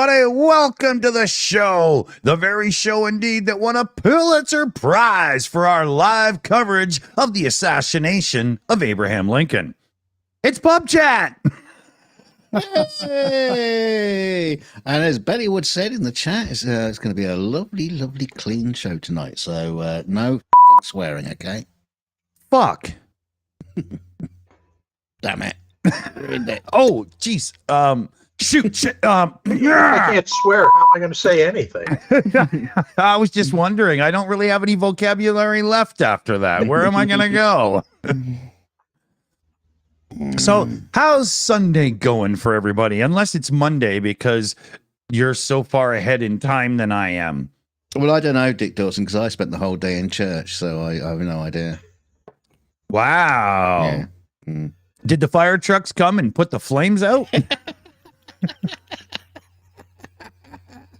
everybody. Welcome to the show. The very show indeed that won a Pulitzer Prize for our live coverage of the assassination of Abraham Lincoln. It's PubChat. Hey! And as Betty Wood said in the chat, it's going to be a lovely, lovely, clean show tonight. So no swearing, okay? Fuck. Damn it. Oh, jeez. Shoot. I can't swear. How am I going to say anything? I was just wondering. I don't really have any vocabulary left after that. Where am I going to go? So, how's Sunday going for everybody? Unless it's Monday, because you're so far ahead in time than I am. Well, I don't know, Dick Dawson, because I spent the whole day in church, so I have no idea. Wow. Yeah. Mm. Did the fire trucks come and put the flames out?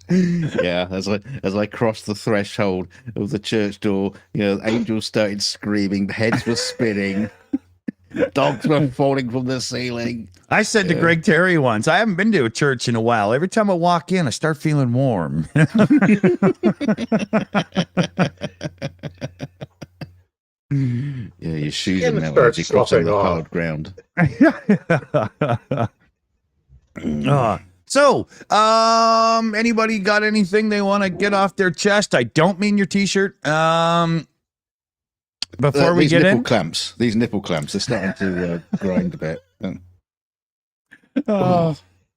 Yeah, as I crossed the threshold of the church door, angels started screaming, heads were spinning, dogs were falling from the ceiling. I said to Greg Terry once, I haven't been to a church in a while. Every time I walk in, I start feeling warm. Yeah, your shoes are now as you cross on the hard ground. So, anybody got anything they want to get off their chest? I don't mean your t-shirt. Before we get in, these nipple clamps, they're starting to grind a bit.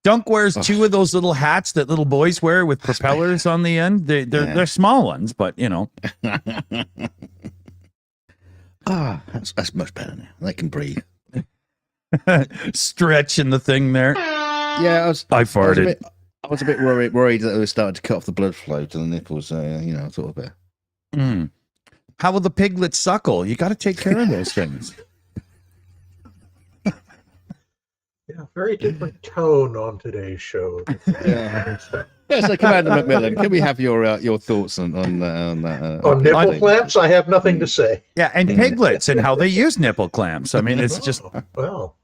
Dunk wears two of those little hats that little boys wear with propellers on the end. They're small ones, but that's much better now. They can breathe. Stretching the thing there. Yeah, I farted. I was a bit worried that it was starting to cut off the blood flow to the nipples. Sort of bit. How will the piglet suckle? You got to take care of those things. Yeah, very different tone on today's show. Yeah. So Commander Macmillan, can we have your thoughts on that? On nipple clamps, I have nothing to say. Yeah, and piglets and how they use nipple clamps. I mean, it's just well.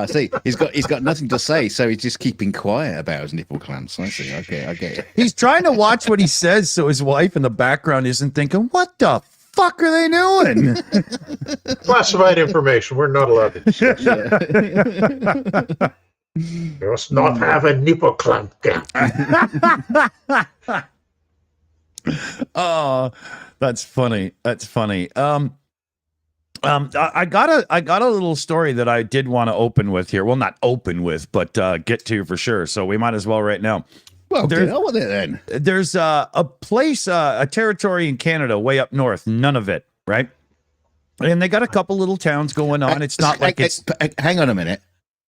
See, he's got nothing to say, so he's just keeping quiet about his nipple clamps. I see. Okay, I get it. He's trying to watch what he says, so his wife in the background isn't thinking, "What the fuck are they doing?" Classified information. We're not allowed to discuss that. You must not have a nipple clamp. Oh, that's funny. That's funny. I got a little story that I did want to open with here. Well, not open with, but get to for sure. So we might as well right now. Well, get on with it then. There's a place, a territory in Canada, way up north. Nunavut, right? And they got a couple little towns going on. It's not like it's. Hang on a minute.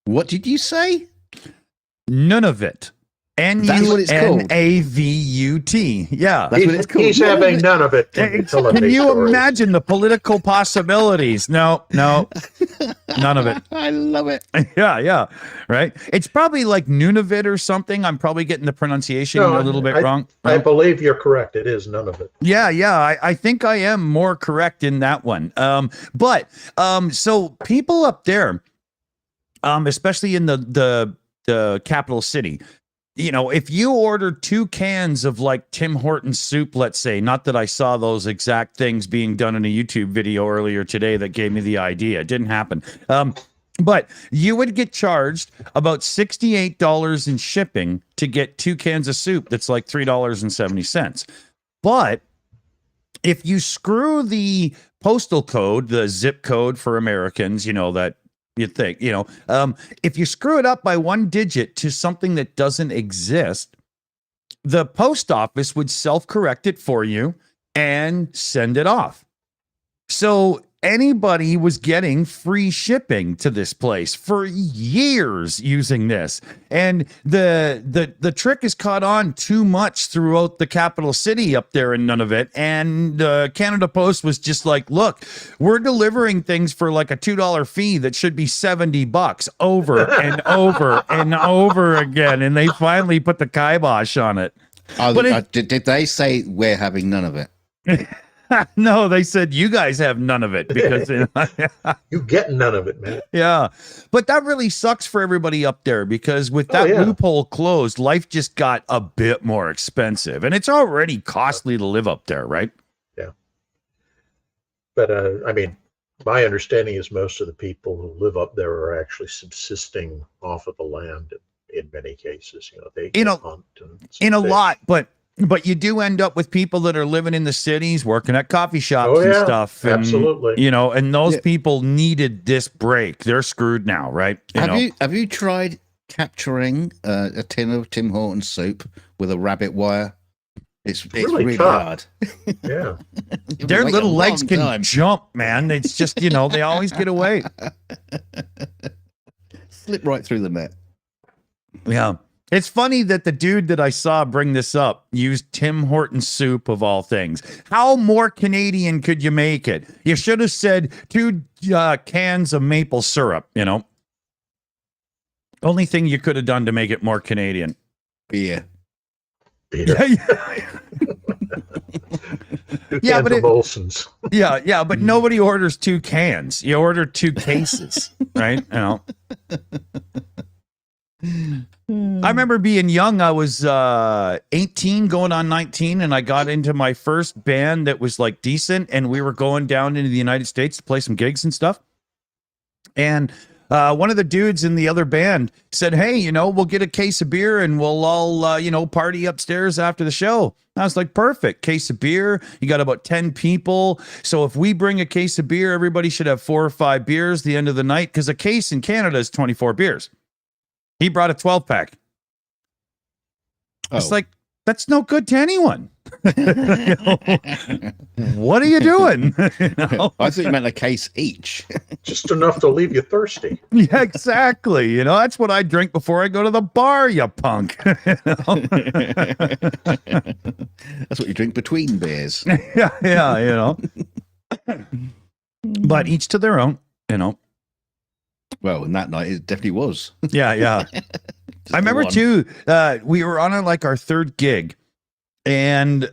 What did you say? Nunavut. N-U-N-A-V-U-T. Yeah. That's what it's called. He's having none of it. Can you imagine the political possibilities? No, none of it. I love it. Yeah. Right? It's probably like Nunavut or something. I'm probably getting the pronunciation a little bit wrong. I believe you're correct. It is none of it. Yeah. I think I am more correct in that one. So people up there, especially in the capital city, if you order 2 cans of like Tim Hortons soup, let's say, not that I saw those exact things being done in a YouTube video earlier today that gave me the idea. It didn't happen. But you would get charged about $68 in shipping to get 2 cans of soup. That's like $3.70. But if you screw the postal code, the zip code for Americans, that you think, if you screw it up by 1 digit to something that doesn't exist, the post office would self-correct it for you and send it off. So anybody was getting free shipping to this place for years using this. And the trick is caught on too much throughout the capital city up there in Nunavut. And Canada Post was just like, look, we're delivering things for like a $2 fee that should be $70 over and over and over again. And they finally put the kibosh on it. Did they say we're having none of it? No, they said you guys have none of it because You get none of it, man. yeah. But that really sucks for everybody up there because with that loophole closed, life just got a bit more expensive, and it's already costly to live up there, right? Yeah. But I mean, my understanding is most of the people who live up there are actually subsisting off of the land in many cases. You know, they hunt and in a fish. lot, but you do end up with people that are living in the cities, working at coffee shops and stuff. And, absolutely. You know, and those people needed this break. They're screwed now, right? Have you tried capturing a tin of Tim Hortons soup with a rabbit wire? It's really hard. Yeah. Their little legs can jump, man. It's just, you know, they always get away. Slip right through the net. Yeah. It's funny that the dude that I saw bring this up used Tim Hortons soup of all things. How more Canadian could you make it? You should have said 2 cans of maple syrup, you know. Only thing you could have done to make it more Canadian. Beer. Yeah, but Molson's. Yeah, but nobody orders 2 cans. You order 2 cases, right? You know. I remember being young. I was 18 going on 19, and I got into my first band that was like decent, and we were going down into the United States to play some gigs and stuff. And one of the dudes in the other band said, hey, you know, we'll get a case of beer and we'll all, you know, party upstairs after the show. I was like, perfect. Case of beer. You got about 10 people. So if we bring a case of beer, everybody should have 4 or 5 beers at the end of the night, because a case in Canada is 24 beers. He brought a 12-pack. It's like, that's no good to anyone. You know, what are you doing? You know? I thought you meant a case each. Just enough to leave you thirsty. Yeah, exactly. You know, that's what I drink before I go to the bar, you punk. You know? That's what you drink between beers. Yeah, you know. But each to their own, you know. Well, and that night it definitely was. Yeah. I remember too, we were on our 3rd gig, and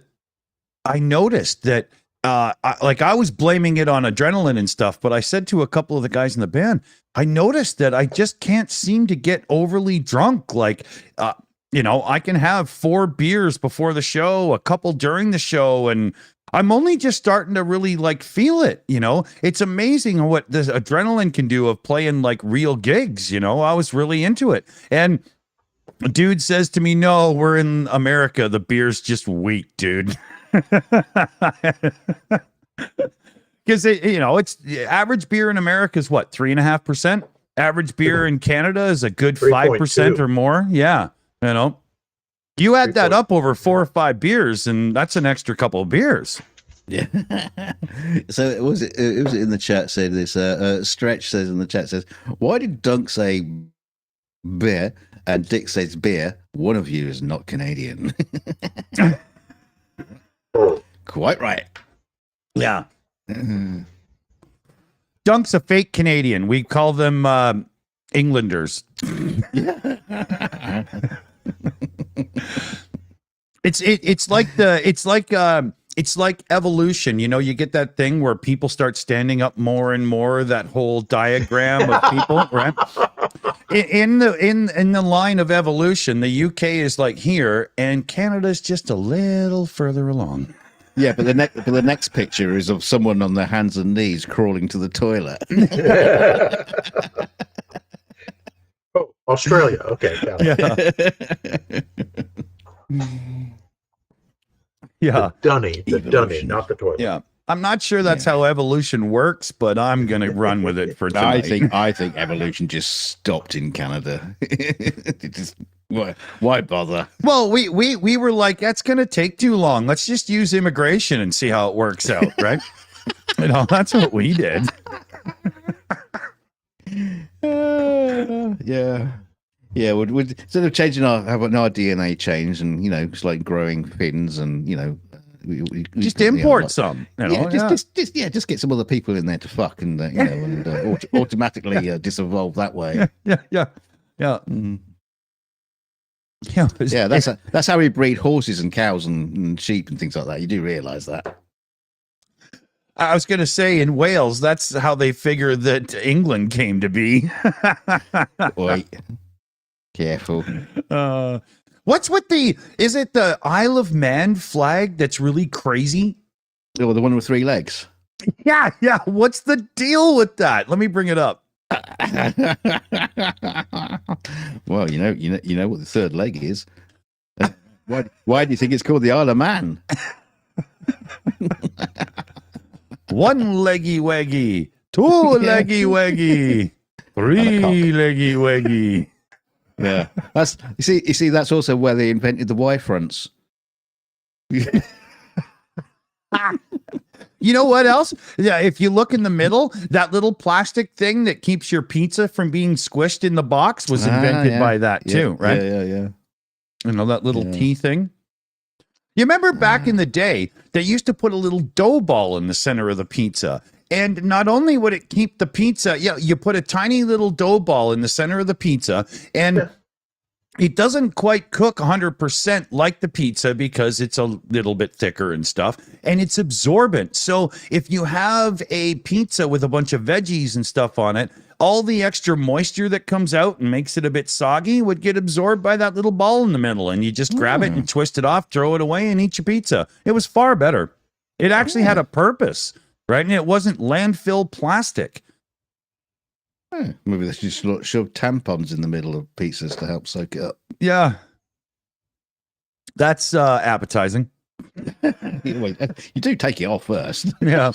I noticed that I was blaming it on adrenaline and stuff, but I said to a couple of the guys in the band, I noticed that I just can't seem to get overly drunk. Like, you know, I can have 4 beers before the show, a couple during the show, and I'm only just starting to really feel it. You know, it's amazing what this adrenaline can do of playing real gigs. You know, I was really into it. And a dude says to me, no, we're in America. The beer's just weak, dude. Because, you know, it's average beer in America is what, 3.5%? Average beer in Canada is a good 5% or more. Yeah. You know, you add that up over 4 or 5 beers, and that's an extra couple of beers. Yeah. So it was in the chat said this. Stretch says in the chat says, why did Dunk say beer and Dick says beer? One of you is not Canadian. Quite right. Yeah. Dunk's a fake Canadian. We call them Englanders. It's like evolution. You know, you get that thing where people start standing up more and more, that whole diagram of people, right? In the line of evolution, the UK is here and Canada's just a little further along. Yeah, but the next picture is of someone on their hands and knees crawling to the toilet. Oh, Australia. Okay. Yeah. The dunny, not the toilet. Yeah. I'm not sure that's how evolution works, but I'm going to run with it for tonight. I think evolution just stopped in Canada. It just, why bother? Well, we were like, that's going to take too long. Let's just use immigration and see how it works out, right? You know, that's what we did. Yeah. We'd instead of changing having our DNA change, and you know, it's like growing fins, and you know, we just import some. You know? Just get some other people in there to fuck, and you know, and automatically disevolve that way. Yeah. Mm. That's how we breed horses and cows and sheep and things like that. You do realize that? I was going to say in Wales, that's how they figure that England came to be. Wait, careful. What's with is it the Isle of Man flag that's really crazy? Oh, the one with 3 legs. Yeah. What's the deal with that? Let me bring it up. Well, you know what the 3rd leg is. Why do you think it's called the Isle of Man? One leggy waggy, 2 leggy waggy, 3 leggy waggy. Yeah, that's you see that's also where they invented the Y fronts. You know what else? Yeah, if you look in the middle, that little plastic thing that keeps your pizza from being squished in the box was invented by that too, right? Yeah. You know, that little T thing. You remember back in the day, they used to put a little dough ball in the center of the pizza. And not only would it keep the pizza, you put a tiny little dough ball in the center of the pizza, and it doesn't quite cook 100% like the pizza because it's a little bit thicker and stuff, and it's absorbent. So if you have a pizza with a bunch of veggies and stuff on it, all the extra moisture that comes out and makes it a bit soggy would get absorbed by that little ball in the middle, and you just grab it and twist it off, throw it away, and eat your pizza. It was far better. It actually had a purpose, right? And it wasn't landfill plastic. Maybe they should just shove tampons in the middle of pizzas to help soak it up. Yeah. That's appetizing. You do take it off first. Yeah.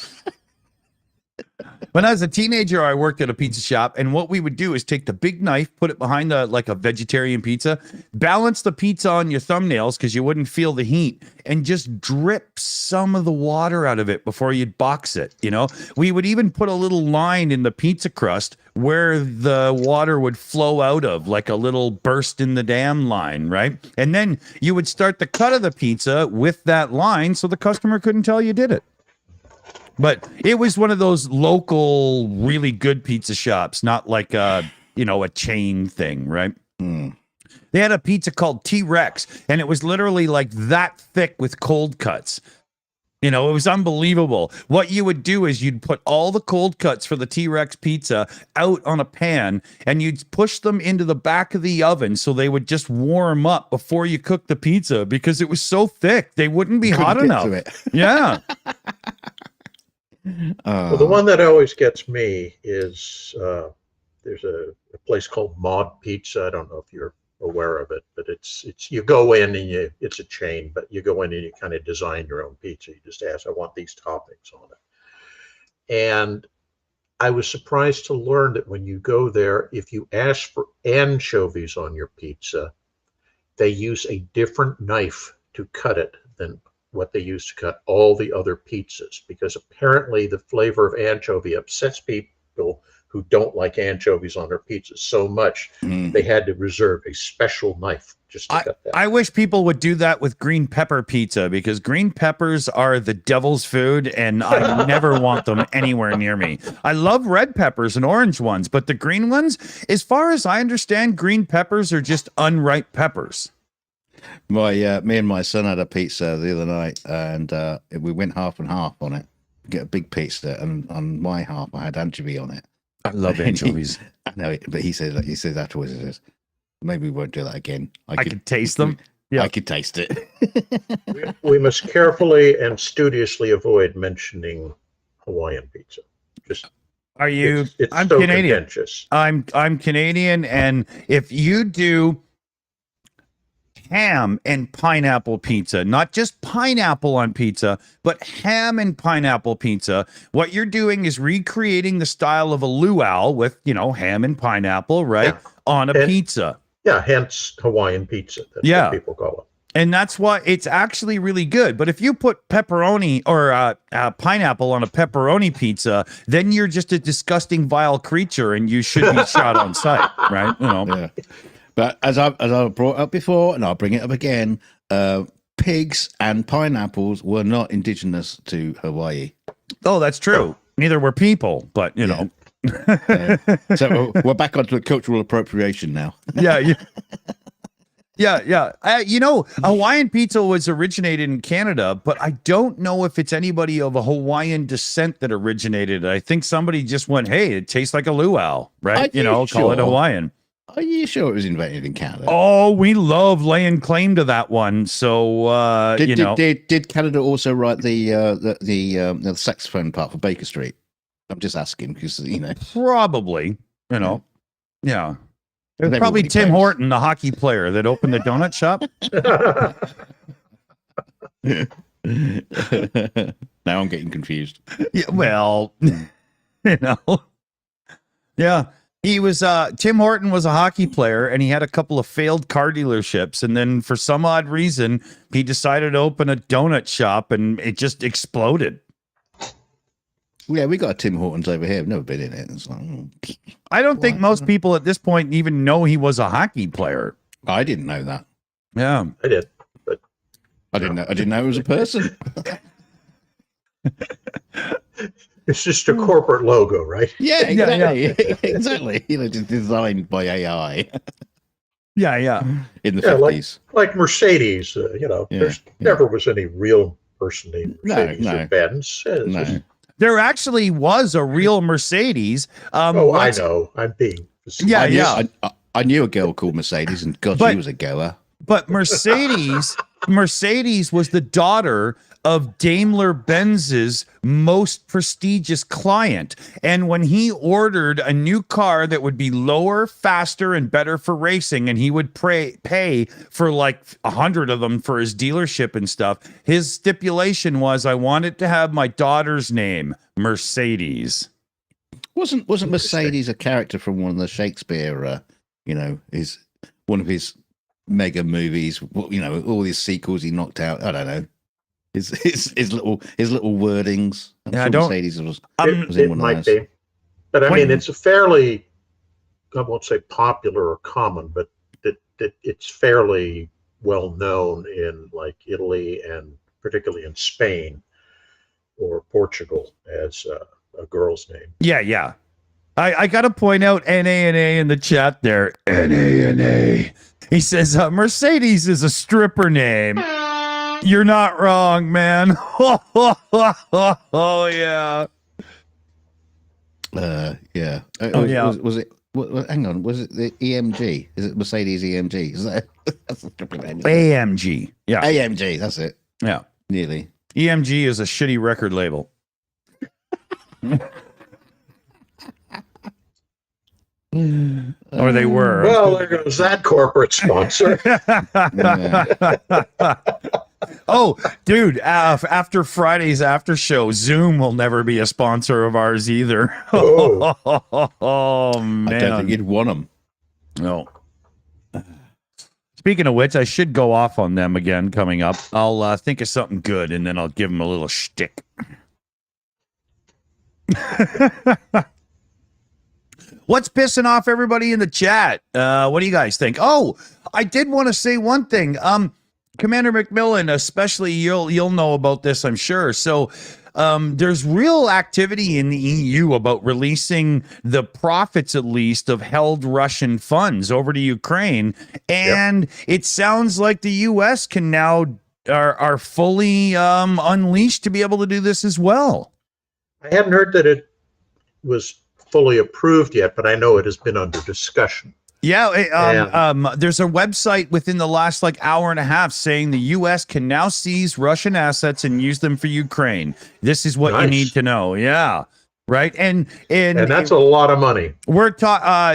When I was a teenager, I worked at a pizza shop, and what we would do is take the big knife, put it behind like a vegetarian pizza, balance the pizza on your thumbnails because you wouldn't feel the heat, and just drip some of the water out of it before you'd box it. You know, we would even put a little line in the pizza crust where the water would flow out of, like a little burst in the dam line, right? And then you would start the cut of the pizza with that line so the customer couldn't tell you did it. But it was one of those local, really good pizza shops, not like a chain thing, right? They had a pizza called T-Rex, and it was literally like that thick with cold cuts. You know, it was unbelievable. What you would do is you'd put all the cold cuts for the T-Rex pizza out on a pan, and you'd push them into the back of the oven so they would just warm up before you cook the pizza because it was so thick. They wouldn't be hot enough. Yeah. Well, the one that always gets me is there's a place called Mod Pizza. I don't know if you're aware of it, but it's you go in and it's a chain, but you go in and you kind of design your own pizza. You just ask, I want these toppings on it. And I was surprised to learn that when you go there, if you ask for anchovies on your pizza, they use a different knife to cut it than what they use to cut all the other pizzas, because apparently the flavor of anchovy upsets people who don't like anchovies on their pizzas so much they had to reserve a special knife just to cut that. I wish people would do that with green pepper pizza, because green peppers are the devil's food and I never want them anywhere near me. I love red peppers and orange ones, but the green ones, as far as I understand, green peppers are just unripe peppers. Me and my son had a pizza the other night, and we went half and half on it. Get a big pizza, and on my half, I had anchovy on it. I love anchovies. I know, but he says afterwards, he says, maybe we won't do that again. I could taste them. Yeah, I could taste it. we must carefully and studiously avoid mentioning Hawaiian pizza. Just are you? I'm so Canadian. Contentious. I'm Canadian, and if you do ham and pineapple pizza, not just pineapple on pizza, but ham and pineapple pizza, what you're doing is recreating the style of a luau with, ham and pineapple, right? Yeah. On a pizza. Yeah, hence Hawaiian pizza. That's what people call it. And that's why it's actually really good. But if you put pepperoni or pineapple on a pepperoni pizza, then you're just a disgusting, vile creature, and you should be shot on sight, right? Yeah. But as I brought up before, and I'll bring it up again, pigs and pineapples were not indigenous to Hawaii. Oh, that's true. Neither were people, but know. So we're back onto the cultural appropriation now. Yeah. Yeah. Hawaiian pizza was originated in Canada, but I don't know if it's anybody of a Hawaiian descent that originated it. I think somebody just went, hey, it tastes like a luau, right? Call it Hawaiian. Are you sure it was invented in Canada? Oh, we love laying claim to that one. So, did Canada also write the saxophone part for Baker Street? I'm just asking because probably, yeah. It was probably Tim knows. Horton, the hockey player that opened the donut shop. Now I'm getting confused. Yeah, well, yeah. He was Tim Horton was a hockey player, and he had a couple of failed car dealerships, and then for some odd reason, he decided to open a donut shop, and it just exploded. Yeah, we got a Tim Hortons over here. I've never been in it. It's like, I don't think most people at this point even know he was a hockey player. I didn't know that. Yeah, I did, but I didn't know it was a person. it's just a corporate logo, right? Yeah, exactly. Exactly. Just designed by AI. Yeah. In the 50s. Like Mercedes, there's never was any real person named Mercedes or Benz. No. There actually was a real Mercedes. I know. I'm being facetious. I knew a girl called Mercedes, and God, she was a goer. But Mercedes was the daughter of Daimler-Benz's most prestigious client. And when he ordered a new car that would be lower, faster, and better for racing, and he would pay for like 100 of them for his dealership and stuff, his stipulation was, I want it to have my daughter's name, Mercedes. Wasn't Mercedes a character from one of the Shakespeare, his one of his mega movies, all these sequels he knocked out? I don't know. His little wordings. I'm sure Mercedes was in one of those. Be. But I mean, it's a fairly, I won't say popular or common, but it's fairly well known in like Italy and particularly in Spain or Portugal as a girl's name. Yeah. I got to point out NA in the chat there. NA. He says Mercedes is a stripper name. You're not wrong, man. Oh yeah. Yeah. Was it? Hang on. Was it the EMG? Is it Mercedes EMG? Is that? That's a stupid name. AMG. Yeah. AMG. That's it. Yeah. Nearly. EMG is a shitty record label. Or they were. Well, there goes that corporate sponsor. Oh, dude, after Friday's after show, Zoom will never be a sponsor of ours either. Oh man. I don't think you'd want them. No. Speaking of which, I should go off on them again coming up. I'll think of something good, and then I'll give them a little shtick. What's pissing off everybody in the chat? What do you guys think? Oh, I did want to say one thing. Commander McMillan, especially you'll know about this, I'm sure. So there's real activity in the EU about releasing the profits, at least, of held Russian funds over to Ukraine. And It sounds like the US can now are fully unleashed to be able to do this as well. I haven't heard that it was fully approved yet, but I know it has been under discussion. Yeah, there's a website within the last hour and a half saying the U.S. can now seize Russian assets and use them for Ukraine. This is what you need to know. Yeah, right. And that's a lot of money. We're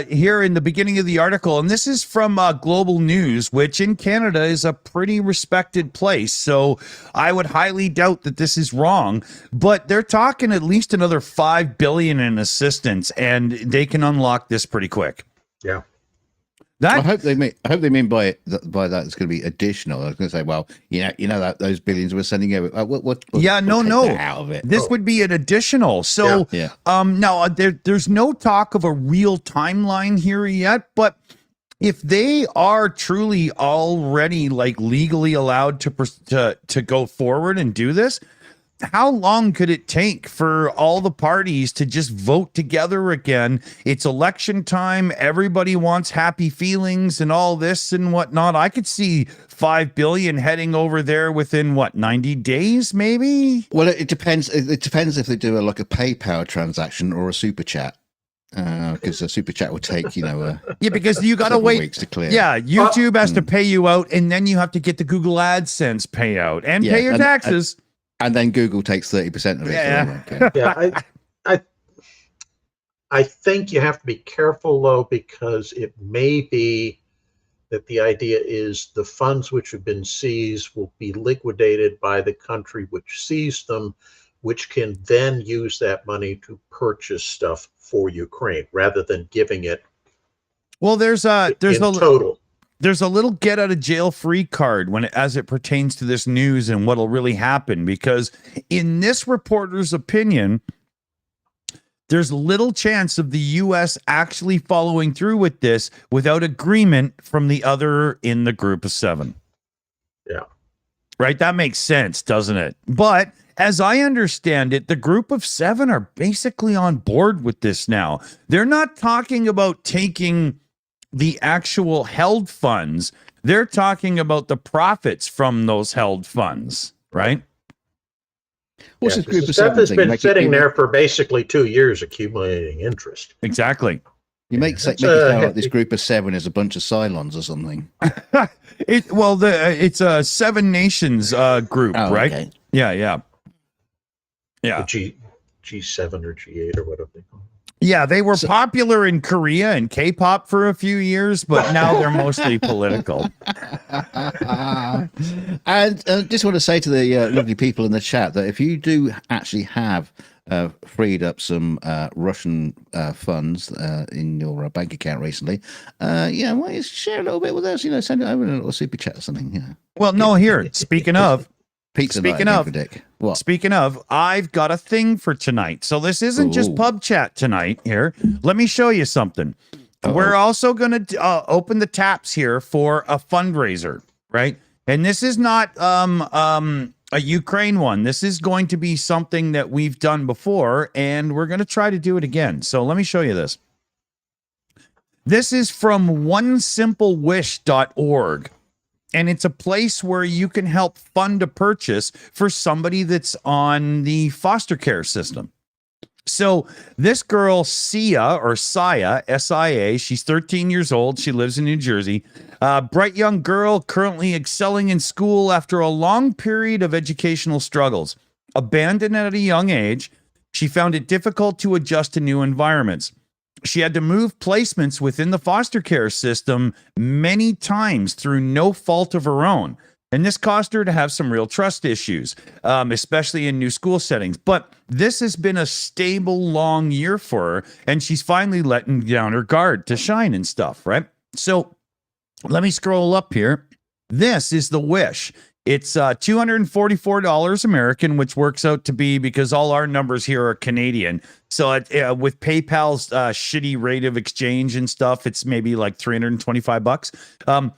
here in the beginning of the article, and this is from Global News, which in Canada is a pretty respected place. So I would highly doubt that this is wrong, but they're talking at least another $5 billion in assistance, and they can unlock this pretty quick. Yeah. I hope they mean by that it's going to be additional. I was going to say, well, that those billions we're sending over. What out of it. This would be an additional. So now there's no talk of a real timeline here yet, but if they are truly already legally allowed to go forward and do this, how long could it take for all the parties to just vote together again? It's election time. Everybody wants happy feelings and all this and whatnot. I could see 5 billion heading over there within 90 days, maybe? Well, it depends. It depends if they do like a PayPal transaction or a super chat. Because a super chat will take, yeah, because you got to wait weeks to clear. Yeah, YouTube has to pay you out, and then you have to get the Google AdSense payout and pay your taxes. And then Google takes 30% of it. Yeah. Yeah, I think you have to be careful, though, because it may be that the idea is the funds which have been seized will be liquidated by the country which seized them, which can then use that money to purchase stuff for Ukraine rather than giving it. Well, there's a total. There's a little get out of jail free card as it pertains to this news and what'll really happen, because in this reporter's opinion, there's little chance of the U.S. actually following through with this without agreement from the other in the group of 7. Yeah. Right? That makes sense, doesn't it? But as I understand it, the group of 7 are basically on board with this now. They're not talking about taking the actual held funds. They're talking about the profits from those held funds, right? What's this group of stuff 7 has thing? been sitting there for basically 2 years accumulating interest. Exactly. You make it sound like this group of 7 is a bunch of Cylons or something. It's a 7 nations group, right? Okay. Yeah. The G7 or G8 or whatever they call it. Yeah, they were popular in Korea and K-pop for a few years, but now they're mostly political. And just want to say to the lovely people in the chat that if you do actually have freed up some Russian funds in your bank account recently, why don't you share a little bit with us? Send it over in a little super chat or something. Well, no, here, speaking of, Speaking of, I've got a thing for tonight. So this isn't just PubChat tonight here. Let me show you something. We're also going to open the taps here for a fundraiser, right? And this is not a Ukraine one. This is going to be something that we've done before, and we're going to try to do it again. So let me show you this. This is from onesimplewish.org. And it's a place where you can help fund a purchase for somebody that's on the foster care system. So this girl, Sia, S-I-A, she's 13 years old. She lives in New Jersey. Bright young girl, currently excelling in school after a long period of educational struggles. Abandoned at a young age, she found it difficult to adjust to new environments. She had to move placements within the foster care system many times through no fault of her own. And this caused her to have some real trust issues, especially in new school settings. But this has been a stable, long year for her, and she's finally letting down her guard to shine and stuff, right? So let me scroll up here. This is the wish. It's $244 American, which works out to be, because all our numbers here are Canadian. So with PayPal's shitty rate of exchange and stuff, it's maybe like $325.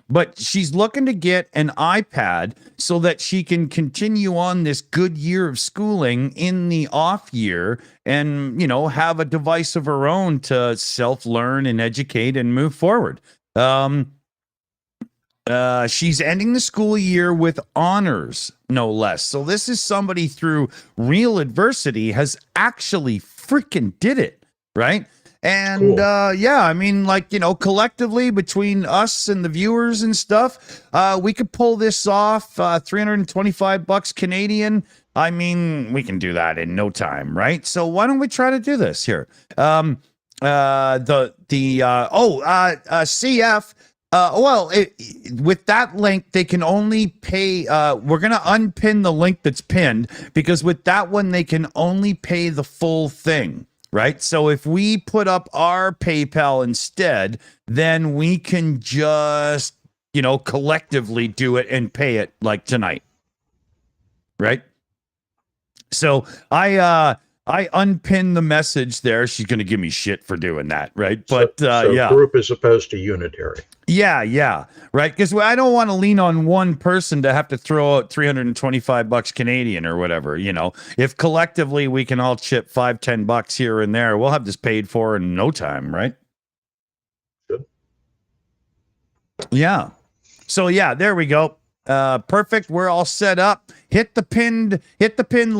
But she's looking to get an iPad so that she can continue on this good year of schooling in the off year and, have a device of her own to self-learn and educate and move forward. She's ending the school year with honors, no less. So this is somebody through real adversity has actually freaking did it, right? And cool. Collectively between us and the viewers and stuff, we could pull this off. $325 Canadian. I mean, we can do that in no time, right? So why don't we try to do this here? CF. With that link, they can only pay. We're going to unpin the link that's pinned, because with that one, they can only pay the full thing, right? So if we put up our PayPal instead, then we can just, collectively do it and pay it like tonight, right? So I I unpin the message there. She's going to give me shit for doing that, right? But so yeah. group as opposed to unitary. Yeah, right. Because I don't want to lean on one person to have to throw out $325 Canadian or whatever. If collectively we can all chip $5-10 here and there, we'll have this paid for in no time, right? Good. Yeah. So yeah, there we go. Perfect. We're all set up. Hit the pinned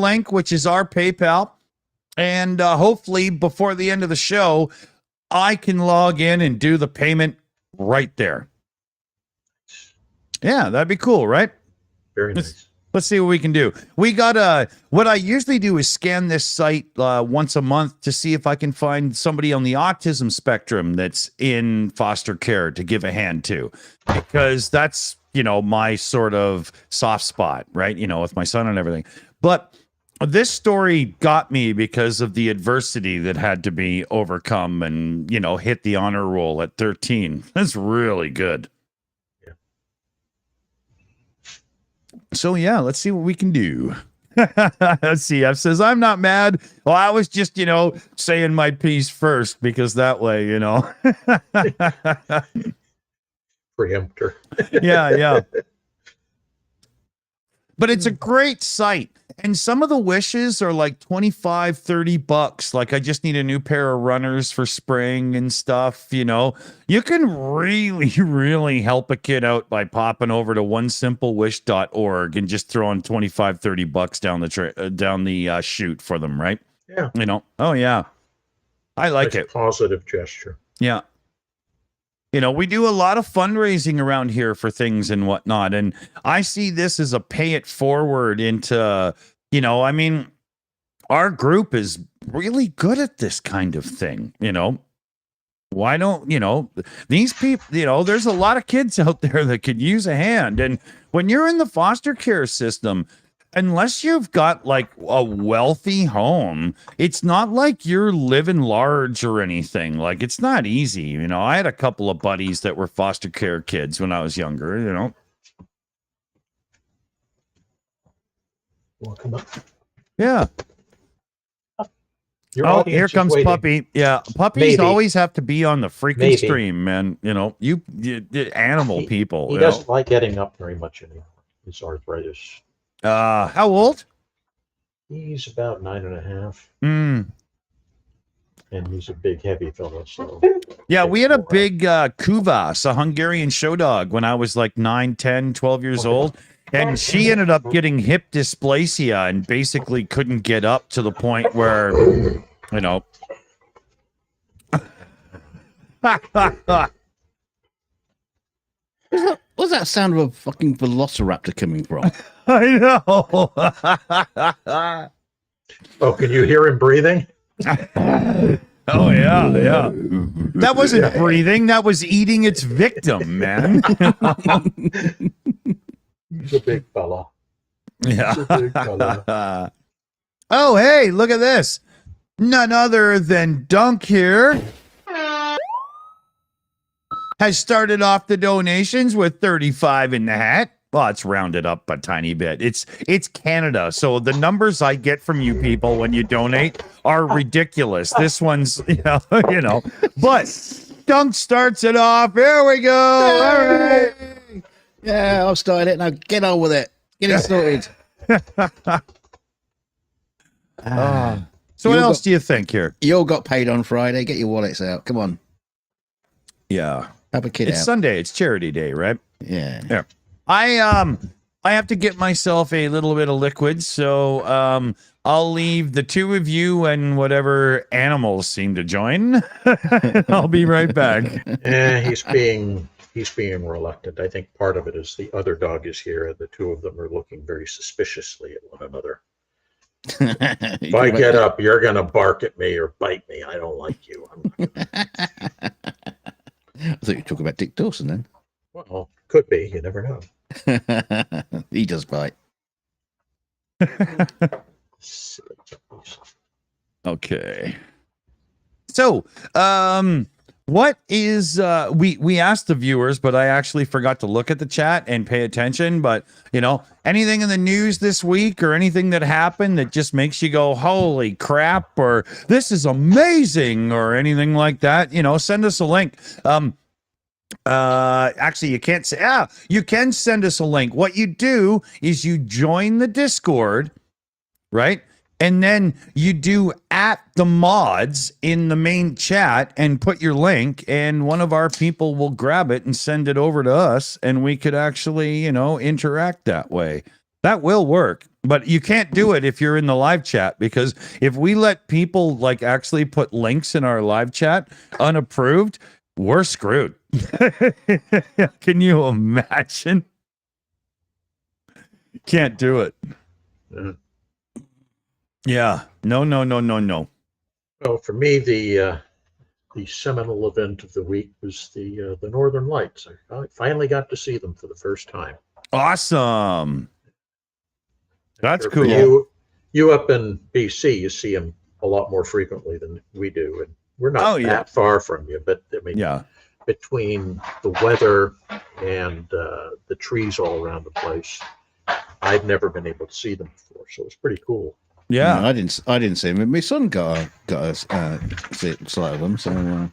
link, which is our PayPal, and hopefully before the end of the show, I can log in and do the payment right there. Yeah, that'd be cool, right? Very nice. Let's see what we can do. We got what I usually do is scan this site once a month to see if I can find somebody on the autism spectrum that's in foster care to give a hand to, because that's, my sort of soft spot, right? With my son and everything. But this story got me because of the adversity that had to be overcome and, hit the honor roll at 13. That's really good. Yeah. So, yeah, let's see what we can do. Let's see. F says, I'm not mad. Well, I was just, saying my piece first because that way, Preemptor. Yeah. But it's a great site. And some of the wishes are like $25-30. Like, I just need a new pair of runners for spring and stuff. You can really, really help a kid out by popping over to onesimplewish.org and just throwing $25-30 down the chute for them, right? Yeah. Oh yeah, I like it. Positive gesture. Yeah. We do a lot of fundraising around here for things and whatnot. And I see this as a pay it forward into, our group is really good at this kind of thing. Why don't, these people, there's a lot of kids out there that could use a hand. And when you're in the foster care system, unless you've got like a wealthy home, it's not like you're living large or anything. Like, it's not easy. I had a couple of buddies that were foster care kids when I was younger, Well, come on. Yeah. Your Oh, audience here is comes waiting. Puppy. Yeah. Puppies Maybe. always have to be on the freaking Maybe. stream, man. You animal people. He doesn't like getting up very much anymore. His arthritis. How old? He's about 9.5, Mm. and he's a big, heavy fellow. So Yeah, we had a big Kuvas, a Hungarian show dog, when I was like 9, 10, 12 years old. And she ended up getting hip dysplasia and basically couldn't get up to the point where, What's that sound of a fucking velociraptor coming from? I know. Oh, can you hear him breathing? Oh, yeah. That wasn't breathing. That was eating its victim, man. He's a big fella. Yeah. He's a big fella. Oh, hey, look at this. None other than Dunk here has started off the donations with 35 in the hat. Well, it's rounded up a tiny bit. It's Canada, so the numbers I get from you people when you donate are ridiculous. This one's, but Dunk starts it off. Here we go. All right. Yeah, I've started it. Now get on with it. Get it sorted. So what You else got- do you think here? You all got paid on Friday. Get your wallets out. Come on. Yeah. Help a kid It's out. Sunday. It's charity day, right? Yeah. Yeah. I have to get myself a little bit of liquid, so I'll leave the two of you and whatever animals seem to join. I'll be right back. He's being reluctant. I think part of it is the other dog is here, and the two of them are looking very suspiciously at one another. If I get up, you're going to bark at me or bite me. I don't like you. I thought you were talking about Dick Dawson then. Well, could be. You never know. He does bite. Okay. So, What is we asked the viewers, but I actually forgot to look at the chat and pay attention. But anything in the news this week or anything that happened that just makes you go, holy crap, or this is amazing, or anything like that, send us a link. Actually, you can't say, you can send us a link. What you do is you join the Discord, right? And then you do @the_mods in the main chat and put your link, and one of our people will grab it and send it over to us, and we could actually, interact that way. That will work, but you can't do it if you're in the live chat, because if we let people like actually put links in our live chat unapproved, we're screwed. Can you imagine? Can't do it. Yeah. No. Well, for me, the seminal event of the week was the Northern Lights. I finally got to see them for the first time. Awesome. That's cool. You up in BC, you see them a lot more frequently than we do, and we're not that far from you. But I mean, between the weather and the trees all around the place, I've never been able to see them before, so it's pretty cool. Yeah, no, I didn't see him. My son got a sight of them. So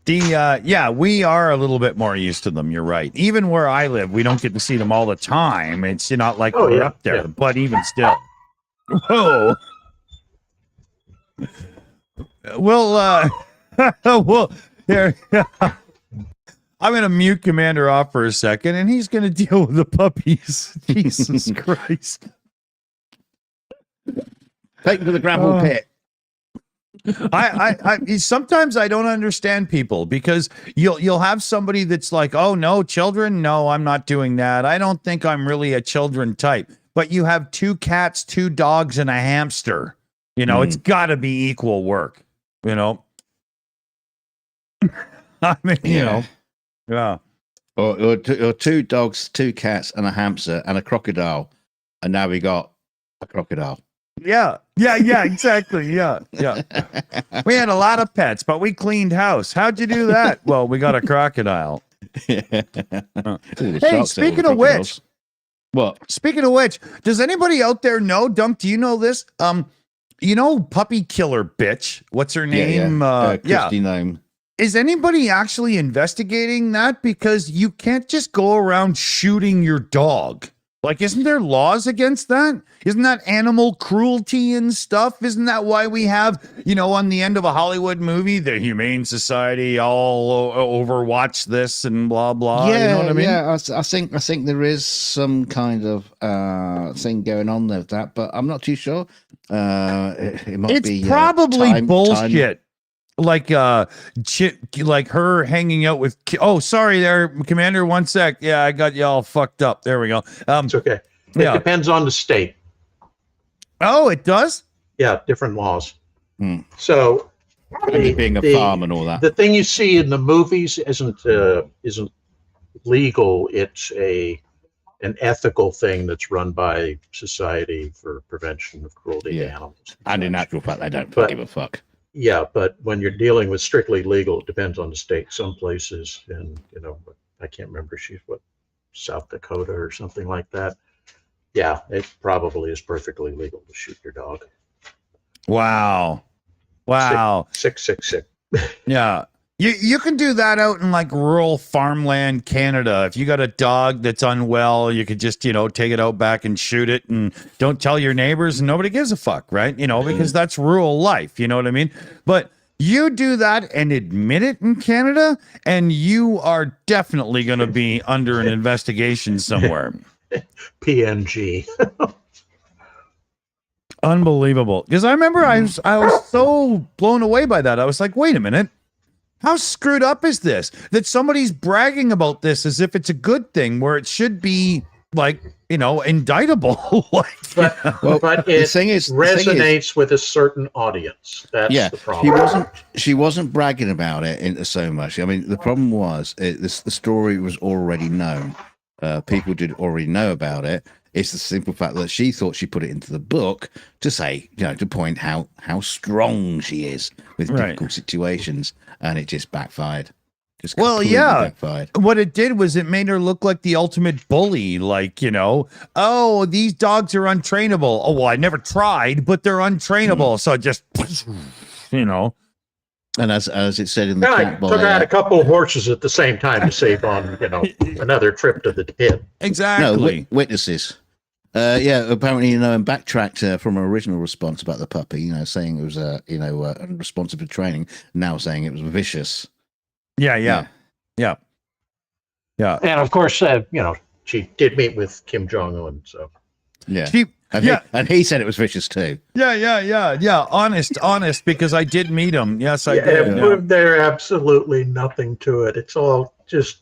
yeah. We are a little bit more used to them. You're right. Even where I live, we don't get to see them all the time. It's not like we're up there, but even still. Whoa. Well, well, here. I'm going to mute Commander off for a second, and he's going to deal with the puppies. Jesus Christ. Take them to the gravel pit. I sometimes I don't understand people, because you'll have somebody that's like, oh, no, children? No, I'm not doing that. I don't think I'm really a children type. But you have 2 cats, 2 dogs, and a hamster. It's got to be equal work, I mean, yeah. Or 2 dogs, 2 cats, and a hamster, and a crocodile. And now we got a crocodile. Yeah, exactly. Yeah. We had a lot of pets, but we cleaned house. How'd you do that? Well, we got a crocodile. Hey, speaking of which, does anybody out there know, Dunk, do you know this? Puppy killer bitch. What's her name? Christy Nome. Is anybody actually investigating that? Because you can't just go around shooting your dog. Like, isn't there laws against that? Isn't that animal cruelty and stuff? Isn't that why we have, on the end of a Hollywood movie, the Humane Society all overwatch this and blah, blah? Yeah, you know what I mean? Yeah, I think there is some kind of thing going on there with that, but I'm not too sure. It might be probably bullshit. Like like her hanging out with sorry there, Commander, 1 sec. Yeah, I got you all fucked up. There we go. It's okay. It depends on the state. Oh, it does? Yeah, different laws. So being a farm and all that. The thing you see in the movies isn't legal. It's an ethical thing that's run by Society for Prevention of Cruelty to Animals. And in actual fact, they don't give a fuck. Yeah, but when you're dealing with strictly legal, it depends on the state. Some places, and I can't remember, she's South Dakota or something like that. Yeah, it probably is perfectly legal to shoot your dog. Wow. Sick. Yeah. You can do that out in like rural farmland Canada. If you got a dog that's unwell, you could just, take it out back and shoot it, and don't tell your neighbors, and nobody gives a fuck, right? Because that's rural life, you know what I mean? But you do that and admit it in Canada, and you are definitely going to be under an investigation somewhere. PNG. Unbelievable. Because I remember I was so blown away by that. I was like, wait a minute. How screwed up is this? That somebody's bragging about this as if it's a good thing, where it should be like, indictable. but it resonates with a certain audience. That's the problem. She wasn't bragging about it so much. I mean, the problem was the story was already known. People did already know about it, It's the simple fact that she thought she put it into the book to say, to point how strong she is with difficult situations, and it just backfired. Just completely backfired. What it did was it made her look like the ultimate bully. Like, oh, these dogs are untrainable. Oh, well, I never tried, but they're untrainable. So just, And as it said in the chat, took out a couple of horses at the same time to save on, another trip to the pit. Exactly. No, witnesses. Apparently, and backtracked from her original response about the puppy, saying it was, responsive to training, now saying it was vicious. Yeah. And of course, she did meet with Kim Jong-un, so. Yeah. And he said it was vicious too. Yeah. Honest, because I did meet him. Yes, I did. There's absolutely nothing to it. It's all just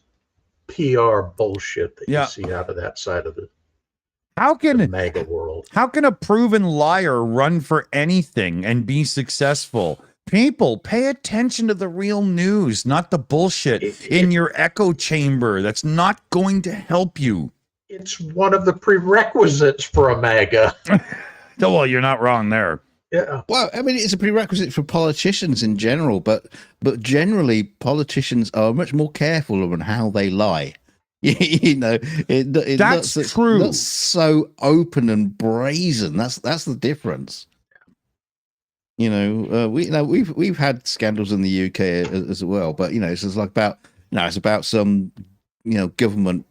PR bullshit that you see out of that side of the mega world. How can a proven liar run for anything and be successful? People, pay attention to the real news, not the bullshit in your echo chamber. That's not going to help you. It's one of the prerequisites for a MAGA. Well, you're not wrong there. Yeah. Well, I mean, it's a prerequisite for politicians in general, but generally politicians are much more careful on how they lie. That's true. Not so open and brazen. That's the difference. We've had scandals in the UK as well, but it's just like it's about some government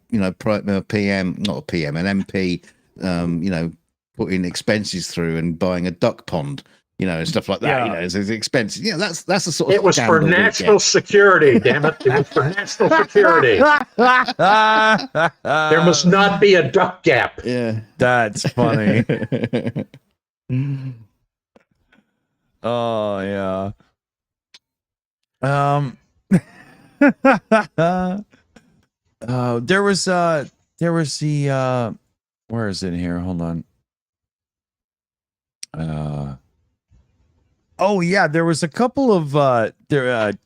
PM, not a PM, an MP, putting expenses through and buying a duck pond, and stuff like that. It's expensive. That's the sort of. It was for national security. Damn it! It was for national security. There must not be a duck gap. Yeah, that's funny. Oh yeah. There was the where is it here? Hold on. Oh yeah, there was a couple of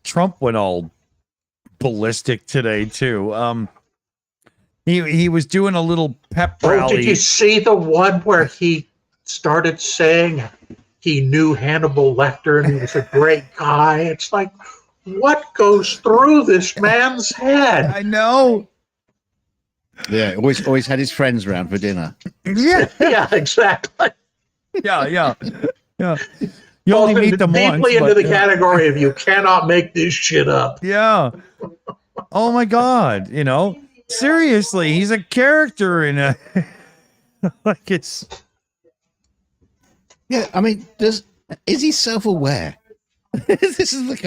Trump went all ballistic today too. He was doing a little pep rally. Did you see the one where he started saying he knew Hannibal Lecter and he was a great guy? It's like, what goes through this man's head? I know. Yeah, always had his friends around for dinner. Yeah, exactly. Yeah. You only meet them once. Deeply into the category of you cannot make this shit up. Yeah. Oh my God. Seriously, he's a character in a like it's. Yeah, I mean, is he self-aware? This is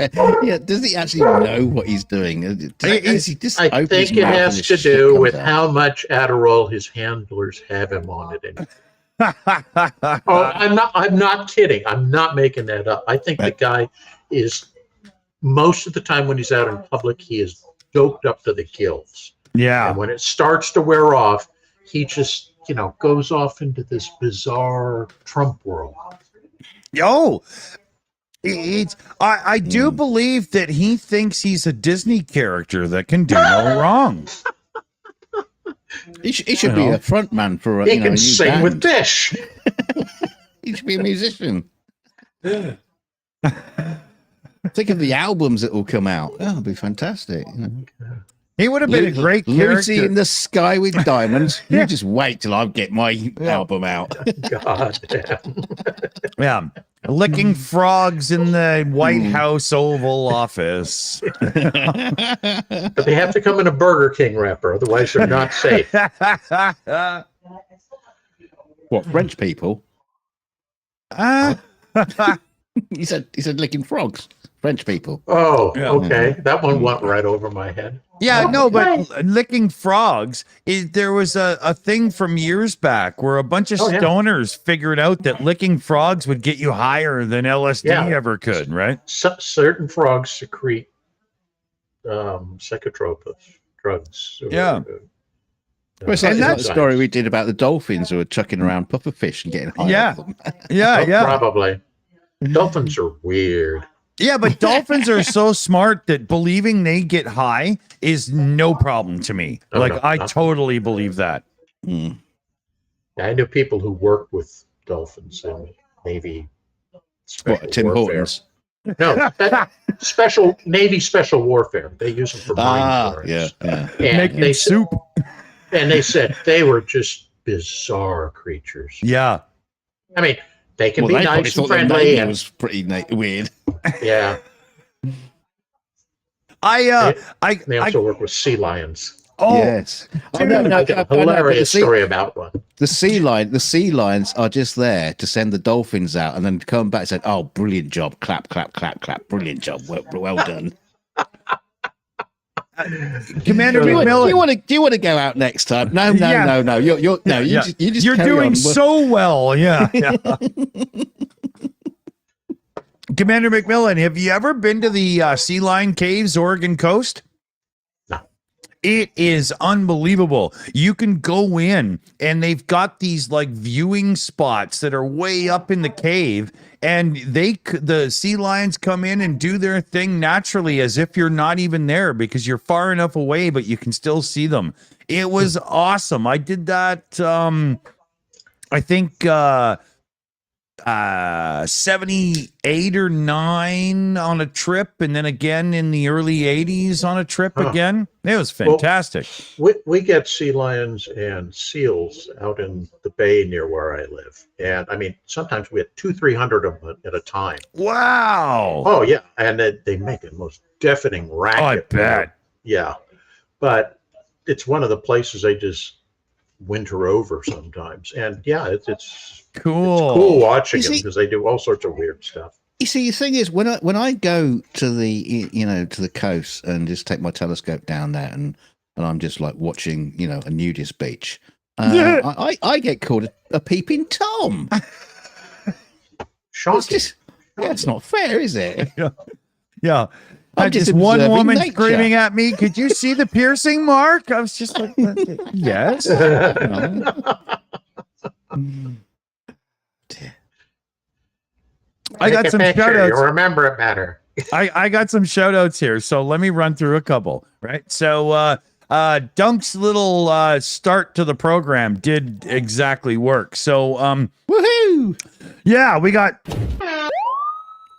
does he actually know what he's doing? I think it has to do with how much Adderall his handlers have him on it. I'm not kidding. I'm not making that up. I think the guy is, most of the time when he's out in public, he is doped up to the gills. Yeah. And when it starts to wear off, he just, goes off into this bizarre Trump world. I do believe that he thinks he's a Disney character that can do no wrong. He should be a front man for a, he can a new sing band. with Dish. He should be a musician. Think of the albums that will come out. That'll be fantastic. He would have been a great character. Lucy in the Sky with Diamonds. You just wait till I get my album out. God damn. Yeah. Licking frogs in the White House Oval Office. But they have to come in a Burger King wrapper, otherwise they're not safe. What, French people? He said licking frogs. French people. Oh, okay. That one went right over my head. Yeah, no, but licking frogs, there was a thing from years back where a bunch of stoners figured out that licking frogs would get you higher than LSD ever could, right? Certain frogs secrete psychotropic drugs. Yeah. Well, it's like the story we did about the dolphins who were chucking around pufferfish and getting high off them. Yeah. Probably. Dolphins are weird. Yeah, but dolphins are so smart that believing they get high is no problem to me. I totally believe that. I knew people who worked with dolphins in Navy special What, Tim warfare. Hortons? No, special Navy special warfare. They use them for mine clearance. Yeah. And Making they soup. And they said they were just bizarre creatures. Yeah. I mean, they can be they probably nice and thought the friendly. Navy And, was pretty weird. yeah, they also work with sea lions. Oh, Yes. dude, I got a hilarious story about one. The sea lions are just there to send the dolphins out and then come back and say, "Oh, brilliant job! Clap, clap, clap, clap! Brilliant job! Well done." Commander Do you McMillan. Do you want to go out next time? No. You're doing on. so well. Yeah. Commander McMillan, have you ever been to the Sea Lion Caves, Oregon coast? No. It is unbelievable. You can go in and they've got these like viewing spots that are way up in the cave, and the sea lions come in and do their thing naturally as if you're not even there because you're far enough away, but you can still see them. It was awesome. I did that. I think 78 or 9 on a trip, and then again in the early 80s on a trip again. It was fantastic. We get sea lions and seals out in the bay near where I live, and I mean sometimes we had 200-300 of them at a time. Wow. Oh yeah, and they make a most deafening racket. Oh, I bet. Yeah, but it's one of the places they just winter over sometimes, and yeah, it's cool watching them because they do all sorts of weird stuff. You see, the thing is, when I go to the coast and just take my telescope down there and I'm just like watching a nudist beach, I get called a peeping Tom. Shocking. It's not fair, is it? Yeah. I'm I just just one observing woman nature. screaming at me, "Could you see the piercing mark?" I was just like, yes. I got some shout outs. You'll remember it better. I got some shout outs here. So let me run through a couple, right? So Dunk's little start to the program did exactly work. So Woohoo! yeah, we got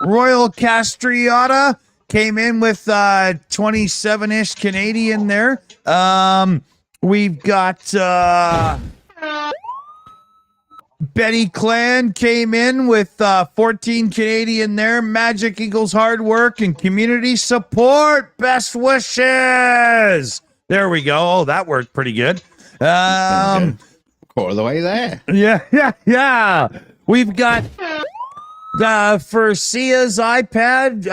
Royal Castriata came in with 27-ish Canadian there. We've got Betty Clan came in with 14 Canadian there. Magic Eagles hard work and community support. Best wishes. There we go. Oh, that worked pretty good. Quarter of the way there. Yeah. We've got for Sia's iPad.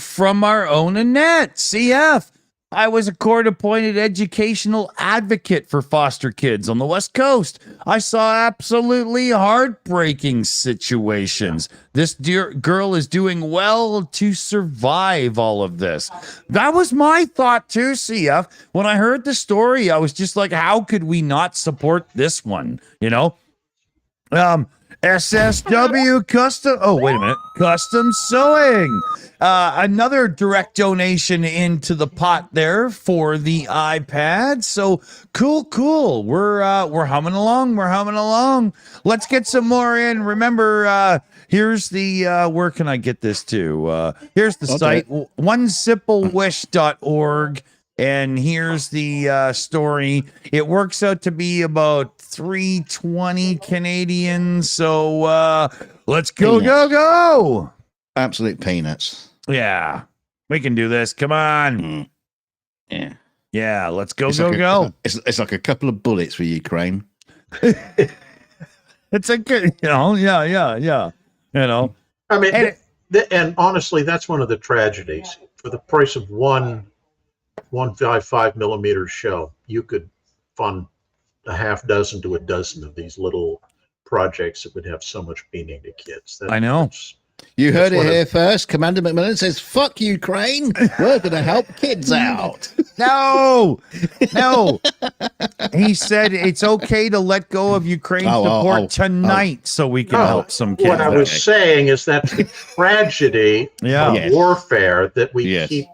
From our own Annette, CF. I was a court-appointed educational advocate for foster kids on the West Coast. I saw absolutely heartbreaking situations. This dear girl is doing well to survive all of this. That was my thought too, CF. When I heard the story, I was just like, how could we not support this one? SSW custom. Oh, wait a minute. Custom sewing. Another direct donation into the pot there for the iPad. So cool. We're humming along. Let's get some more in. Remember, here's the where can I get this to? Here's the site, onesimplewish.org. And here's the story. It works out to be about 320 Canadian. So let's go. Absolute peanuts. Yeah, we can do this. Come on. Yeah, let's go. It's like a couple of bullets for Ukraine. It's a good, yeah. I mean, and honestly, that's one of the tragedies. For the price of one 155 millimeter shell, you could fund a half dozen to a dozen of these little projects that would have so much meaning to kids. I know. You heard it here first. Commander McMillan says, "Fuck Ukraine. We're going to help kids out." No. He said it's okay to let go of Ukraine support tonight so we can help some kids. What I was saying is that's the tragedy of warfare, that we keep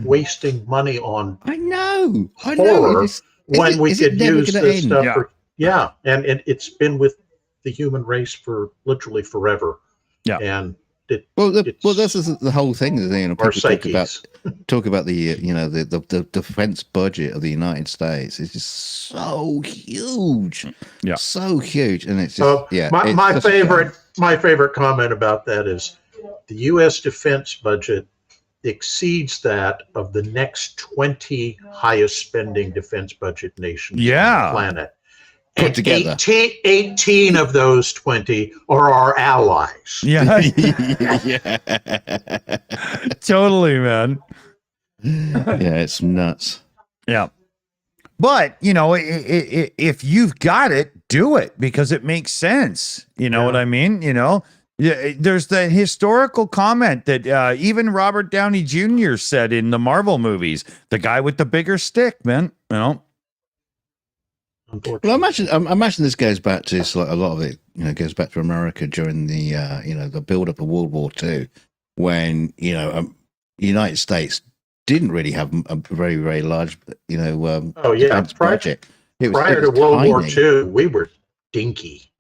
wasting money on I know. horror when we could use this stuff for Yeah, and it's been with the human race for literally forever. Yeah. And this is the whole thing. You know, our people psyches. talk about the the defense budget of the United States is just so huge, so huge, and it's just my favorite comment about that is the U.S. defense budget exceeds that of the next 20 highest spending defense budget nations on the planet. Put together. 18 of those 20 are our allies. Yeah. Totally, man. Yeah, it's nuts. Yeah. But, you know, if you've got it, do it because it makes sense. You know what I mean? You know, there's the historical comment that even Robert Downey Jr. said in the Marvel movies, the guy with the bigger stick, man, you know. Well, I imagine this goes back to a lot of it, you know, goes back to America during the, the build up of World War II, when, the United States didn't really have a very, very large, defense budget. Prior to World War II, we were dinky.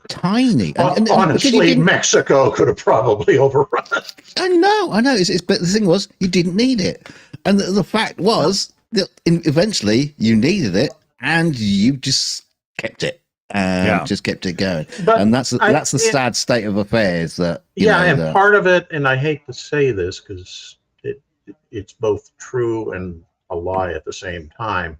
Tiny. And honestly, Mexico could have probably overrun it. I know. But the thing was, you didn't need it. And the fact was that eventually you needed it, and you just kept it, just kept it going. And that's the sad state of affairs. That part of it, and I hate to say this because it's both true and a lie at the same time.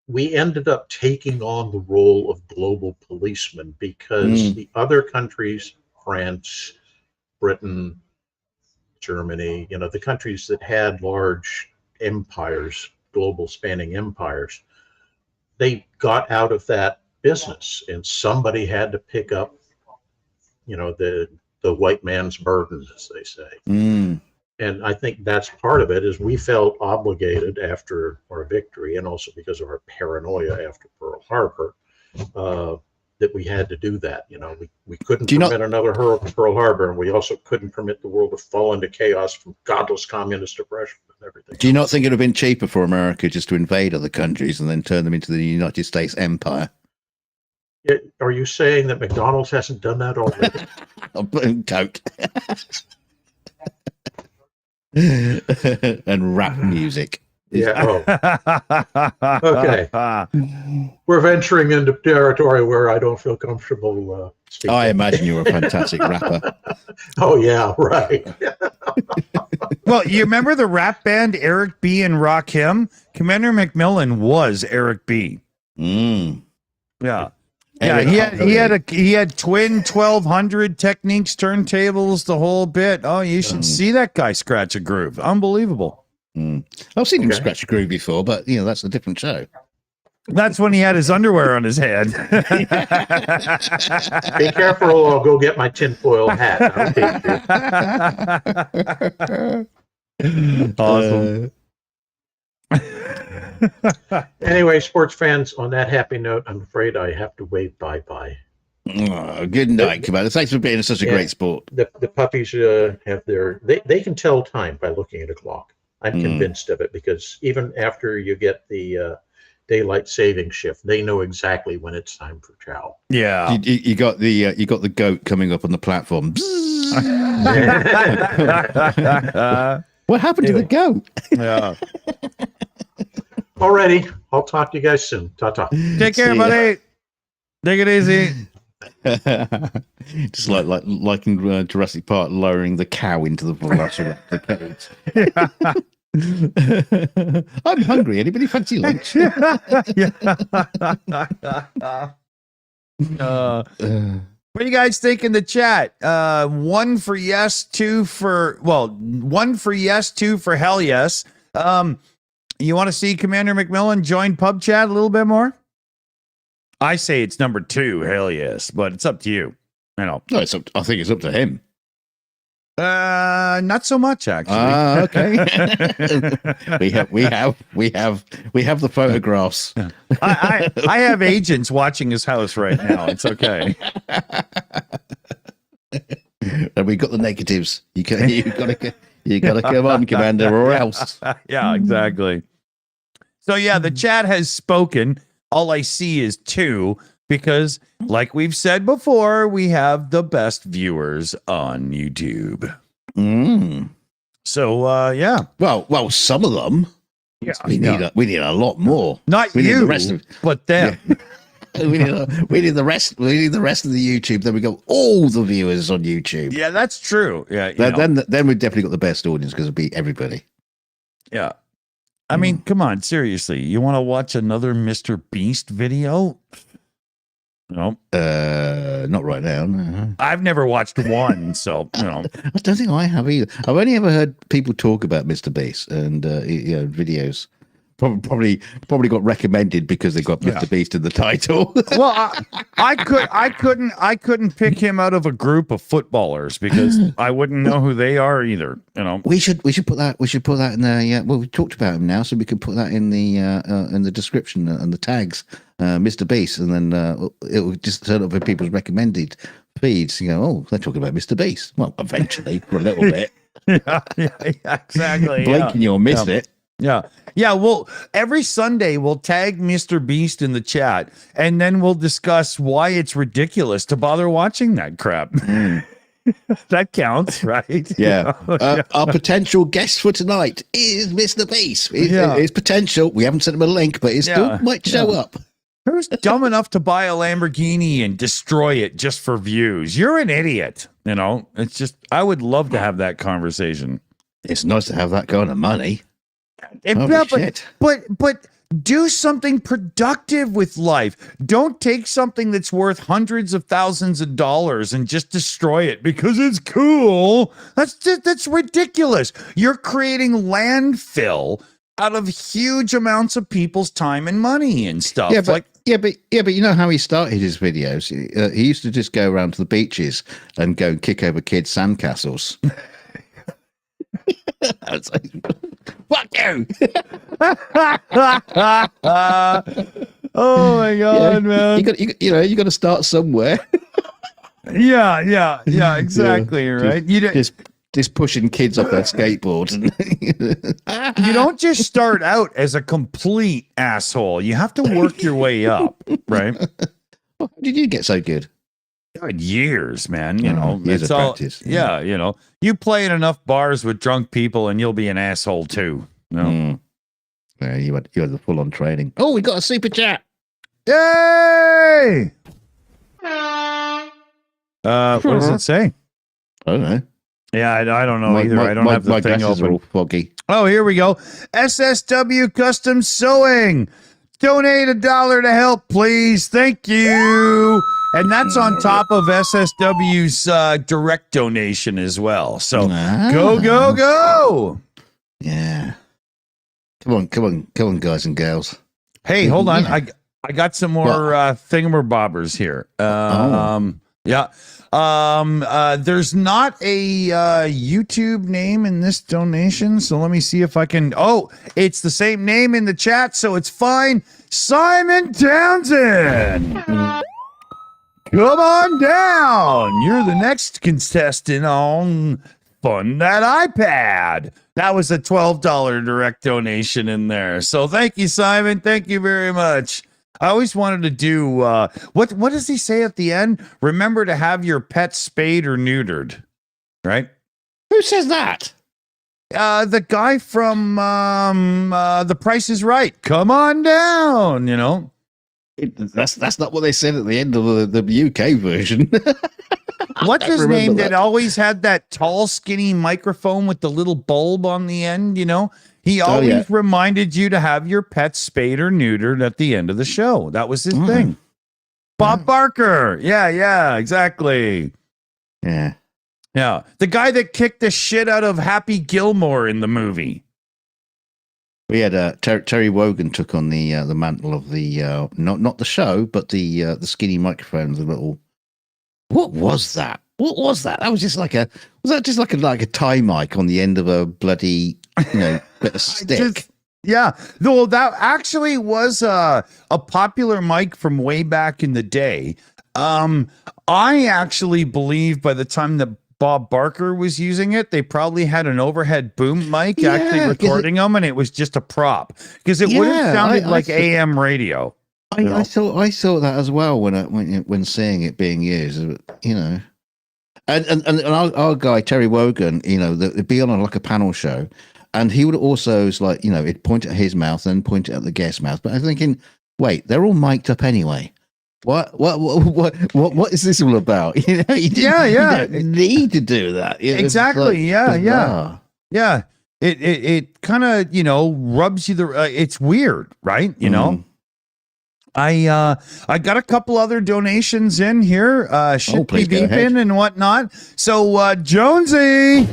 We ended up taking on the role of global policemen because the other countries, France, Britain, Germany, the countries that had large empires, global spanning empires, they got out of that business, and somebody had to pick up, the white man's burden, as they say. And I think that's part of it, is we felt obligated after our victory, and also because of our paranoia after Pearl Harbor, that we had to do that. We couldn't permit another Pearl Harbor, and we also couldn't permit the world to fall into chaos from godless communist oppression and everything. Do you not think it would have been cheaper for America just to invade other countries and then turn them into the United States empire? Are you saying that McDonald's hasn't done that already? Coke. And rap music. Okay. We're venturing into territory where I don't feel comfortable speaking. I imagine you're a fantastic rapper. Oh, yeah, right. Well, you remember the rap band Eric B. and Rakim? Commander McMillan was Eric B. Yeah. Yeah, he had twin 1200 Techniques turntables, the whole bit. Oh, you should see that guy scratch a groove. Unbelievable. I've seen him scratch a groove before, but that's a different show. That's when he had his underwear on his head. Be careful, or I'll go get my tinfoil hat. Awesome. Anyway, sports fans, on that happy note, I'm afraid I have to wave bye-bye. Oh, good night, Commander. Thanks for being such a great sport. The puppies have they can tell time by looking at a clock. I'm convinced of it, because even after you get the daylight saving shift, they know exactly when it's time for chow. Yeah. You got the goat coming up on the platform. What happened to the goat? Yeah. Alrighty, I'll talk to you guys soon. Ta-ta. Take care, buddy. Take it easy. Just like in Jurassic Park, lowering the cow into the velociraptor cage. I'm hungry. Anybody fancy lunch? What do you guys think in the chat? 1 for yes, 2 for 1 for yes, 2 for hell yes. You want to see Commander McMillan join PubChat a little bit more? I say it's number 2, hell yes, but it's up to you. No, I think it's up to him. Not so much, actually. Okay. we have the photographs. I have agents watching his house right now. It's okay. And we got the negatives. You gotta come on, Commander, or else. Yeah, exactly. So yeah, the chat has spoken. all I see is 2 because, like we've said before, we have the best viewers on YouTube. So, yeah. Well, some of them. Yeah, We need a lot more. Not we you, need the rest of, but them. Yeah. we need the rest. We need the rest of the YouTube. Then we got all the viewers on YouTube. Yeah, that's true. Yeah, then we've definitely got the best audience because it'll be everybody. Yeah. I mean, come on, seriously. You want to watch another Mr. Beast video? No. Not right now. No. I've never watched one, so, you know. I don't think I have either. I've only ever heard people talk about Mr. Beast and videos. Probably got recommended because they got Mr. Beast in the title. Well, I couldn't pick him out of a group of footballers because I wouldn't know who they are either. You know, we should put that in there. Yeah, well, we talked about him now, so we can put that in the description and the tags, Mr. Beast, and then it will just turn up in people's recommended feeds. You go, oh, they're talking about Mr. Beast. Well, eventually, for a little bit. yeah, exactly. Blink and you'll miss it. Yeah. Yeah. Well, every Sunday we'll tag Mr. Beast in the chat and then we'll discuss why it's ridiculous to bother watching that crap. That counts, right? Yeah. Our potential guest for tonight is Mr. Beast. It's potential. We haven't sent him a link, but it still might show up. Who's dumb enough to buy a Lamborghini and destroy it just for views? You're an idiot. You know, it's just, I would love to have that conversation. It's nice to have that kind of money. But do something productive with life. Don't take something that's worth hundreds of thousands of dollars and just destroy it because it's cool. That's ridiculous. You're creating landfill out of huge amounts of people's time and money and stuff. Yeah, but you know how he started his videos? He used to just go around to the beaches and go and kick over kids' sandcastles. I was like, fuck you! Oh my god, man! You got to start somewhere. Yeah, exactly. Right? Just pushing kids off their skateboards. You don't just start out as a complete asshole. You have to work your way up, right? How did you get so good? Years, man. You know, years it's of all. practice. Yeah, you know, you play in enough bars with drunk people, and you'll be an asshole too. No. Yeah, you had the full on training. Oh, we got a super chat! Yay! What does it say? I don't know. Yeah, I don't know either. I don't have the thing open. Are all foggy. Oh, here we go. SSW Custom Sewing. Donate $1 to help, please. Thank you. And that's on top of SSW's direct donation as well. So go. Yeah. Come on, guys and girls. Hey, hold on. I got some more thingamabobbers here. Yeah. There's not a YouTube name in this donation, so let me see if I can. Oh, it's the same name in the chat, so it's fine. Simon Townsend. Come on down. You're the next contestant on Fund That iPad. That was a $12 direct donation in there. So thank you, Simon. Thank you very much. I always wanted to do, what does he say at the end? Remember to have your pet spayed or neutered, right? Who says that? The guy from The Price is Right. Come on down, you know. That's not what they said at the end of the UK version. What's his name that always had that tall, skinny microphone with the little bulb on the end, you know? He always reminded you to have your pet spayed or neutered at the end of the show. That was his thing. Bob Barker. Yeah, exactly. Yeah. The guy that kicked the shit out of Happy Gilmore in the movie. We had Terry Wogan took on the mantle of the not the show, but the skinny microphone, the little. What was that? That was just like a tie mic on the end of a bloody bit of stick. Though that actually was a popular mic from way back in the day. I actually believe by the time that Bob Barker was using it, they probably had an overhead boom mic actually recording them, and it was just a prop because it would have sounded like AM radio. I thought that as well when seeing it being used, you know. And our guy Terry Wogan, you know, it'd be on like a panel show, and he would also like, you know, it'd point at his mouth and point it at the guest's mouth. But I'm thinking, wait, they're all mic'd up anyway. What is this all about? You know, you don't need to do that. Exactly. Yeah. It kind of, you know, rubs you it's weird, right? You know. I got a couple other donations in here, should be beeping and whatnot. So Jonesy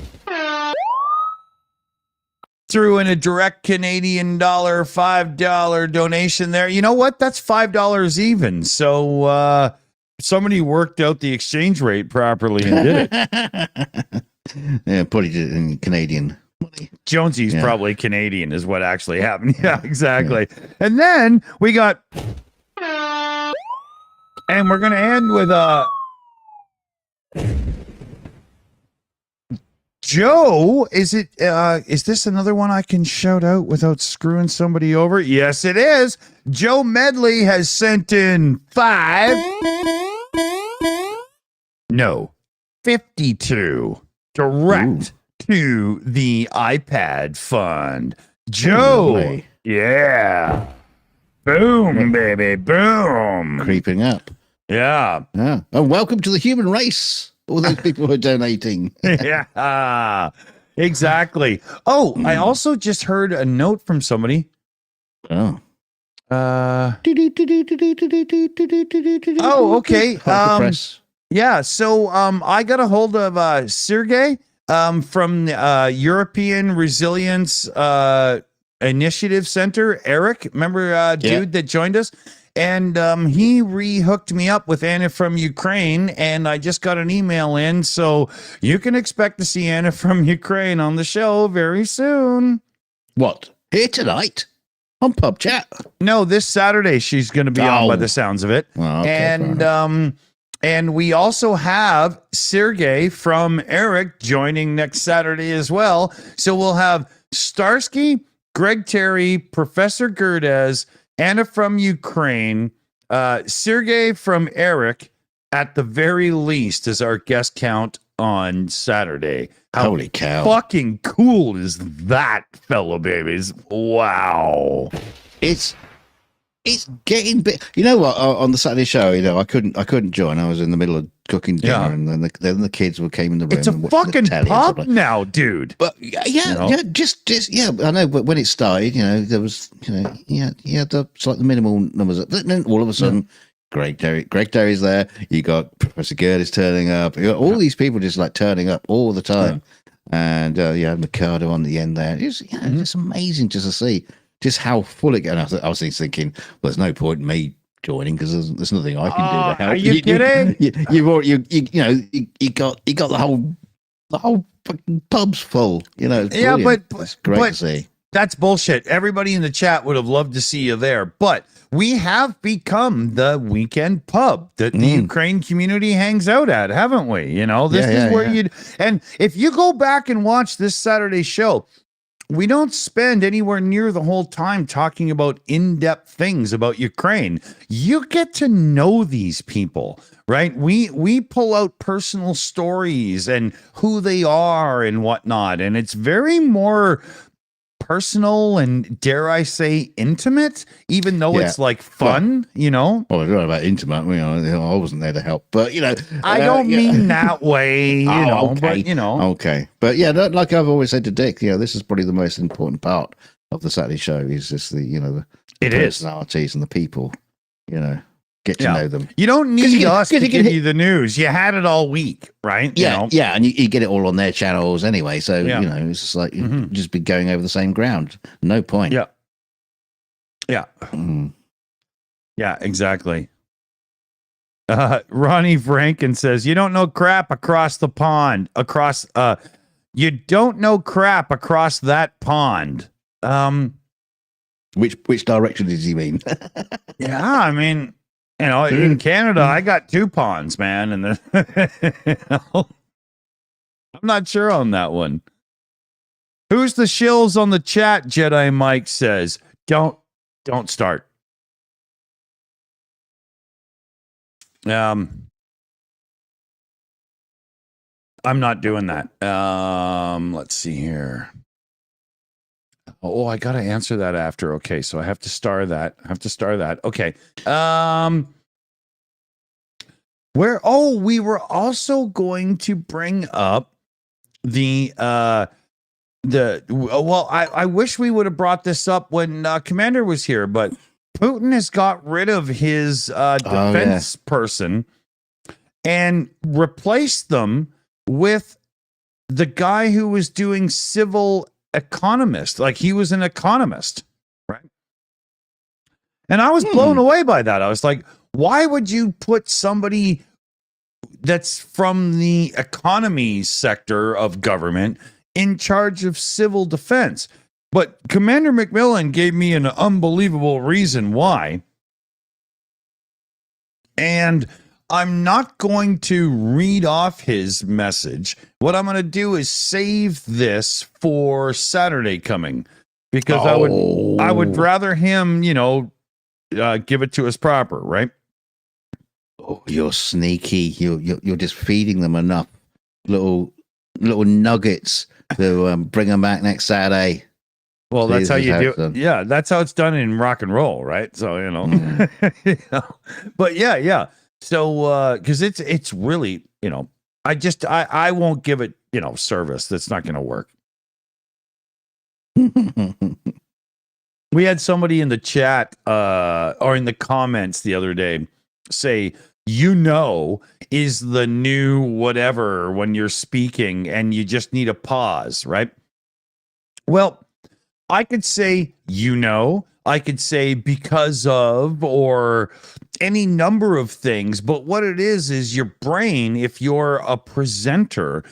threw in a direct Canadian $5 donation there. You know what? That's $5 even. So somebody worked out the exchange rate properly and did it. Yeah, probably did it in Canadian money. Jonesy's probably Canadian is what actually happened. Yeah, exactly. Yeah. And then we got, and we're going to end with Joe. Is this another one I can shout out without screwing somebody over? Yes, it is. Joe Medley has sent in 52 direct to the iPad fund. Joe, yeah. Boom, baby, boom. Creeping up. Yeah. Yeah. And welcome to the human race. All those people who are donating. Yeah, exactly. Oh, I also just heard a note from somebody. Oh. Oh, okay. Yeah, so I got a hold of Sergey from European Resilience Initiative Center. Eric, remember dude that joined us? And he re-hooked me up with Anna from Ukraine, and I just got an email in, so you can expect to see Anna from Ukraine on the show very soon. What? Here tonight? On PubChat? No, this Saturday she's going to be on by the sounds of it. Oh, okay, and we also have Sergey from Eric joining next Saturday as well. So we'll have Starsky, Greg Terry, Professor Gerdez, Anna from Ukraine, Sergey from Eric, at the very least, as our guest count on Saturday. Holy cow. Fucking cool is that, fellow babies? Wow. It's getting big. You know what? On the Saturday show, you know, I couldn't join. I was in the middle of cooking dinner, and then the kids came in the room. It's a fucking pub now, dude. But just I know. But when it started, you know, there was, you know, it's like the minimal numbers. But then all of a sudden, Greg Terry's there. You got Professor Gerd turning up. You got all these people just like turning up all the time, and you had Mikado on the end there. It's it's amazing just to see just how full it got. I was thinking, well, there's no point in me joining because there's nothing I can do to help. Are you kidding? You got the whole fucking pub's full. You know, but it's great to see. That's bullshit. Everybody in the chat would have loved to see you there, but we have become the weekend pub that the Ukraine community hangs out at, haven't we? You know, this is where you'd, and if you go back and watch this Saturday show, we don't spend anywhere near the whole time talking about in-depth things about Ukraine. You get to know these people, right? We pull out personal stories and who they are and whatnot, and it's very more personal and, dare I say, intimate, even though it's like fun, you know? Well, it's not about intimate. You know, I wasn't there to help, but you know, I don't mean that way, you know. Okay. But you know, okay, but yeah, like I've always said to Dick, you know, this is probably the most important part of the Saturday show. Is just the personalities and the people, you know. Get to know them. You don't need us to give you the news. You had it all week, right? Yeah, and you get it all on their channels anyway. So you know, it's just like you just be going over the same ground. No point. Yeah, yeah, yeah, exactly. Ronnie Franken says, "You don't know crap across the pond. You don't know crap across that pond." Which direction does he mean? Yeah, I mean. You know, in Canada, I got 2 ponds, man, and I'm not sure on that one. Who's the shills on the chat? Jedi Mike says, "Don't start. I'm not doing that. Let's see here. Oh, I got to answer that after. Okay, so I have to star that. Okay. We were also going to bring up I wish we would have brought this up when Commander was here, but Putin has got rid of his defense person and replaced them with the guy who was doing civil economist. Like, he was an economist, right? And I was blown away by that. I was like, why would you put somebody that's from the economy sector of government in charge of civil defense? But Commander McMillan gave me an unbelievable reason why. And I'm not going to read off his message. What I'm going to do is save this for Saturday coming, because I would rather him, give it to us proper, right? Oh, you're sneaky. You're just feeding them enough little nuggets to bring them back next Saturday. Well, that's how you do it. Yeah, that's how it's done in rock and roll, right? So, But yeah. So, because it's really, I won't give it, service. That's not going to work. We had somebody in the chat or in the comments the other day say, is the new whatever when you're speaking and you just need a pause, right? Well, I could say, I could say because of, or any number of things. But what it is your brain, if you're a presenter,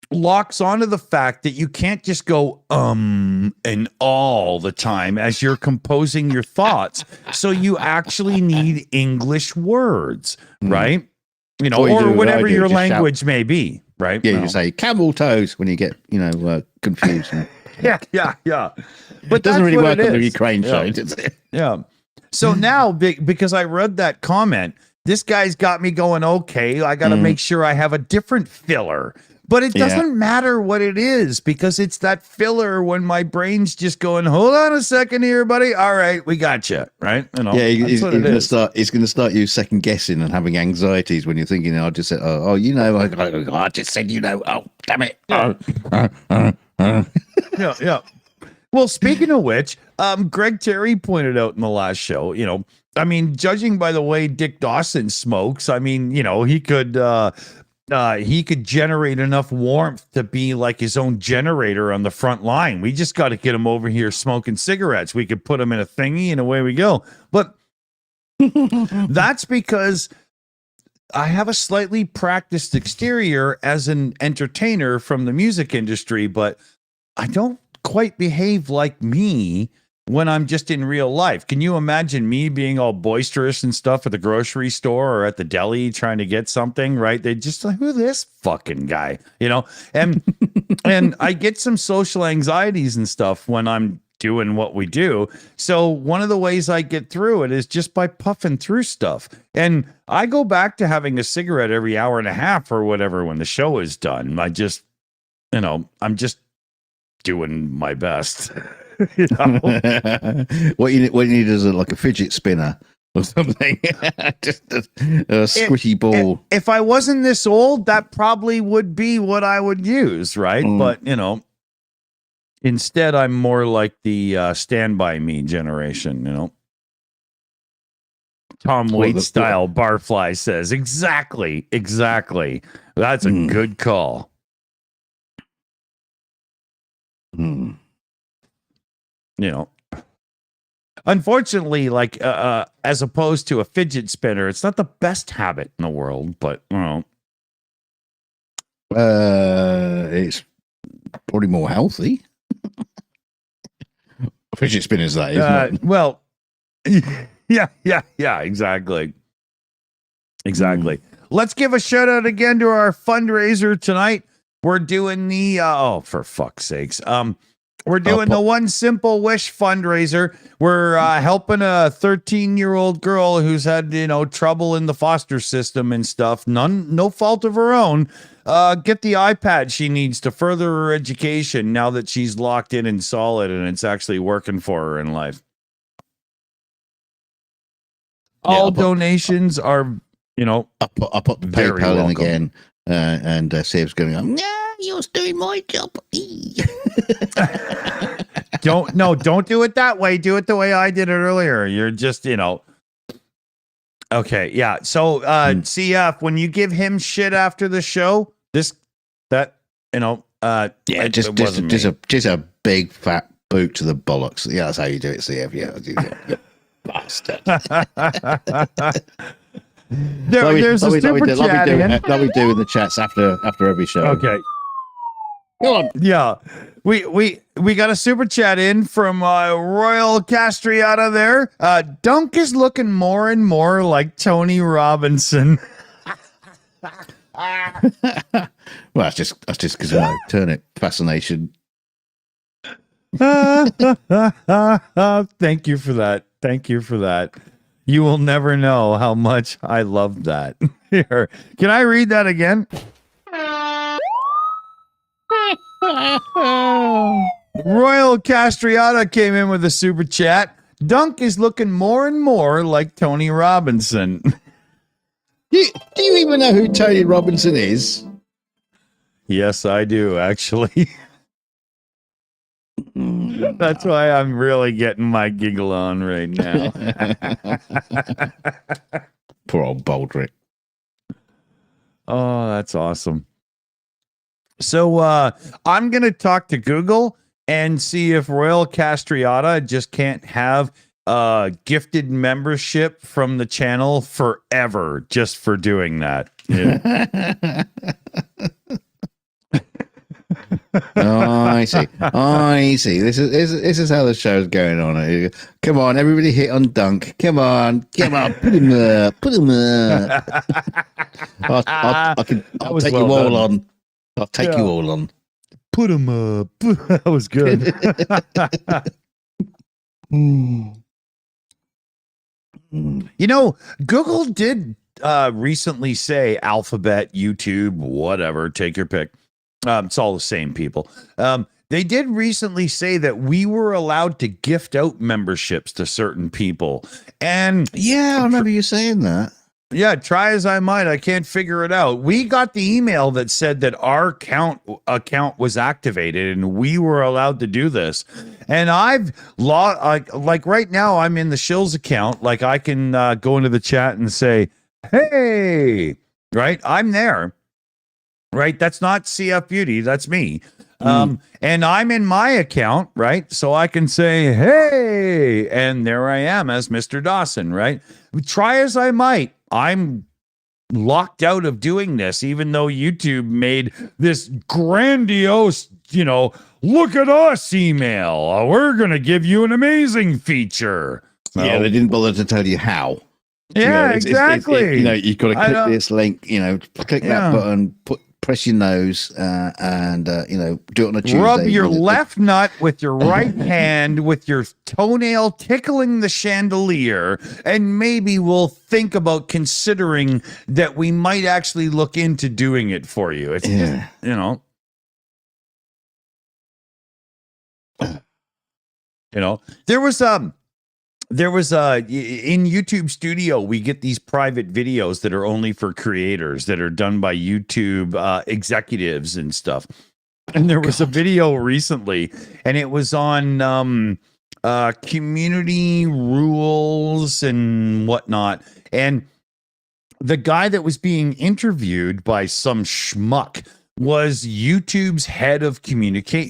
locks onto the fact that you can't just go and all the time as you're composing your thoughts. So you actually need English words, right? Or whatever your language may be, right? Yeah, you say camel toes when you get, confused. Yeah. But it doesn't really work on the Ukraine show, does it? Yeah. So now, because I read that comment, this guy's got me going, okay, I got to make sure I have a different filler. But it doesn't matter what it is, because it's that filler when my brain's just going, hold on a second here, buddy. All right, we got you, right? He's going to start you second guessing and having anxieties when you're thinking, I just said, I just said, oh, damn it. Yeah. Well, speaking of which, Greg Terry pointed out in the last show, judging by the way Dick Dawson smokes, he could generate enough warmth to be like his own generator on the front line. We just got to get him over here smoking cigarettes. We could put him in a thingy and away we go. But that's because I have a slightly practiced exterior as an entertainer from the music industry, but I don't quite behave like me when I'm just in real life. Can you imagine me being all boisterous and stuff at the grocery store or at the deli trying to get something, right? They just like, who's this fucking guy, and and I get some social anxieties and stuff when I'm doing what we do. So one of the ways I get through it is just by puffing through stuff. And I go back to having a cigarette every hour and a half or whatever when the show is done. I just, I'm just doing my best. What you need is like a fidget spinner or something. Just a squishy ball. If I wasn't this old, that probably would be what I would use, right? But instead I'm more like the Stand By Me generation. Tom Waits style Barfly says exactly. That's a good call. Unfortunately, like as opposed to a fidget spinner, it's not the best habit in the world, but it's probably more healthy. Fidget spinners, that isn't it? Well, yeah, exactly. Let's give a shout out again to our fundraiser tonight. We're doing the for fuck's sakes. We're doing the One Simple Wish fundraiser. We're helping a 13-year-old girl who's had, trouble in the foster system and stuff. No fault of her own. Get the iPad she needs to further her education now that she's locked in and solid and it's actually working for her in life. All donations are, I'll put the very PayPal in welcome. again, and Sab's going, "Yeah, you're doing my job." Don't do it that way. Do it the way I did it earlier. You're just, Okay, yeah. So, CF, when you give him shit after the show, just a big fat boot to the bollocks. Yeah, that's how you do it, CF. Yeah, you bastard. There's a super chat in. That we do in the chats after every show. Okay. Go on. Yeah. We got a super chat in from Royal Castriata there. Dunk is looking more and more like Tony Robinson. Well, that's just because of my turnip fascination. Thank you for that. Thank you for that. You will never know how much I love that. Here, can I read that again? Royal Castriata came in with a super chat. Dunk is looking more and more like Tony Robinson. Do you even know who Tony Robinson is? Yes, I do, actually. That's why I'm really getting my giggle on right now. Poor old Baldrick. Oh, that's awesome. So I'm going to talk to Google and see if Royal Castriata just can't have gifted membership from the channel forever just for doing that. Yeah. Oh, I see. This is how the show's going on. Come on, everybody hit on Dunk. Come on, put him up. I'll take you all on. I'll take you all on. Put him up. That was good. Google did recently say Alphabet, YouTube, whatever, take your pick. It's all the same people. They did recently say that we were allowed to gift out memberships to certain people. And yeah, I remember you saying that. Yeah, try as I might, I can't figure it out. We got the email that said that our account was activated and we were allowed to do this. And I've like right now I'm in the Shills account. Like I can go into the chat and say, "Hey," right? I'm there. Right? That's not CF Beauty, that's me. And I'm in my account, right? So I can say, "Hey," and there I am as Mr. Dawson, right? Try as I might, I'm locked out of doing this, even though YouTube made this grandiose, look at us email. We're going to give you an amazing feature. Yeah, they didn't bother to tell you how. Yeah, exactly. You've got to click this link, click that button, press your nose, and do it on a Tuesday. Rub your left nut with your right hand with your toenail tickling the chandelier, and maybe we'll think about considering that we might actually look into doing it for you. It's just, there was in YouTube Studio, we get these private videos that are only for creators that are done by YouTube executives and stuff. And there was a video recently, and it was on community rules and whatnot. And the guy that was being interviewed by some schmuck was YouTube's head of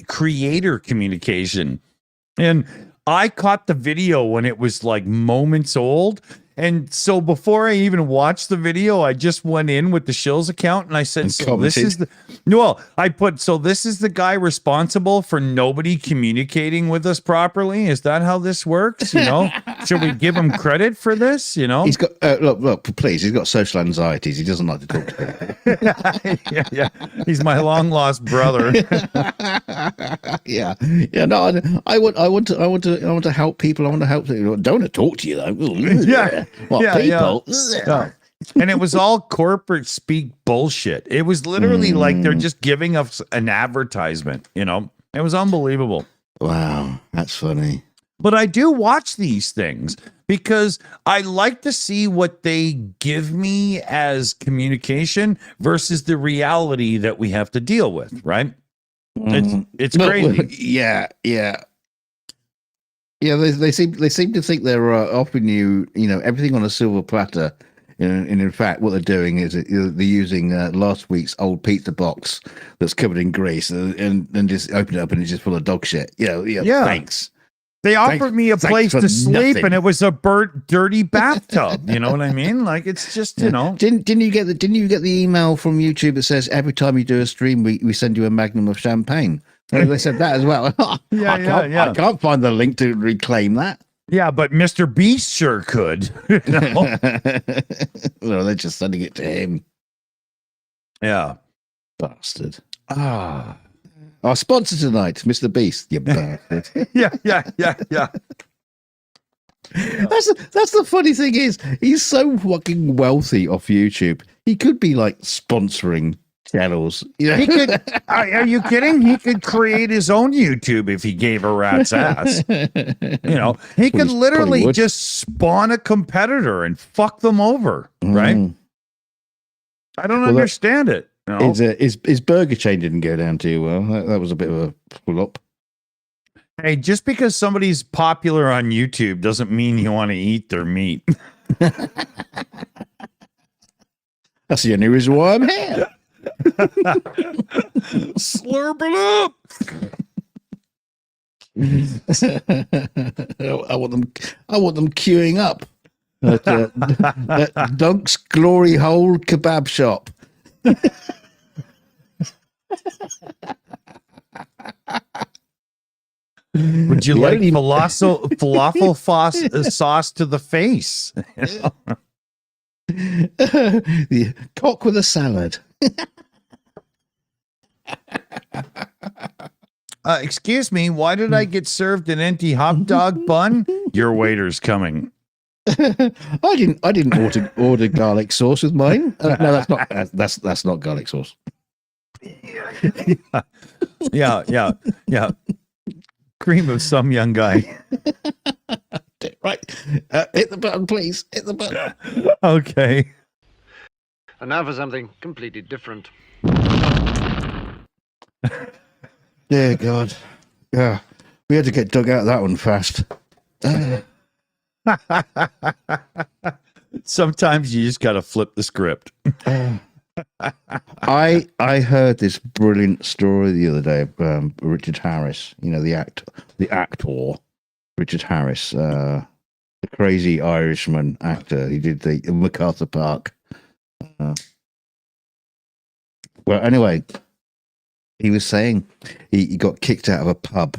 creator communication. And I caught the video when it was like moments old, And so before I even watched the video, I just went in with the Shills account and I said, And so this is the I put, so this is the guy responsible for nobody communicating with us properly. Is that how this works? You know, should we give him credit for this? You know, He's got look, please. He's got social anxieties. He doesn't like to talk to people. yeah. He's my long lost brother. yeah. No, I want to help people. I want to help people. I don't want to talk to you though. Yeah. What people? Yeah. And it was all corporate speak bullshit. It was literally like they're just giving us an advertisement, you know? It was unbelievable. Wow, that's funny. But I do watch these things because I like to see what they give me as communication versus the reality that we have to deal with, right? It's crazy. Yeah. They seem to think they're offering you everything on a silver platter, and in fact, what they're doing is they're using last week's old pizza box that's covered in grease and just open it up and it's just full of dog shit. Yeah. Thanks. They offered me a place to sleep, nothing. and it was a burnt, dirty bathtub. You know what I mean? Like it's just Didn't you get the email from YouTube that says every time you do a stream, we send you a magnum of champagne? They said that as well. I can't find the link to reclaim that. Yeah, but Mr. Beast sure could. You know? Well, they're just sending it to him. Yeah, bastard. Ah. Our sponsor tonight, Mr. Beast. You bastard. Yeah. That's the funny thing is he's so fucking wealthy off YouTube. He could be like sponsoring channels. He could. Are you kidding? He could create his own YouTube if he gave a rat's ass. He could literally just spawn a competitor and fuck them over, right? I don't understand it. No. His burger chain didn't go down too well. That was a bit of a flop. Hey, just because somebody's popular on YouTube doesn't mean you want to eat their meat. That's the only reason why I'm here. Slurp it up. I want them queuing up at Dunk's Glory Hole Kebab Shop. Would you like falafel sauce to the face? The cock with a salad. Excuse me, why did I get served an empty hot dog bun? Your waiter's coming. I didn't order garlic sauce with mine. No, that's not garlic sauce. Yeah. Cream of some young guy. Right. Hit the button, please. Hit the button. Okay. And now for something completely different. Dear God. Yeah. We had to get dug out of that one fast. Sometimes you just got to flip the script. I heard this brilliant story the other day of Richard Harris, the actor Richard Harris, the crazy Irishman actor. He did the MacArthur Park. Well, anyway, he was saying he got kicked out of a pub.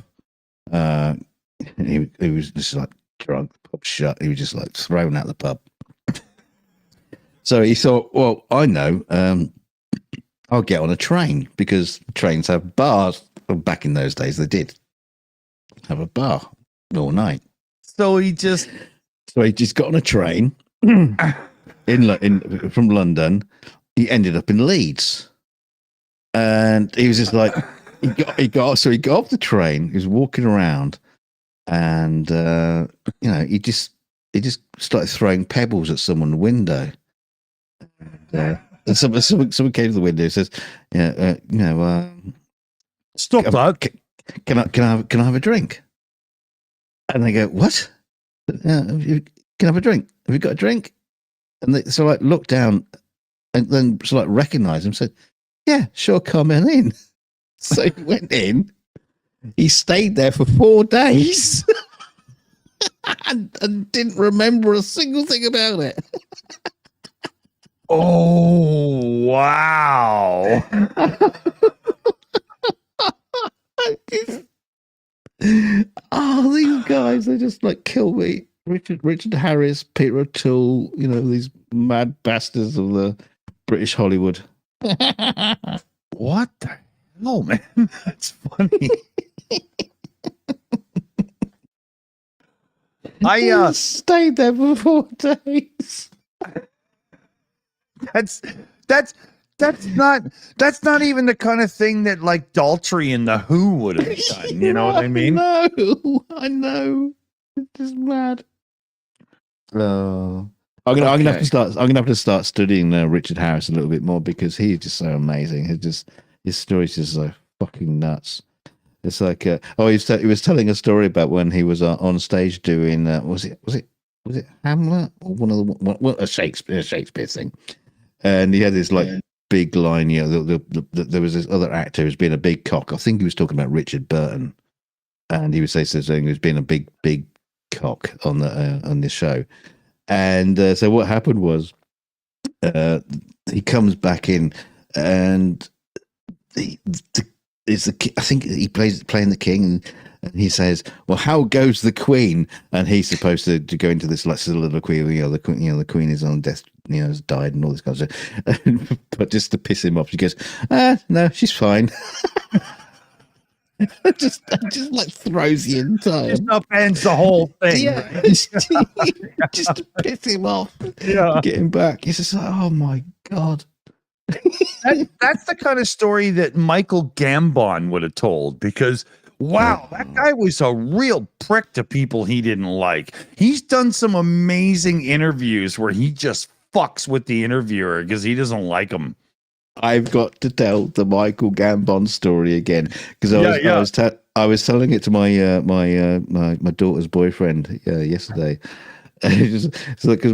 He was just like drunk, the pub shut. He was just like thrown out of the pub. So he thought, well, I know, I'll get on a train because trains have bars. Well, back in those days, they did have a bar all night. So he just got on a train from London. He ended up in Leeds, and he was just like he got off the train. He was walking around, and he just started throwing pebbles at someone's window. And someone came to the window and says, stop that. Can I have a drink? And they go, what? Can I have a drink? Have you got a drink? And they sort of like looked down and then sort of like recognized him and said, yeah, sure, come in. So he went in. He stayed there for 4 days. and didn't remember a single thing about it. Oh, wow. Oh, these guys, they just like kill me. Richard Harris, Peter O'Toole, you know, these mad bastards of the British Hollywood. What the hell, man? That's funny. I stayed there for 4 days. That's not even the kind of thing that like Daltrey and the Who would have done. You know what I mean? I know. It's just mad. I'm gonna have to start studying Richard Harris a little bit more because he's just so amazing. His story's just so fucking nuts. It's like he was telling a story about when he was on stage doing was it Hamlet or one of the a Shakespeare thing, and he had this like big line. You know, there was this other actor who's been a big cock. I think he was talking about Richard Burton, and he was saying he's been a big cock on this show. And so what happened was he comes back in and I think he playing the king and he says, well, how goes the queen? And he's supposed to go into this like soliloquy, the queen is on death, has died and all this kind of stuff. But just to piss him off, she goes, no, she's fine. just like throws the entire, just upends the whole thing. Yeah, right? just to piss him off. Yeah, get him back. He's just like, oh my god. That's the kind of story that Michael Gambon would have told, because wow, that guy was a real prick to people he didn't like. He's done some amazing interviews where he just fucks with the interviewer because he doesn't like him. I've got to tell the Michael Gambon story again because I was telling it to my my daughter's boyfriend yesterday. Because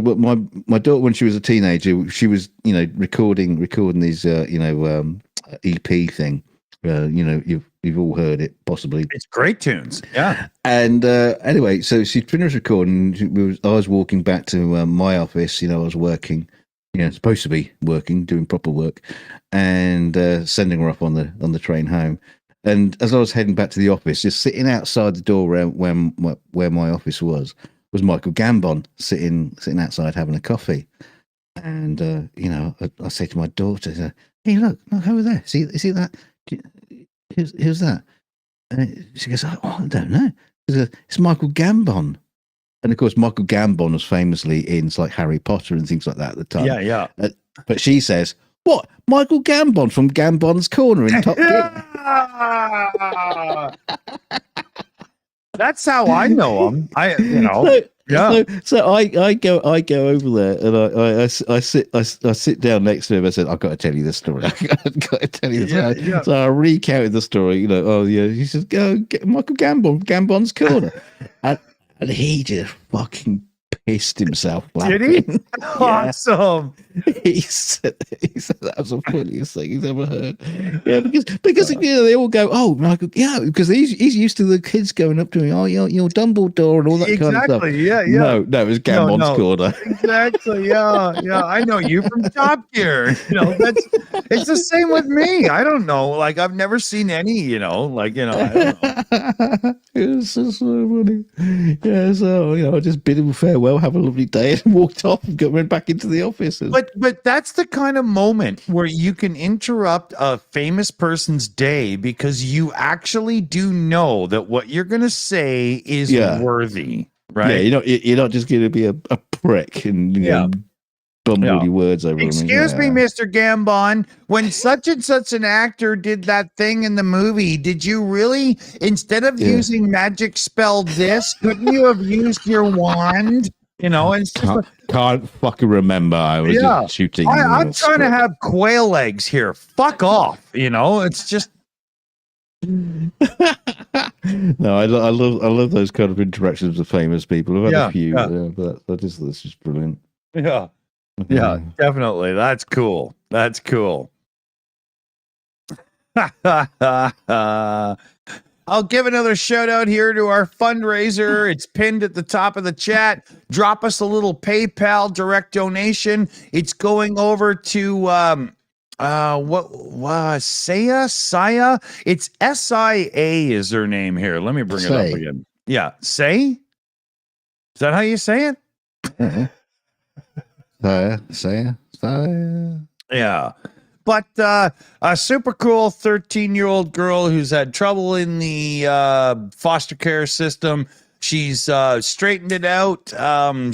my daughter, when she was a teenager, she was recording these EP thing. You've all heard it possibly. It's great tunes, yeah. And anyway, so she finished recording. I was walking back to my office. I was working. Supposed to be working, doing proper work, and sending her off on the train home. And as I was heading back to the office, just sitting outside the door where my office was Michael Gambon sitting outside having a coffee. And I say to my daughter, "Hey, look over there. See that? Who's that?" And she goes, "Oh, I don't know." It's Michael Gambon. And of course, Michael Gambon was famously in like Harry Potter and things like that at the time. Yeah. But she says, "What? Michael Gambon from Gambon's Corner in Top Gear?" That's how I know him. So I go over there and I sit down next to him. I said, "I've got to tell you this story. I've got to tell you this story." Yeah. So I recounted the story. He says, "Go get Michael Gambon, Gambon's Corner," and he just fucking pissed himself laughing. Did he? Awesome. He said that was the funniest thing he's ever heard. Yeah, because they all go, "Oh, Michael," because he's used to the kids going up to him, "Oh, you're Dumbledore," and all that kind of stuff. Exactly. Yeah. No, it was Gambon's Corner. Exactly. Yeah. I know you from Top Gear. It's the same with me. I don't know. Like I've never seen any. I don't know. It was so funny. Yeah. So I just bid him farewell, have a lovely day, and walked off and went back into the office. But that's the kind of moment where you can interrupt a famous person's day because you actually do know that what you're going to say is worthy, right? Yeah, you're not just going to be a prick and bumble your words over. Excuse me, Mr. Gambon. When such and such an actor did that thing in the movie, did you really, instead of using magic spell this, couldn't you have used your wand? It's just can't fucking remember. I was just shooting. I'm trying to have quail eggs here. Fuck off. It's just. No, I love those kind of interactions with famous people. I've had a few, but that's just brilliant. Yeah, definitely. That's cool. I'll give another shout out here to our fundraiser. It's pinned at the top of the chat. Drop us a little PayPal direct donation. It's going over to Saya? It's SIA is her name here. Let me bring it up again. Yeah, Say? Is that how you say it? Saya. Yeah. But a super cool 13-year-old girl who's had trouble in the foster care system. She's straightened it out.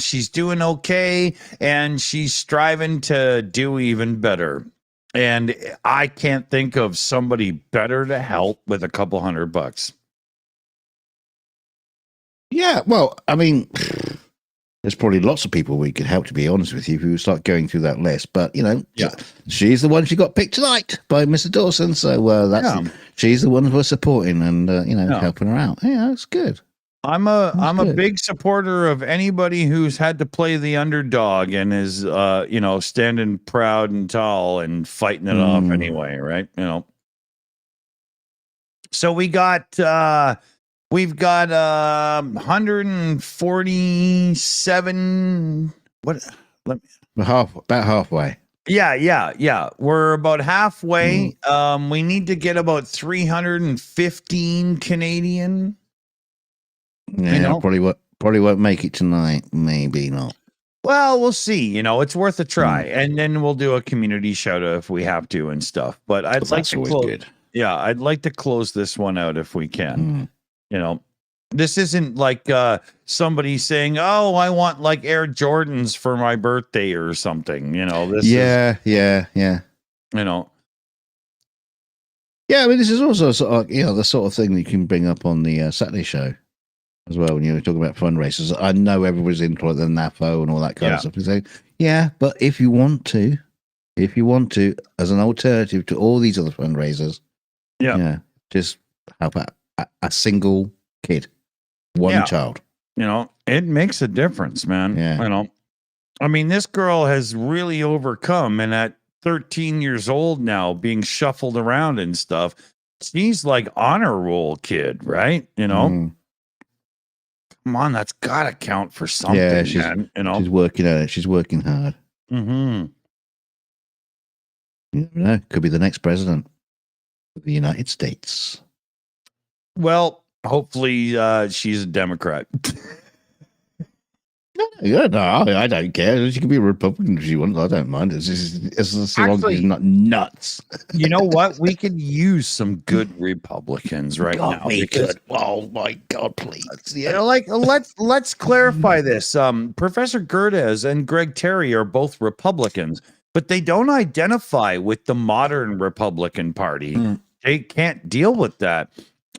She's doing okay, and she's striving to do even better. And I can't think of somebody better to help with a couple $100. Yeah, well, I mean, there's probably lots of people we could help, to be honest with you, who start going through that list. But, she's the one she got picked tonight by Mr. Dawson. So she's the one we're supporting and, helping her out. Yeah, that's good. I'm a big supporter of anybody who's had to play the underdog and is, standing proud and tall and fighting it off anyway, right? So we've got 147. About halfway. Yeah. We're about halfway. We need to get about 315 Canadian. Yeah, probably won't make it tonight. Maybe not. Well, we'll see. It's worth a try, and then we'll do a community shout out if we have to and stuff. But I'd like to close. Good. Yeah, I'd like to close this one out if we can. This isn't like somebody saying, "Oh, I want like Air Jordans for my birthday" or something. This. Yeah. Yeah, Yeah, I mean, this is also sort of, the sort of thing that you can bring up on the Saturday show as well when you're talking about fundraisers. I know everybody's into like the NAFO and all that kind of stuff. You say, but if you want to, as an alternative to all these other fundraisers, just help out a single kid, one child. It makes a difference, man. Yeah. I mean, this girl has really overcome, and at 13 years old now, being shuffled around and stuff, she's like honor roll kid, right? Come on, that's gotta count for something. Yeah, man. She's working at it. She's working hard. Mm-hmm. You never know. Could be the next president of the United States. Well, hopefully she's a Democrat. Yeah, no, I don't care. She can be a Republican if she wants. I don't mind. It's as long as she's not nuts. You know what? We could use some good Republicans now. Because, oh my God, please. Let's clarify this. Professor Gerdes and Greg Terry are both Republicans, but they don't identify with the modern Republican Party. They can't deal with that.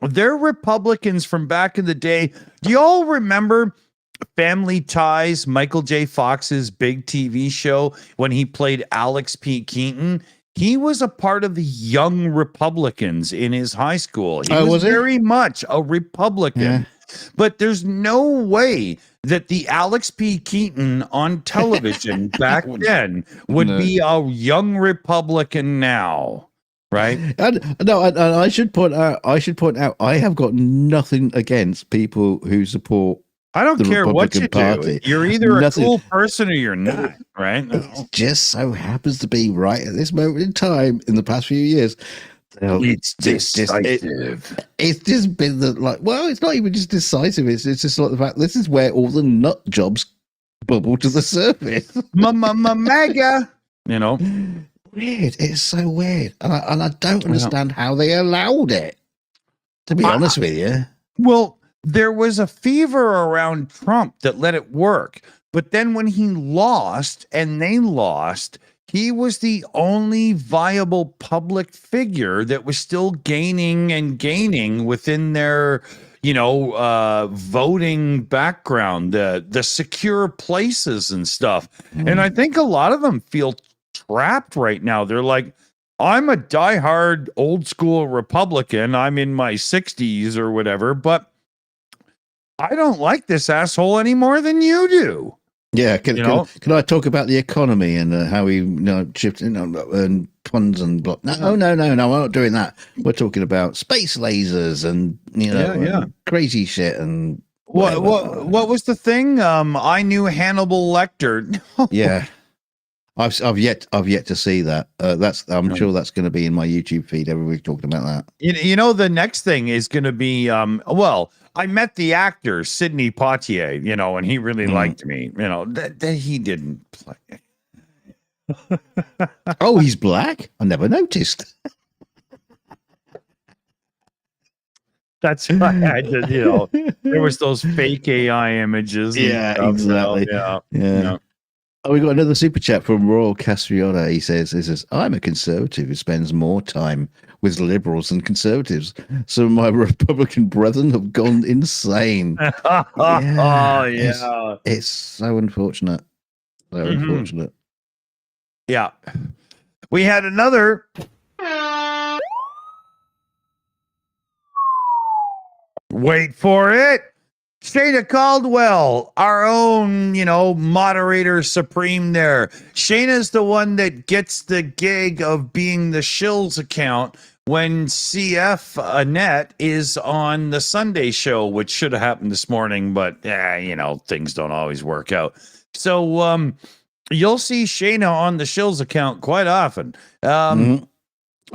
They're Republicans from back in the day. Do you all remember Family Ties, Michael J. Fox's big TV show when he played Alex P. Keaton? He was a part of the Young Republicans in his high school. He was very much a Republican. Yeah. But there's no way that the Alex P. Keaton on television back then would be a young Republican now. Right? I should point out, I have got nothing against people who support. I don't care Republican what you Party. do. You're either a cool person or you're not, right? It just so happens to be right at this moment in time in the past few years. It's decisive. It's just been it's not even just decisive. It's just like the fact this is where all the nut jobs bubble to the surface. MAGA, Weird. It's so weird, and I don't understand how they allowed it. To be honest with you, well. There was a fever around Trump that let it work. But then when he lost and they lost, he was the only viable public figure that was still gaining within their, voting background, the secure places and stuff. And I think a lot of them feel trapped right now. They're like, I'm a diehard old school Republican. I'm in my 60s or whatever, but I don't like this asshole any more than you do. Yeah, can I talk about the economy and how he shifted and puns and block. No, no, no, no. We're not doing that. We're talking about space lasers and and crazy shit and what was the thing? I knew Hannibal Lecter. yeah. I've yet to see that. I'm sure that's going to be in my YouTube feed every week talking about that. You know, the next thing is going to be well, I met the actor Sidney Poitier, and he really liked me. That he didn't play. Oh, he's black? I never noticed. That's why I did. There was those fake AI images. Yeah, exactly. Yeah. Oh, we got another super chat from Royal Castriota. He says, I'm a conservative who spends more time with liberals than conservatives. Some of my Republican brethren have gone insane. It's so unfortunate. So unfortunate. Yeah. We had another. Wait for it. Shayna Caldwell, our own, moderator supreme there. Shayna's the one that gets the gig of being the Shills account when CF Annette is on the Sunday show, which should have happened this morning, but things don't always work out. So you'll see Shayna on the Shills account quite often.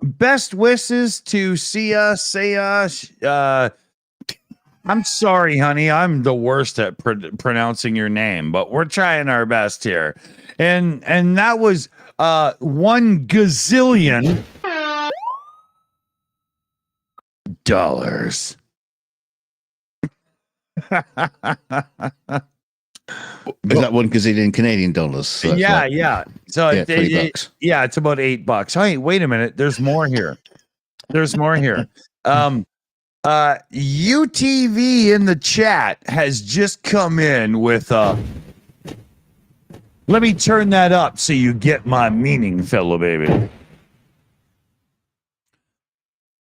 Best wishes to Sia. I'm sorry, honey. I'm the worst at pronouncing your name, but we're trying our best here. And that was 1 gazillion dollars. Is that 1 gazillion Canadian dollars? So yeah. So $3. It's about $8. Hey, wait a minute. There's more here. UTV in the chat has just come in with let me turn that up so you get my meaning, fellow baby.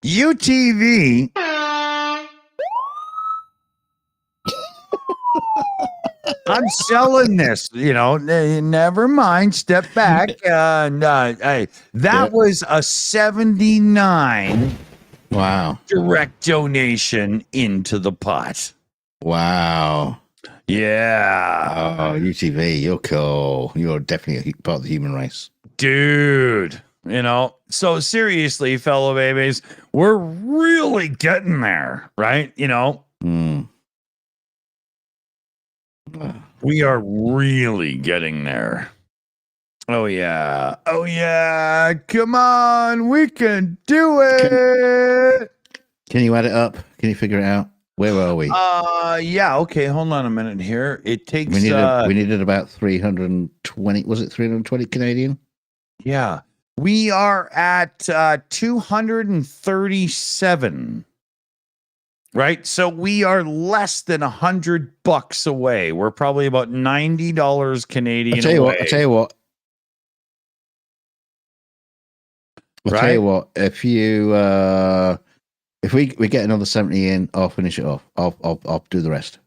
UTV I'm selling this, never mind, step back. That was a 79 Wow. direct donation into the pot. Wow. Yeah. Oh, UTV, you're cool. You're definitely part of the human race. Dude, so seriously, fellow babies, we're really getting there, right? We are really getting there. Oh yeah. Come on, we can do it. Can you add it up? Can you figure it out? Where are we? Yeah. Okay. Hold on a minute here. It takes. We needed about 320. Was it 320 Canadian? Yeah. We are at 237. Right. So we are less than $100 away. We're probably about $90 Canadian. I'll tell you what. I'll tell you what, if we get another 70 in, I'll finish it off. I'll do the rest.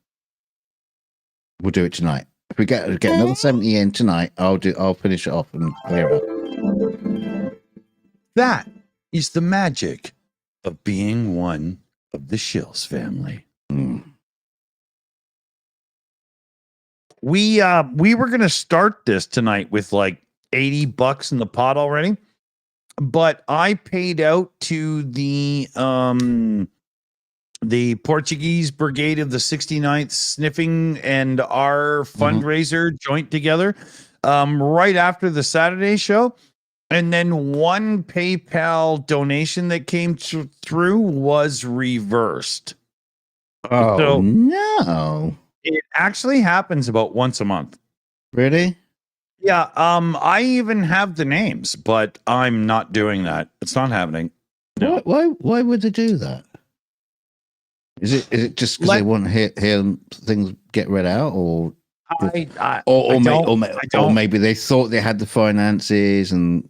We'll do it tonight. If we get another 70 in tonight, I'll finish it off and clear it up. That is the magic of being one of the Shills family. We were gonna start this tonight with like $80 in the pot already. But I paid out to the Portuguese Brigade of the 69th Sniffing and our fundraiser joint together right after the Saturday show. And then one PayPal donation that came through was reversed. Oh, so no. It actually happens about once a month. Really? Yeah, I even have the names, but I'm not doing that. It's not happening. No. Why would they do that? Is it just because they want to hear things get read out, or maybe they thought they had the finances and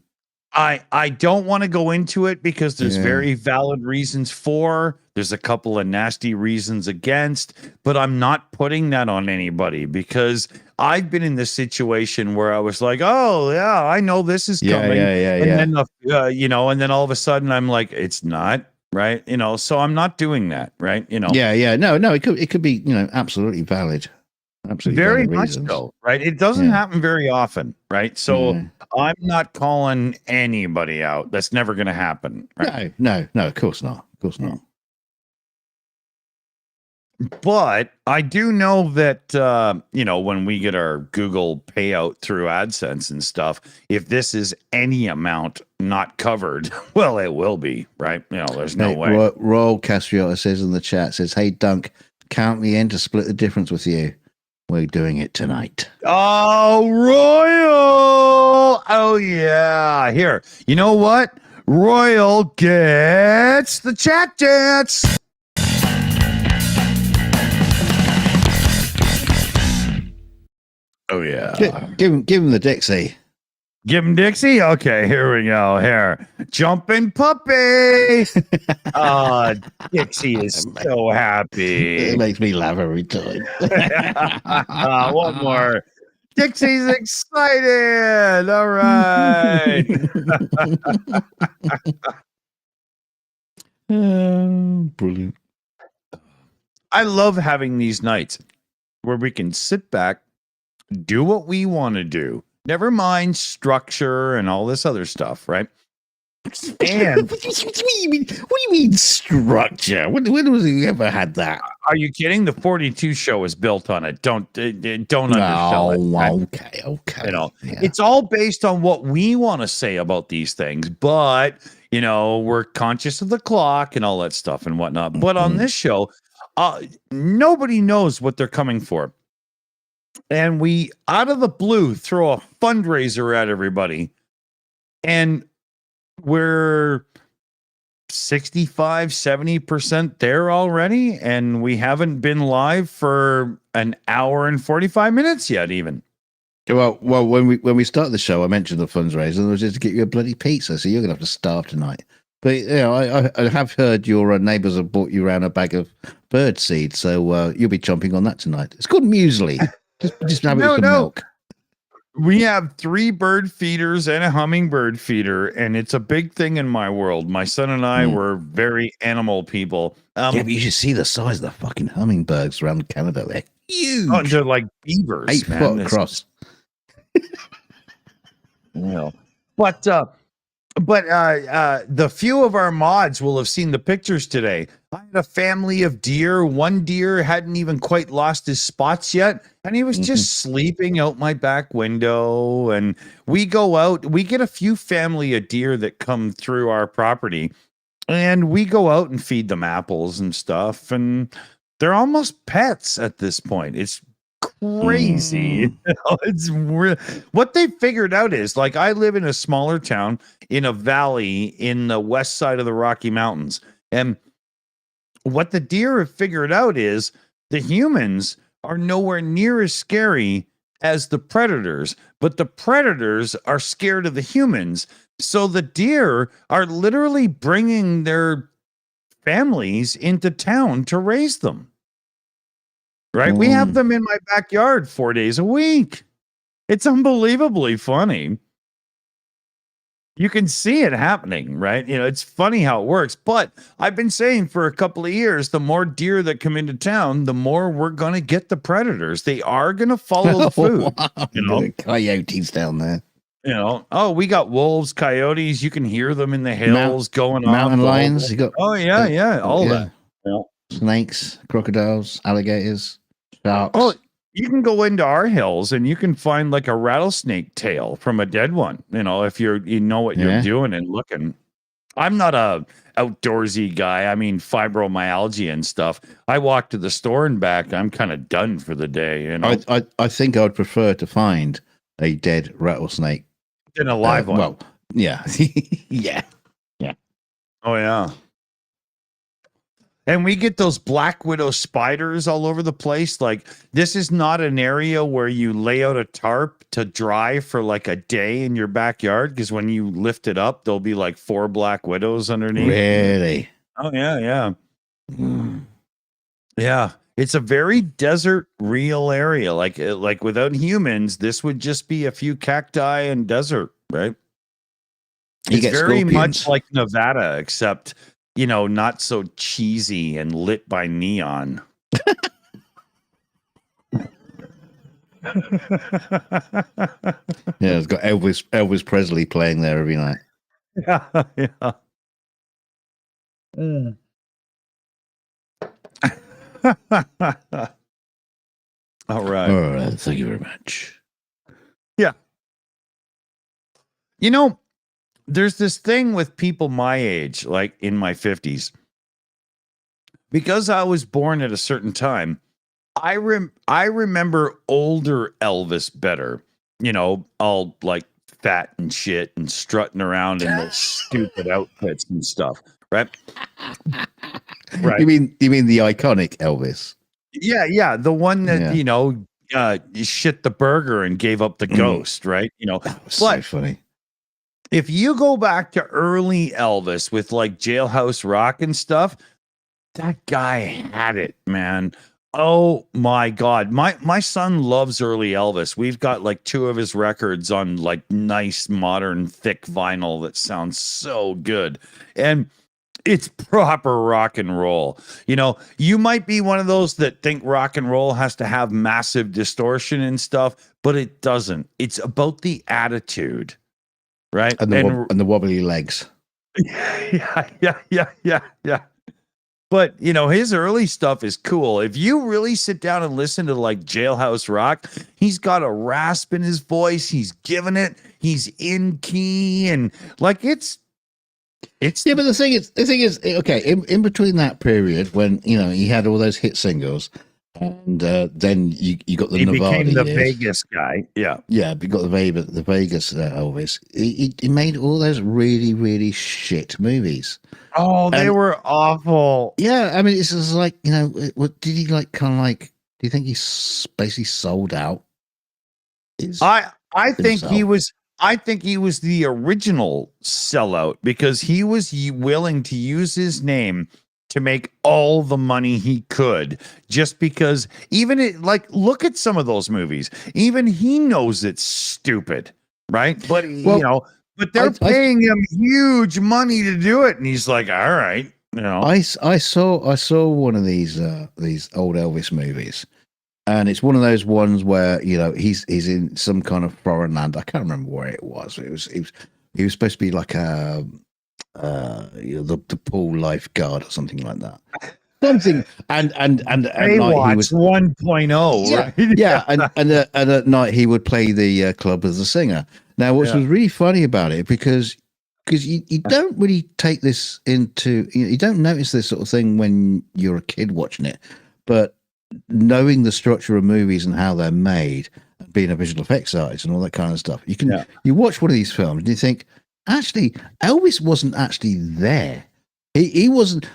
I don't want to go into it because there's very valid reasons for. There's a couple of nasty reasons against, but I'm not putting that on anybody because I've been in this situation where I was like, oh yeah, I know this is coming. And then, and then all of a sudden I'm like, it's not. Right. So I'm not doing that. Right. No, it could be, absolutely valid. Absolutely very valid much reasons. so. Right. It doesn't happen very often. Right. So I'm not calling anybody out. That's never going to happen. Right? No, of course not. Of course not. But I do know that, when we get our Google payout through AdSense and stuff, if this is any amount not covered, well, it will be, right? There's no way. Royal Castriota says in the chat, says, hey, Dunk, count me in to split the difference with you. We're doing it tonight. Oh, Royal. Oh, yeah. Here, you know what? Royal gets the chat dance. Oh yeah. Give him the Dixie. Give him Dixie. Okay, here we go. Here, jumping puppy. Dixie is so happy. It makes me laugh every time. One more. Dixie's excited. All right. Brilliant. I love having these nights where we can sit back, do what we want to do. Never mind structure and all this other stuff, right? And what do you mean structure? When was you ever had that? Are you kidding? The 42 show is built on it. Don't undersell it. Okay. It's all based on what we want to say about these things, but we're conscious of the clock and all that stuff and whatnot. But on this show, nobody knows what they're coming for. And we, out of the blue, throw a fundraiser at everybody. And we're 65, 70% there already. And we haven't been live for an hour and 45 minutes yet, even. Well, when we started the show, I mentioned the fundraiser, and it was just to get you a bloody pizza. So you're going to have to starve tonight. But, I have heard your neighbours have bought you around a bag of bird seed. So you'll be chomping on that tonight. It's called muesli. Just have it with some milk. We have 3 bird feeders and a hummingbird feeder, and it's a big thing in my world. My son and I were very animal people. But you should see the size of the fucking hummingbirds around Canada. They're huge. Oh, they're like beavers, 8 foot across. But the few of our mods will have seen the pictures today. I had a family of deer. One deer hadn't even quite lost his spots yet, and he was just sleeping out my back window. And we go out, we get a few family of deer that come through our property, and we go out and feed them apples and stuff, and they're almost pets at this point. It's crazy. It's real. What they figured out is, like, I live in a smaller town in a valley in the west side of the Rocky Mountains, and what the deer have figured out is the humans are nowhere near as scary as the predators, but the predators are scared of the humans. So the deer are literally bringing their families into town to raise them. Right? We have them in my backyard 4 days a week. It's unbelievably funny. You can see it happening, right? It's funny how it works. But I've been saying for a couple of years, the more deer that come into town, the more we're going to get the predators. They are going to follow the food. The coyotes down there. We got wolves, coyotes. You can hear them in the hills going on. Mountain lions. You got, all that. Snakes, crocodiles, alligators, sharks. Oh, you can go into our hills and you can find like a rattlesnake tail from a dead one. If you know what you're doing and looking. I'm not a outdoorsy guy. I mean, fibromyalgia and stuff. I walk to the store and back. I'm kind of done for the day. I think I would prefer to find a dead rattlesnake than a live one. Well, yeah, yeah. Oh yeah. And we get those black widow spiders all over the place. Like, this is not an area where you lay out a tarp to dry for like a day in your backyard, because when you lift it up, there'll be like 4 black widows underneath. Really? Oh, yeah. Yeah. It's a very desert real area. Like without humans, this would just be a few cacti and desert, right? You It's get very scorpions. much like Nevada, except not so cheesy and lit by neon. Yeah, it's got Elvis Presley playing there every night. Yeah, yeah. Mm. All right. All right, thank you very much. Yeah. There's this thing with people my age, like in my 50s. Because I was born at a certain time, I remember older Elvis better. All like fat and shit and strutting around in those stupid outfits and stuff, right? Right. You mean the iconic Elvis? Yeah, the one that Yeah. shit the burger and gave up the ghost, right? That was so funny. If you go back to early Elvis with like Jailhouse Rock and stuff, that guy had it, man. Oh my God. My son loves early Elvis. We've got like 2 of his records on like nice modern thick vinyl that sounds so good. And it's proper rock and roll. You might be one of those that think rock and roll has to have massive distortion and stuff, but it doesn't. It's about the attitude, right? And the wobbly legs. Yeah. But, his early stuff is cool. If you really sit down and listen to like Jailhouse Rock, he's got a rasp in his voice. He's giving it. He's in key. And like, it's yeah, but the thing is, okay, in between that period when, he had all those hit singles and then you got the he Nevada became the years. Vegas guy. Yeah. Yeah, you got the Vegas Elvis. He made all those really, really shit movies. Oh, they were awful. Yeah, I mean, it's just like, what did he like? Kind of like, do you think he basically sold out? I think he was. I think he was the original sellout because he was willing to use his name to make all the money he could, just because look at some of those movies. Even he knows it's stupid, right? But but they're paying him huge money to do it, and he's like, all right, I saw one of these old Elvis movies, and it's one of those ones where he's in some kind of foreign land. I can't remember where it was. He was supposed to be like the pool lifeguard or something like that. Something and Baywatch he was 1.0. Yeah, right? yeah, and at night he would play the club as a singer. Now, what was really funny about it, because you don't really take this into, you don't notice this sort of thing when you're a kid watching it, but knowing the structure of movies and how they're made, being a visual effects artist and all that kind of stuff, you watch one of these films and you think, actually, Elvis wasn't actually there. He wasn't.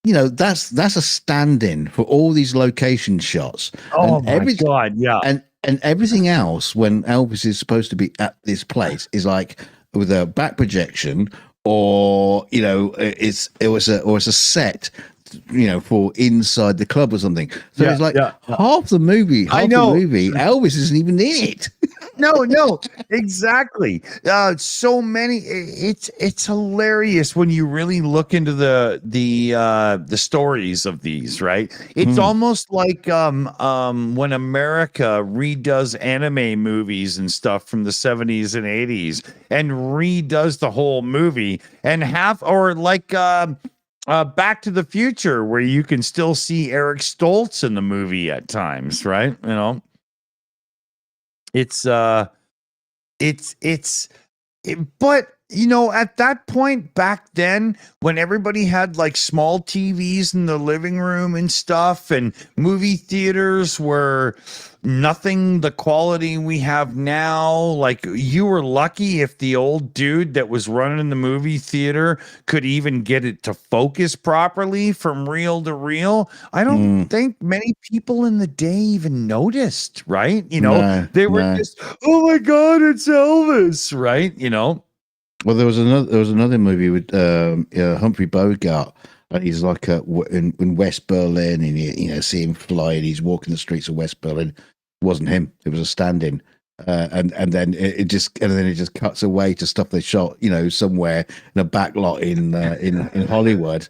That's a stand-in for all these location shots. Oh my God, yeah. And everything else, when Elvis is supposed to be at this place, is like with a back projection, or it's a set, for inside the club or something. So it's like half the movie, Elvis isn't even in it. No, exactly. So many. It's hilarious when you really look into the stories of these. Right. It's almost like when America redoes anime movies and stuff from the 70s and 80s and redoes the whole movie and Back to the Future, where you can still see Eric Stoltz in the movie at times, right? But at that point back then, when everybody had like small TVs in the living room and stuff, and movie theaters were nothing the quality we have now, like you were lucky if the old dude that was running the movie theater could even get it to focus properly from reel to reel. I don't think many people in the day even noticed, right? They were just, oh my God, it's Elvis, right? Well, there was another movie with Humphrey Bogart, and he's like in West Berlin, and you see him fly, and he's walking the streets of West Berlin. It wasn't him; it was a stand-in. And then it just cuts away to stuff they shot, somewhere in a back lot in Hollywood.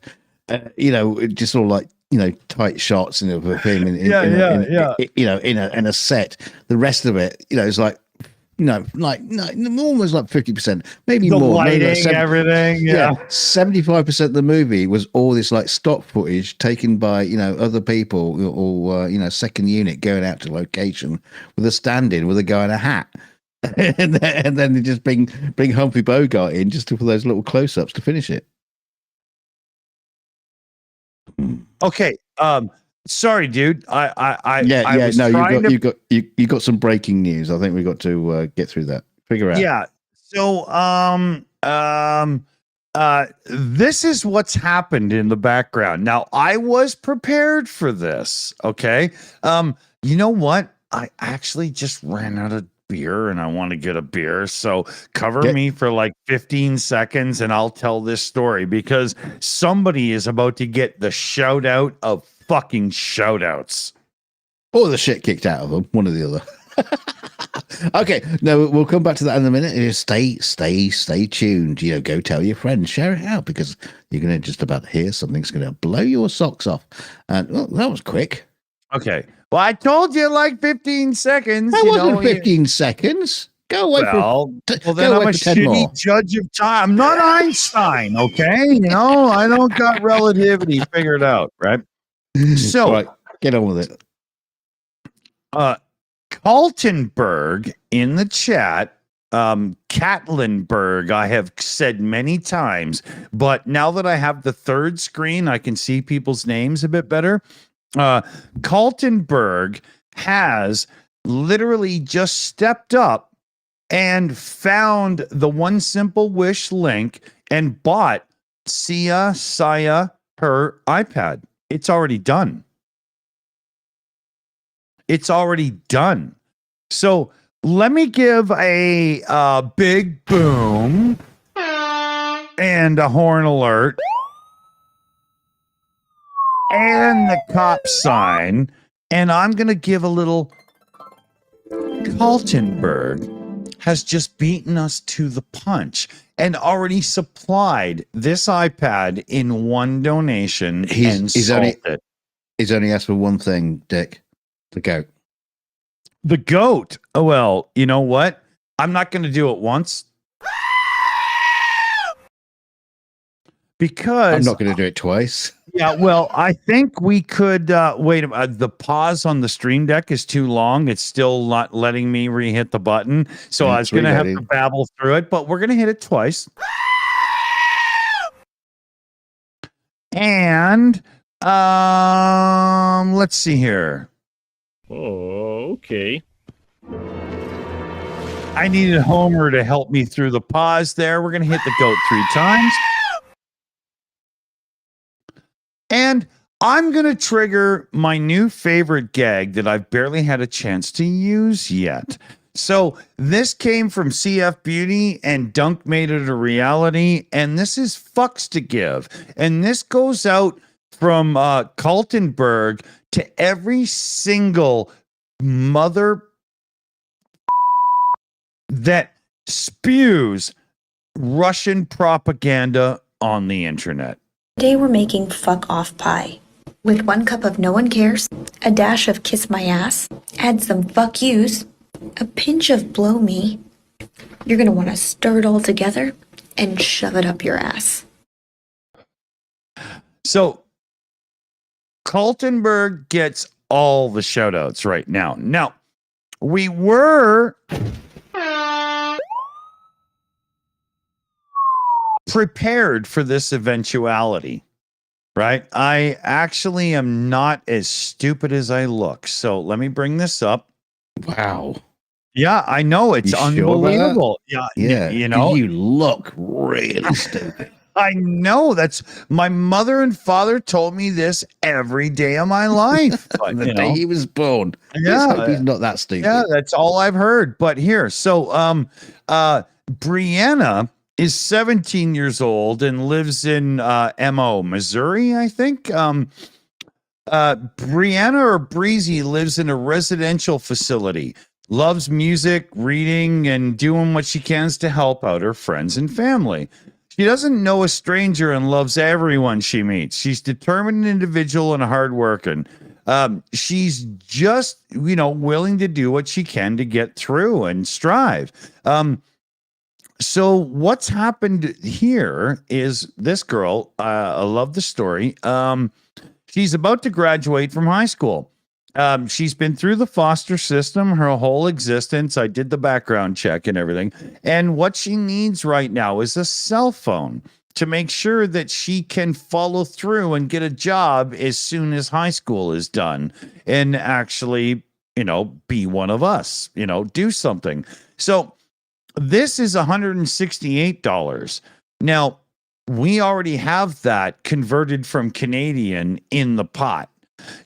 Just all like tight shots and of him in a set. The rest of it, is like almost like 50%, maybe The more. lighting, maybe like everything. Yeah. 75% of the movie was all this like stock footage taken by other people or second unit going out to location with a stand-in with a guy in a hat. and then they just bring Humphrey Bogart in just for those little close-ups to finish it. Okay. Sorry, dude. You got some breaking news. I think we got to get through that. Figure out. Yeah. So this is what's happened in the background. Now, I was prepared for this. Okay. You know what? I actually just ran out of beer and I want to get a beer. So cover me for like 15 seconds and I'll tell this story because somebody is about to get the shout out of fucking shout outs. Or the shit kicked out of them, one or the other. Okay, no, we'll come back to that in a minute. Stay tuned. Go tell your friends, share it out because you're going to just about hear something's going to blow your socks off. And that was quick. Okay. Well, I told you like 15 seconds. That wasn't 15 seconds. Go away well, then I'm a shitty judge of time. I'm not Einstein, okay? I don't got relativity figured out, right? So, right, get on with it. Kaltenberg in the chat, Katlenberg, I have said many times, but now that I have the third screen, I can see people's names a bit better. Kaltenberg has literally just stepped up and found the One Simple Wish link and bought Saya her iPad. It's already done. It's already done. So let me give a big boom and a horn alert and the cop sign. And I'm going to give a little. Kaltenberg has just beaten us to the punch and already supplied this iPad in one donation. He's only asked for one thing, Dick. The goat. The goat. Oh, well, you know what? I'm not going to do it once. Because I'm not going to do it twice. Yeah, well, I think we could wait a minute. The pause on the Stream Deck is too long. It's still not letting me re-hit the button. So I was going to have to babble through it, but we're going to hit it twice. And let's see here. Oh, okay. I needed Homer to help me through the pause there. We're going to hit the goat 3 times. And I'm going to trigger my new favorite gag that I've barely had a chance to use yet. So this came from CF Beauty and Dunk made it a reality. And this is fucks to give. And this goes out from Kaltenberg to every single mother that spews Russian propaganda on the internet. Today we're making fuck off pie. With 1 cup of no one cares, a dash of kiss my ass, add some fuck yous, a pinch of blow me. You're gonna want to stir it all together and shove it up your ass. So Kaltenberg gets all the shout outs right now. Now, we were prepared for this eventuality, right? I actually am not as stupid as I look. So let me bring this up. Wow. Yeah, I know. It's unbelievable. Sure yeah. You look really stupid. I know. That's my mother and father told me this every day of my life. But, the day he was born. Yeah. He's not that stupid. Yeah, that's all I've heard. But here, so Brianna is 17 years old and lives in MO, Missouri, I think. Brianna or Breezy lives in a residential facility, loves music, reading, and doing what she can to help out her friends and family. She doesn't know a stranger and loves everyone she meets. She's determined individual and hardworking. She's just, willing to do what she can to get through and strive. So what's happened here is this girl, I love the story. She's about to graduate from high school. She's been through the foster system her whole existence. I did the background check and everything. And what she needs right now is a cell phone to make sure that she can follow through and get a job as soon as high school is done and actually, be one of us, do something. So this is $168. Now, we already have that converted from Canadian in the pot.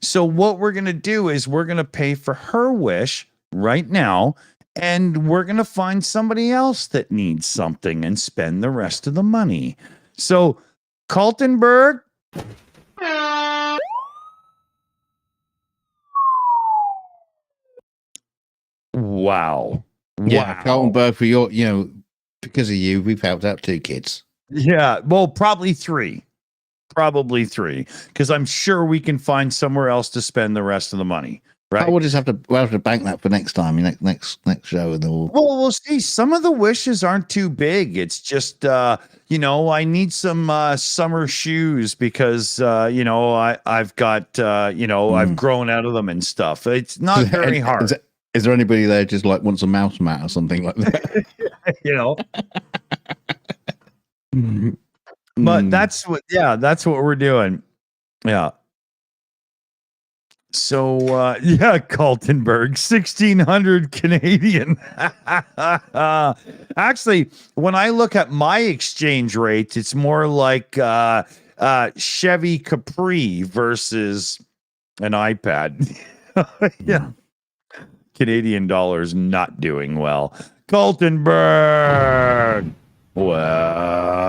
So what we're going to do is we're going to pay for her wish right now, and we're going to find somebody else that needs something and spend the rest of the money. So, Kaltenberg. Wow. Yeah, Kaltenberg, for your, because of you, we've helped out 2 kids. Yeah, well, probably 3. Probably 3, because I'm sure we can find somewhere else to spend the rest of the money. Right. We'll just have to bank that for next time, next show, and then we'll see. Some of the wishes aren't too big. It's just I need some summer shoes because I've got I've grown out of them and stuff. It's not very hard. Is there anybody there just like wants a mouse mat or something like that? But that's what we're doing. Yeah. So, Kaltenberg, 1,600 Canadian. Actually, when I look at my exchange rate, it's more like Chevy Capri versus an iPad. Yeah. Canadian dollars not doing well. Kaltenberg. Wow.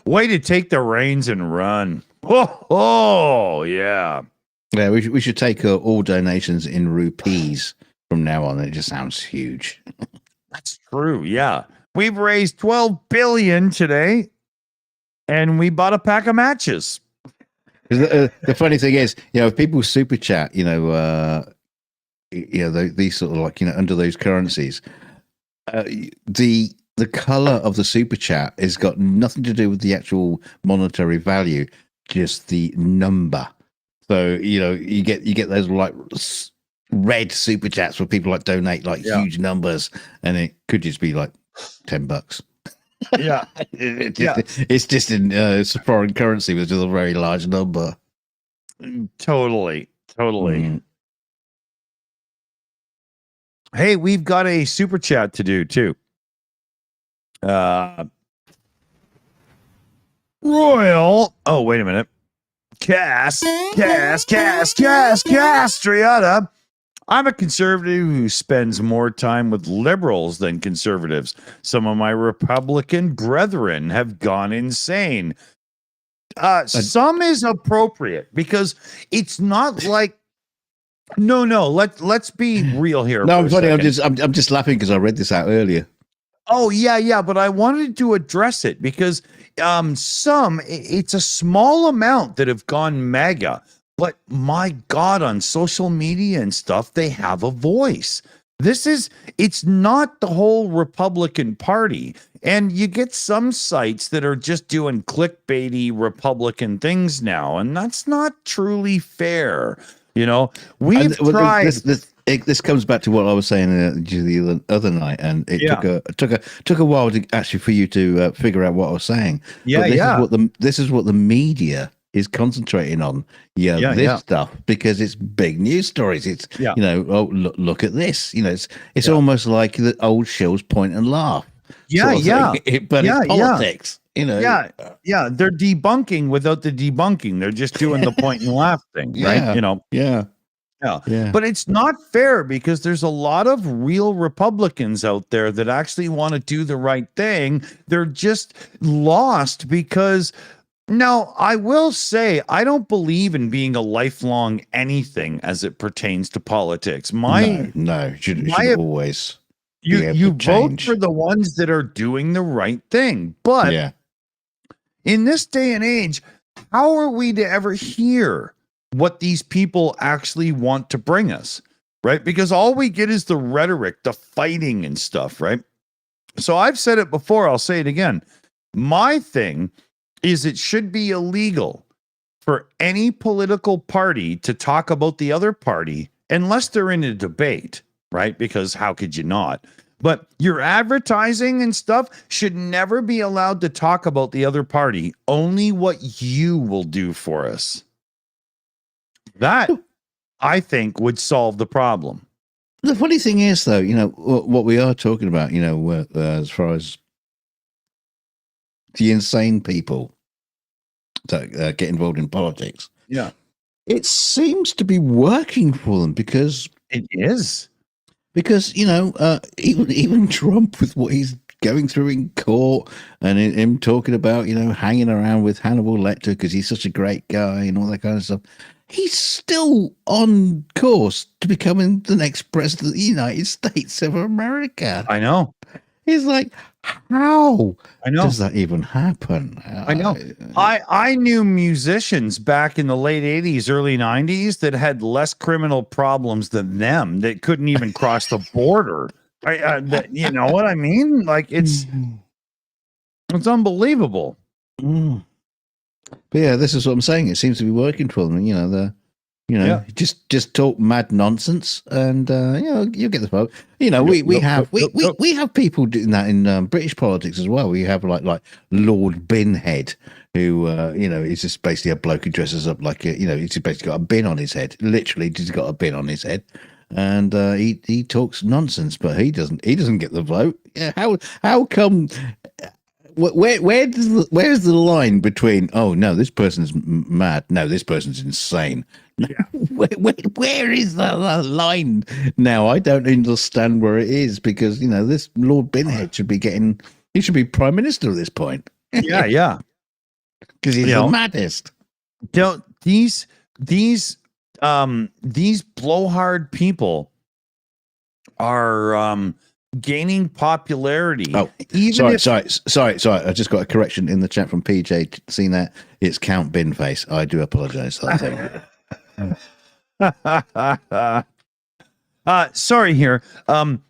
Way to take the reins and run. Oh yeah. Yeah, we should take all donations in rupees from now on. It just sounds huge. That's true. Yeah. We've raised 12 billion today and we bought a pack of matches. The funny thing is, if people super chat, these sort of like, under those currencies, the color of the super chat has got nothing to do with the actual monetary value, just the number. So, you get those like red super chats where people like donate like huge numbers, and it could just be like $10. Yeah. It's just in it's a foreign currency, which is a very large number. Totally. Hey, we've got a super chat to do too. Royal. Oh, wait a minute. Castriata. I'm a conservative who spends more time with liberals than conservatives. Some of my Republican brethren have gone insane. Some is appropriate because it's not like no. Let's be real here. No, I'm funny. I'm just laughing because I read this out earlier. Oh yeah, but I wanted to address it because it's a small amount that have gone MAGA, but my God, on social media and stuff, they have a voice. It's not the whole Republican Party. And you get some sites that are just doing clickbaity Republican things now, and that's not truly fair. We've tried. This comes back to what I was saying the other night, and it took a while to actually for you to figure out what I was saying. This is what the media is concentrating on. Stuff because it's big news stories. It's look at this. It's almost like the old Shills point and laugh. But it's politics. They're debunking without the debunking. They're just doing the point and laugh thing, right? Yeah. Yeah. But it's not fair because there's a lot of real Republicans out there that actually want to do the right thing. They're just lost because now I will say I don't believe in being a lifelong anything as it pertains to politics. No, should always be able You to vote change. for the ones that are doing the right thing. But Yeah. in this day and age, how are we to ever hear what these people actually want to bring us? Right? Because all we get is the rhetoric, the fighting and stuff, right? So I've said it before, I'll say it again. My thing is it should be illegal for any political party to talk about the other party unless they're in a debate, right? Because how could you not? But your advertising and stuff should never be allowed to talk about the other party, only what you will do for us. That, I think, would solve the problem. The funny thing is, though, what we are talking about, as far as the insane people that get involved in politics, Yeah. it seems to be working for them because It is. even Trump with what he's going through in court and him talking about hanging around with Hannibal Lecter because he's such a great guy and all that kind of stuff, he's still on course to becoming the next president of the United States of America. I know. He's like, how does that even happen? I know. I knew musicians back in the late 80s, early 90s that had less criminal problems than them that couldn't even cross the border. You know what I mean? Like it's unbelievable. But yeah, this is what I'm saying. It seems to be working for them. Just talk mad nonsense, and you get the vote. We have people doing that in British politics as well. We have like Lord Binhead, who is just basically a bloke who dresses up like he's basically got a bin on his head. Literally, he's got a bin on his head, and he talks nonsense, but he doesn't get the vote. Yeah, how come? Where's the line between no, this person's mad, no, this person's insane? Yeah. Where is the line now? I don't understand where it is because this Lord Binhead should be prime minister at this point. Yeah, because he's the maddest. These blowhard people are gaining popularity. Oh, sorry. I just got a correction in the chat from PJ. Seen that? It's Count Binface. I do apologize for that thing. Sorry here.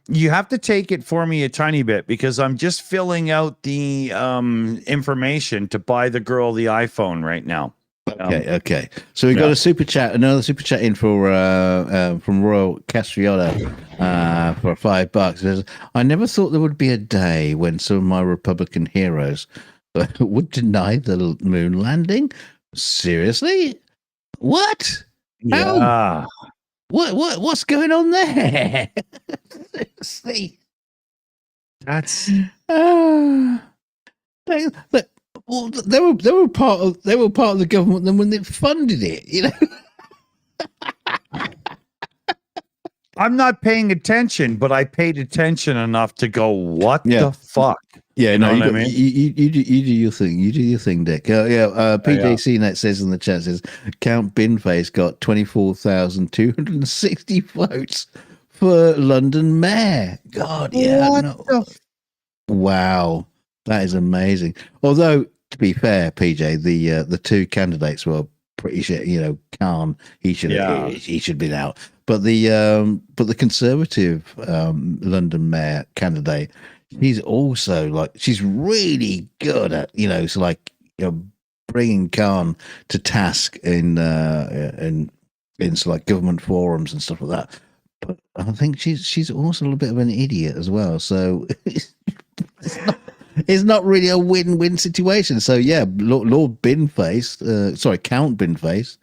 You have to take it for me a tiny bit because I'm just filling out the information to buy the girl the iPhone right now. Okay. So we got another super chat in for from Royal Castriota for $5. It says, I never thought there would be a day when some of my Republican heroes would deny the moon landing. Seriously? What? Yeah. What's going on there? See, that's look. Well, they were part of the government then when they funded it. I'm not paying attention, but I paid attention enough to go, what the fuck? Yeah, no, you do your thing. You do your thing, Dick. PJC Net says in the chat, says Count Binface got 24,260 votes for London Mayor. God, yeah. Wow, that is amazing. Although, to be fair, PJ, the two candidates were pretty shit. Khan, he should have been out. But the Conservative London Mayor candidate, he's also she's really good at bringing Khan to task in government forums and stuff like that. But I think she's also a little bit of an idiot as well. So it's not really a win-win situation. So yeah, Lord Binface, Count Binface,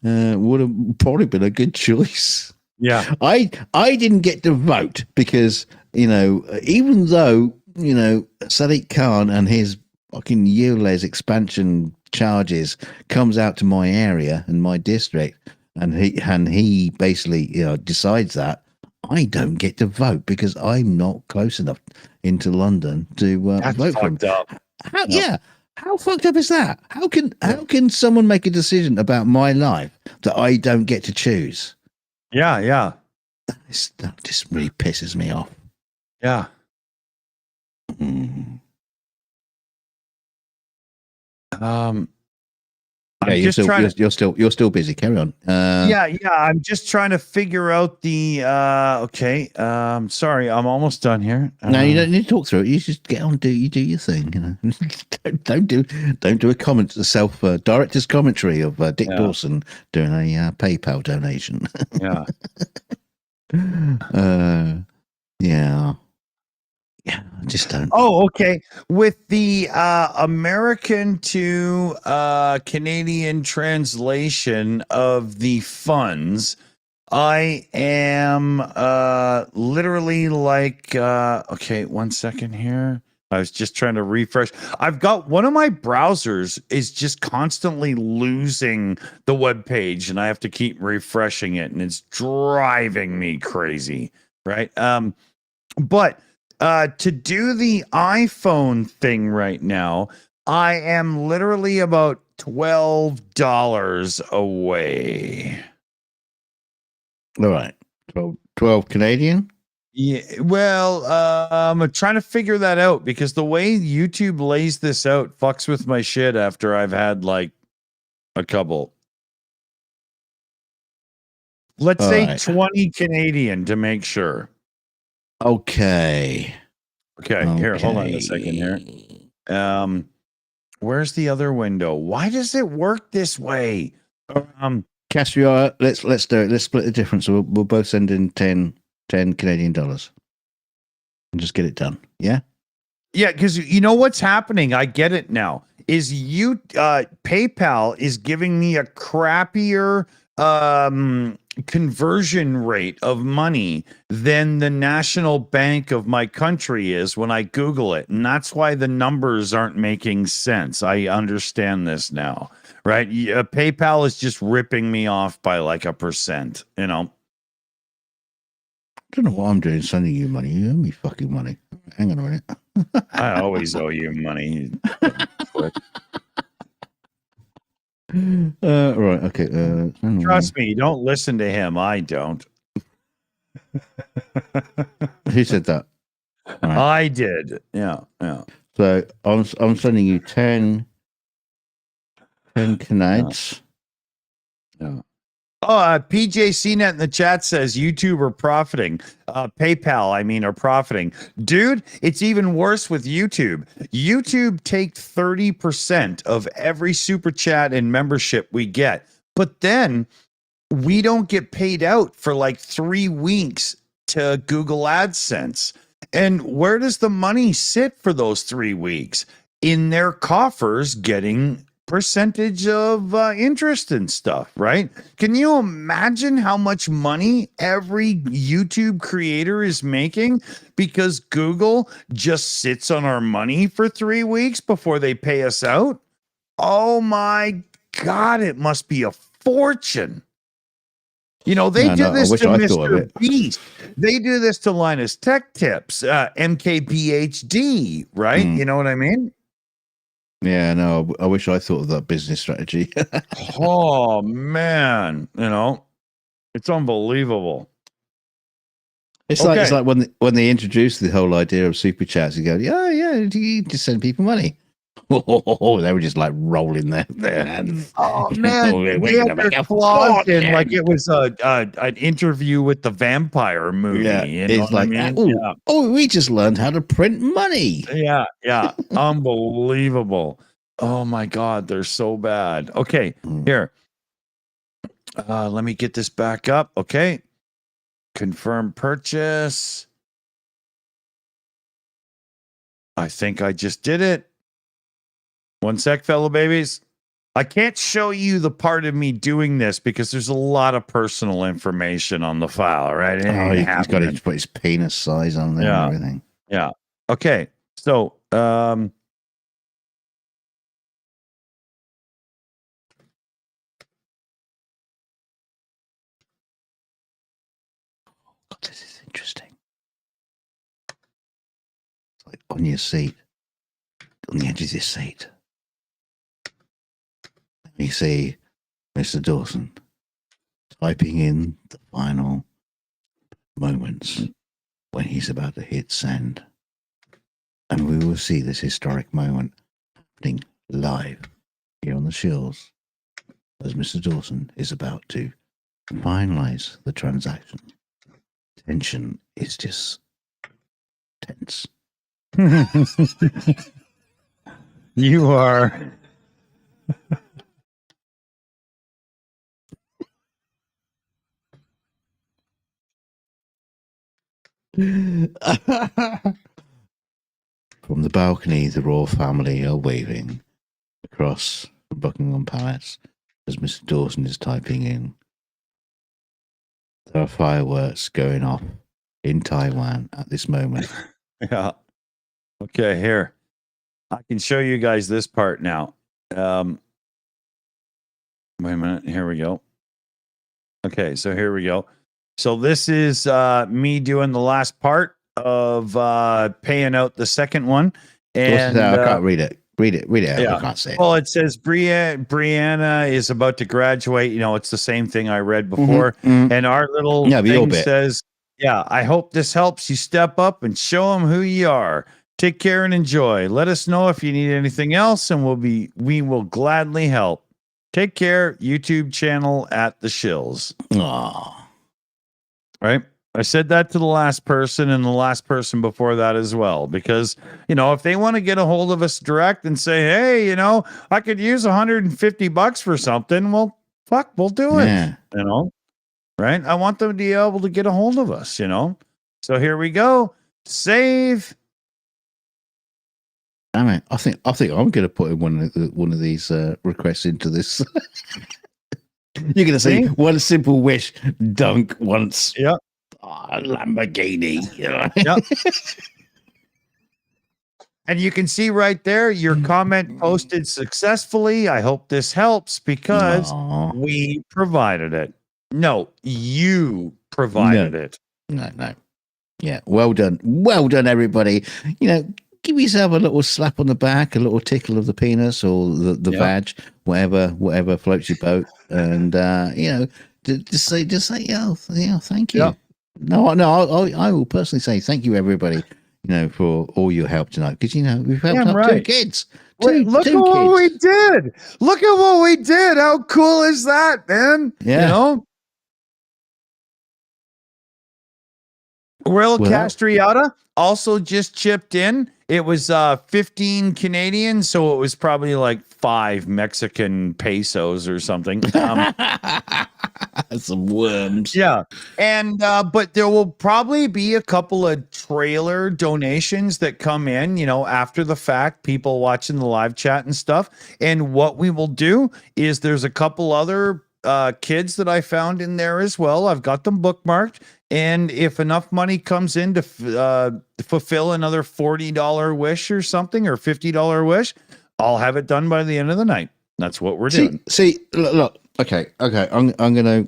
would have probably been a good choice. Yeah, I didn't get to vote because even though Sadiq Khan and his fucking ULEZ expansion charges comes out to my area and my district, and he basically decides that I don't get to vote because I'm not close enough into London to That's vote for him. fucked up. How, yeah, how fucked up is that? How can someone make a decision about my life that I don't get to choose? Yeah. That just really pisses me off. Yeah. Mm. I'm you're just you're still busy. Carry on. yeah. I'm just trying to figure out the. Okay. Sorry, I'm almost done here. No, you don't need to talk through it. You just get on, do your thing. You know, don't do a comment, a self director's commentary of Dick Dawson doing a PayPal donation. Yeah. Yeah. Yeah, I just don't. Oh, okay. With the American to Canadian translation of the funds, I am literally like okay, 1 second here. I was just trying to refresh. I've got one of my browsers is just constantly losing the web page and I have to keep refreshing it and it's driving me crazy, right? But to do the iPhone thing right now, I am literally about $12 away. All right. 12 Canadian? Yeah, well, I'm trying to figure that out because the way YouTube lays this out fucks with my shit after I've had like a couple. Let's say 20 Canadian to make sure. Okay. Okay, here, hold on a second here. Where's the other window? Why does it work this way? Castro, let's do it. Let's split the difference. We'll both send in 10 Canadian dollars and just get it done. Yeah. Yeah, because you know what's happening. I get it now. Is PayPal is giving me a crappier conversion rate of money than the national bank of my country is when I Google it. And that's why the numbers aren't making sense. I understand this now, right? PayPal is just ripping me off by like 1%, you know? I don't know what I'm doing sending you money. You owe me fucking money. Hang on a minute. I always owe you money. Right. Okay. Trust me, don't listen to him. I don't. Who said that? Right. I did. Yeah. So I'm sending you 10 Canads. Yeah. Oh, PJCnet in the chat says YouTube are profiting. PayPal, I mean, are profiting. Dude, it's even worse with YouTube. YouTube take 30% of every super chat and membership we get. But then we don't get paid out for like 3 weeks to Google AdSense. And where does the money sit for those 3 weeks? In their coffers getting percentage of interest and stuff, right? Can you imagine how much money every YouTube creator is making because Google just sits on our money for 3 weeks before they pay us out? Oh my God, it must be a fortune. You know, they do this to Mr. Beast. They do this to Linus Tech Tips, MKBHD, right? You know what I mean? Yeah, no, I wish I thought of that business strategy. Oh man, you know, it's unbelievable. It's like when they introduced the whole idea of super chats, you go, yeah, you just send people money. Oh, they were just like rolling their hands. Oh man, they had their claws in like it was an interview with the vampire movie. Yeah, you know it's like, I mean? we just learned how to print money. Yeah, unbelievable. Oh my God, they're so bad. Okay, here. Let me get this back up. Okay, confirm purchase. I think I just did it. 1 sec, fellow babies. I can't show you the part of me doing this because there's a lot of personal information on the file, right? He's got to put his penis size on there and everything. Yeah. Okay. So, interesting. It's like on your seat, on the edge of your seat. You see Mr. Dawson typing in the final moments when he's about to hit send. And we will see this historic moment happening live here on the Shills as Mr. Dawson is about to finalize the transaction. Tension is just tense. You are. From the balcony, the royal family are waving across Buckingham Palace as Mr. Dawson is typing in. There are fireworks going off in Taiwan at this moment. Yeah. Okay, here. I can show you guys this part now. Wait a minute. Here we go. Okay, so here we go. So this is me doing the last part of paying out the second one. And I can't read it. Read it. Yeah. I can't say it. Well, it says Brianna is about to graduate. You know, it's the same thing I read before. And our little thing says, yeah, I hope this helps you step up and show them who you are. Take care and enjoy. Let us know if you need anything else, and we will gladly help. Take care. YouTube channel at the Shills. Aww. Right? I said that to the last person and the last person before that as well, because, you know, if they want to get a hold of us direct and say, hey, you know, I could use $150 for something. Well, fuck, we'll do it. Yeah. You know, right? I want them to be able to get a hold of us, you know? So here we go. Save. Damn it. I think I'm going to put in one of these requests into this. You're going to say, one simple wish, Dunk wants Yeah. a Lamborghini. Yep. And you can see right there, your comment posted successfully. I hope this helps because we provided it. No, you provided it. No. Yeah, well done. Well done, everybody. You know, give yourself a little slap on the back, a little tickle of the penis or the vag, whatever floats your boat. And, you know, just say, yeah, thank you. Yeah. No, I will personally say thank you, everybody, you know, for all your help tonight. Because, you know, we've helped out two kids. Look at what we did. Look at what we did. How cool is that, man? Yeah. You know? Royal Castriata also just chipped in. It was 15 Canadian, so it was probably like 5 Mexican pesos or something. Some worms. Yeah. And but there will probably be a couple of trailer donations that come in, you know, after the fact, people watching the live chat and stuff. And what we will do is there's a couple other kids that I found in there as well. I've got them bookmarked. And if enough money comes in to fulfill another $40 wish or something, or $50 wish, I'll have it done by the end of the night. That's what we're doing. See, look. Okay. I'm gonna.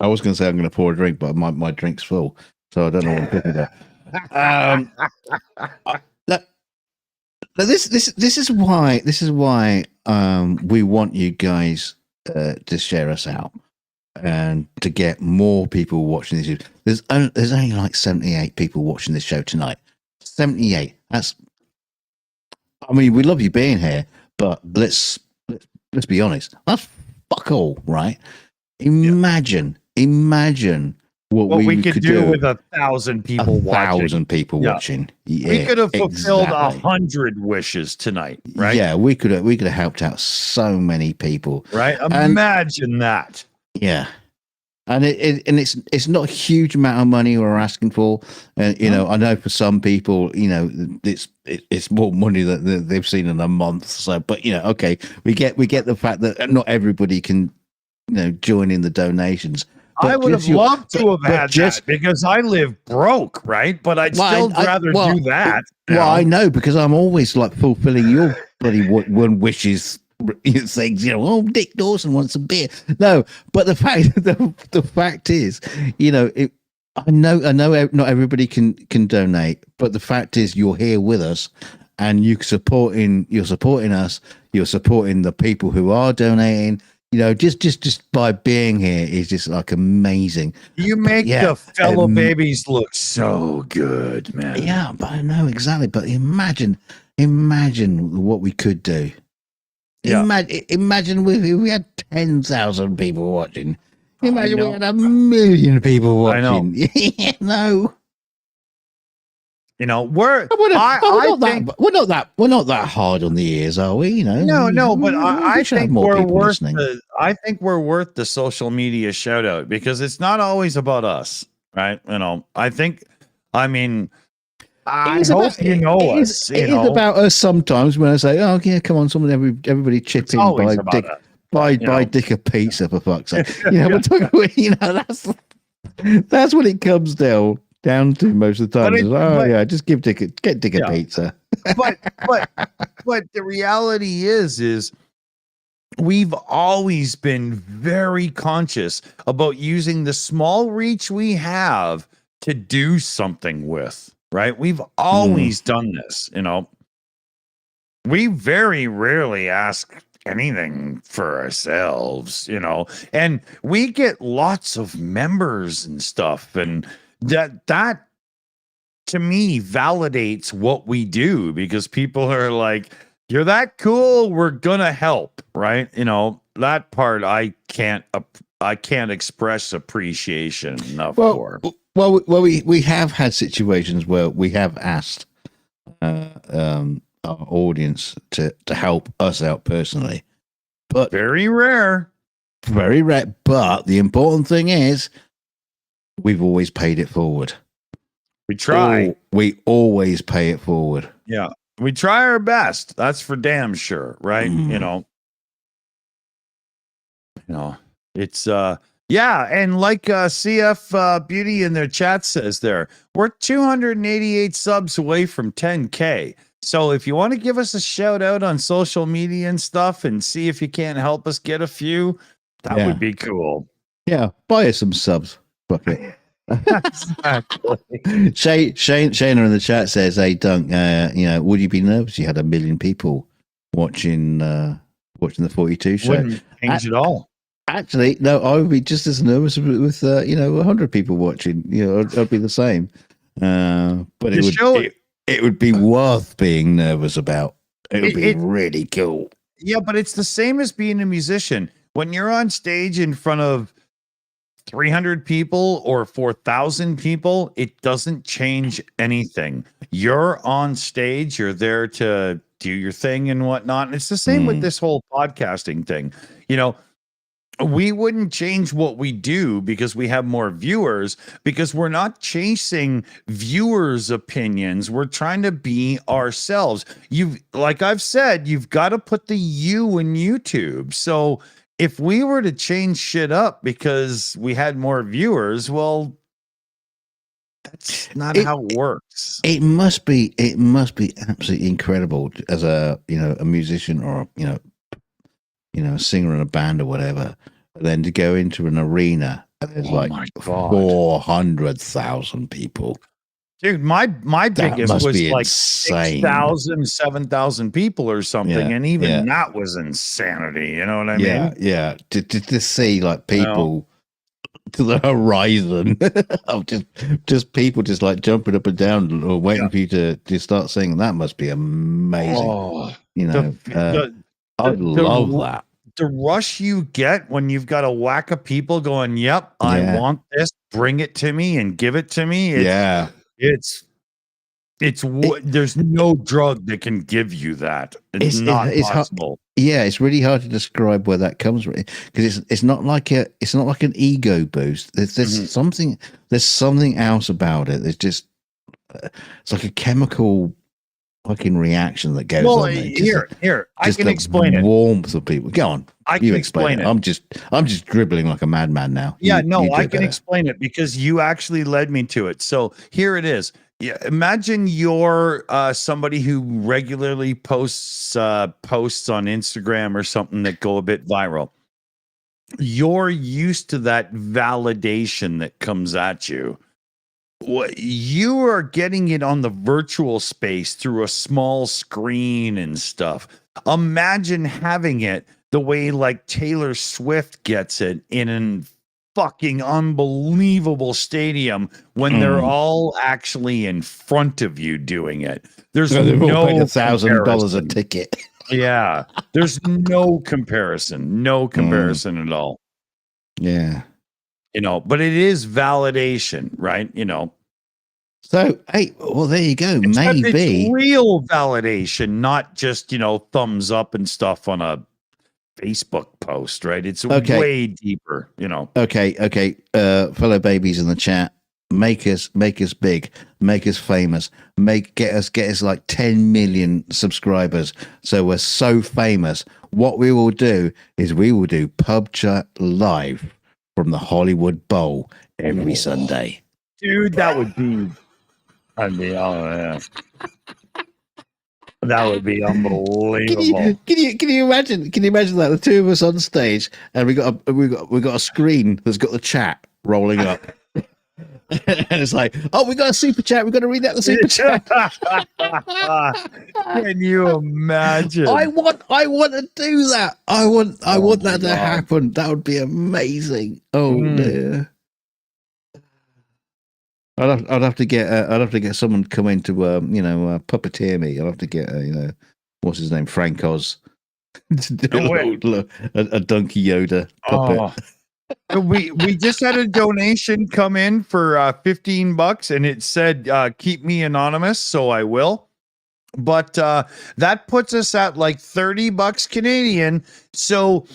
I was gonna say I'm gonna pour a drink, but my drink's full, so I don't know what I'm cooking there. This is why we want you guys to share us out and to get more people watching this. There's only like 78 people watching this show tonight. 78. I mean, we love you being here, but let's be honest. That's fuck all, right? Imagine what we could do with 1,000 people watching. 1,000 people watching. Yeah, we could have fulfilled 100 wishes tonight, right? Yeah, we could have helped out so many people. Right? Imagine that. Yeah. And it's not a huge amount of money we're asking for. And you know, I know for some people, you know, it's more money that they've seen in a month. So, but you know, okay, we get the fact that not everybody can, you know, join in the donations. I would have loved to have had that because I live broke, right? But I'd still rather do that. Well, I know because I'm always like fulfilling your bloody one wishes things, oh, Dick Dawson wants a beer. No, but the fact is, I know not everybody can donate, but the fact is you're here with us and you're supporting us, you're supporting the people who are donating. Just by being here is just like amazing. You make the fellow babies look so good, man. Yeah, but I know exactly. But imagine what we could do. Yeah. Imagine we had 10,000 people watching. Imagine we had 1 million people watching. I know. We're not that hard on the ears, are we? No, but I think we're worth listening. I think we're worth the social media shout out because it's not always about us, right? I hope you know us. It is about us sometimes when I say, "Oh yeah, come on, everybody chip in, buy Dick a pizza for fuck's sake." We're talking. That's what it comes down to most of the time. Just get Dick a pizza. but the reality is we've always been very conscious about using the small reach we have to do something with, right? We've always done this, we very rarely ask anything for ourselves, and we get lots of members and stuff, and that to me validates what we do because people are like, you're that cool, we're gonna help, right? That part I can't express appreciation enough for. Well, we have had situations where we have asked our audience to help us out personally, but very rare. But the important thing is, we've always paid it forward. We try. We always pay it forward. Yeah, we try our best. That's for damn sure, right? It's and like CF Beauty in their chat says there, we're 288 subs away from 10K. So if you want to give us a shout out on social media and stuff and see if you can't help us get a few, that would be cool. Yeah, buy us some subs. Fuck it. Exactly. Shayna in the chat says, "Hey Dunk, would you be nervous? You had 1 million people watching the 42 show. Wouldn't change at all. Actually, no, I would be just as nervous with 100 people watching. I'd be the same. But it would be worth being nervous about. It would be really cool. Yeah, but it's the same as being a musician. When you're on stage in front of 300 people or 4,000 people, it doesn't change anything. You're on stage, you're there to do your thing and whatnot. And it's the same with this whole podcasting thing. We wouldn't change what we do because we have more viewers, because we're not chasing viewers' opinions. We're trying to be ourselves. Like I've said, you've got to put the you in YouTube. So if we were to change shit up because we had more viewers, well, that's not how it works. It must be absolutely incredible as a musician or a singer in a band or whatever, then to go into an arena and there's 400,000 people. Dude, my biggest was like insane. 6,000, 7,000 people or something, and even that was insanity. You know what I mean? Yeah. To see like people to the horizon of just people just like jumping up and down or waiting for you to start singing. That must be amazing. I love that. The rush you get when you've got a whack of people going, "Yep, I want this. Bring it to me and give it to me." There's no drug that can give you that. It's not possible. It's really hard to describe where that comes from because it's not like an ego boost. There's something else about it. There's just it's like a chemical fucking reaction that goes on. Here, I can explain it. Warmth of people. Go on. I can explain it. I'm just dribbling like a madman now. I can explain it because you actually led me to it. So here it is. Yeah, imagine you're somebody who regularly posts posts on Instagram or something that go a bit viral. You're used to that validation that comes at you. What you are getting it on the virtual space through a small screen and stuff. Imagine having it the way like Taylor Swift gets it in an fucking unbelievable stadium when they're all actually in front of you doing it. There's So they've all no paid $1,000 a comparison. ticket. Yeah, there's no comparison, at all. Yeah. But it is validation, right? So, hey, well, there you go. Except Maybe. it's real validation, not just, thumbs up and stuff on a Facebook post, right? It's way deeper, Okay. Fellow babies in the chat, make us big, make us famous, get us like 10 million subscribers. So we're so famous. What we will do is we will do PubChat live from the Hollywood Bowl every Sunday. Dude, that would be, yeah. That would be unbelievable. Can you imagine? Can you imagine that the two of us on stage and we got a screen that's got the chat rolling up, and it's like, oh, we got a super chat. We've got to read out the super chat. Can you imagine? I want to do that. I want that to happen. That would be amazing. Oh dear. I'd have to get someone to come in to puppeteer me. I'll have to get what's his name, Frank Oz, to do a Donkey Yoda puppet. We just had a donation come in for $15, and it said keep me anonymous, so I will. But that puts us at like $30 Canadian. So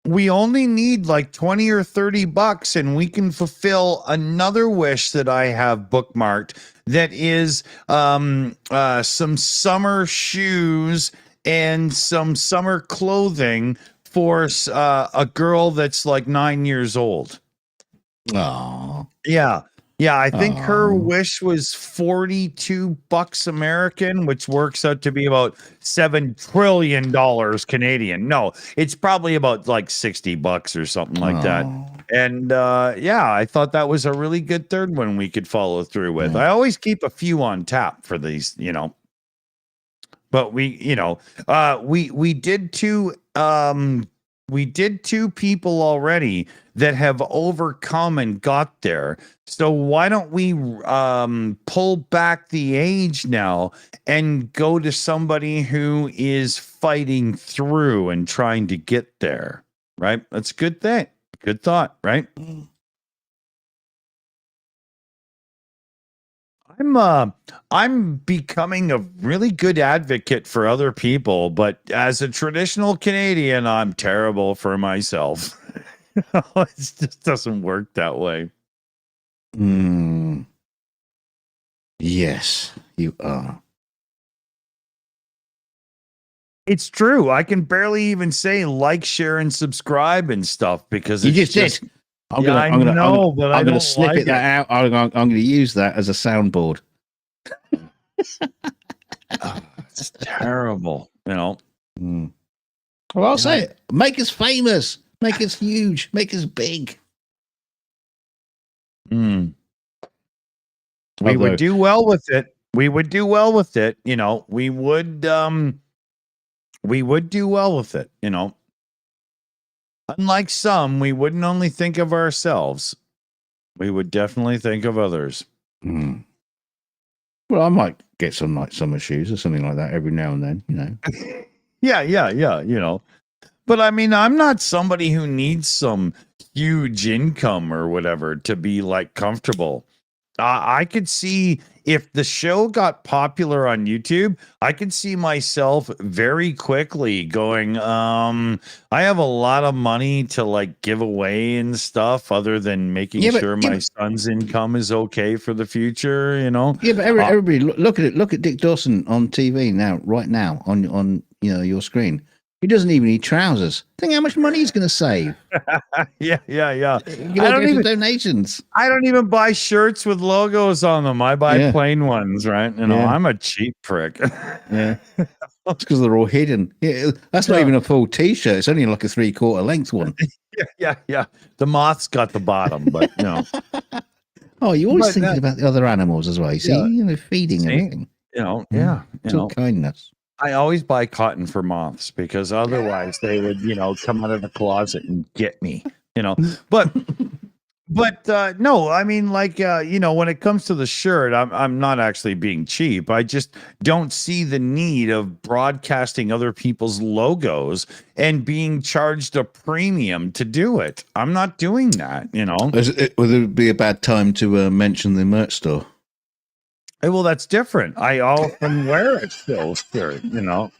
we only need like 20 or $30 and we can fulfill another wish that I have bookmarked, that is some summer shoes and some summer clothing for a girl that's like 9 years old. Oh, yeah, I think her wish was $42 American, which works out to be about $7 trillion Canadian. No, it's probably about like $60 or something like that. And yeah, I thought that was a really good third one we could follow through with. I always keep a few on tap for these, But we did two people already that have overcome and got there. So why don't we pull back the age now and go to somebody who is fighting through and trying to get there, right? That's a good thing. Good thought, right? I'm becoming a really good advocate for other people, but as a traditional Canadian, I'm terrible for myself. It just doesn't work that way. Yes, you are. It's true. I can barely even say like, share, and subscribe and stuff because you just did. I'm gonna snip like that out. I'm gonna use that as a soundboard. It's terrible, Well, I'll say it. Make us famous. Make us huge. Make us big. We would do well with it. We would do well with it. We would do well with it. Unlike some, we wouldn't only think of ourselves. We would definitely think of others. Well, I might get some like summer shoes or something like that every now and then, Yeah. But I mean, I'm not somebody who needs some huge income or whatever to be like comfortable. I could see if the show got popular on YouTube, I could see myself very quickly going, I have a lot of money to like give away and stuff other than making sure my son's income is okay for the future, Yeah, but everybody look at it. Look at Dick Dawson on TV right now on your screen. He doesn't even need trousers. Think how much money he's going to save. Yeah. You're I going don't to even donations. I don't even buy shirts with logos on them. I buy Yeah. plain ones, right? You know, Yeah. I'm a cheap prick. Yeah. It's because they're all hidden. Yeah, that's not even a full T-shirt. It's only like a 3/4 length one. Yeah. The moth's got the bottom, but you know. Oh, you're always But thinking that- about the other animals as well. You see, Yeah. feeding See? everything. You know, Mm. yeah. It's You all know, kindness. I always buy cotton for moths because otherwise they would, you know, come out of the closet and get me, you know. But no, I mean, like, you know, when it comes to the shirt, I'm not actually being cheap. I just don't see the need of broadcasting other people's logos and being charged a premium to do it. I'm not doing that, you know. Would it be a bad time to mention the merch store? Well, that's different. I often wear a Shills shirt, you know.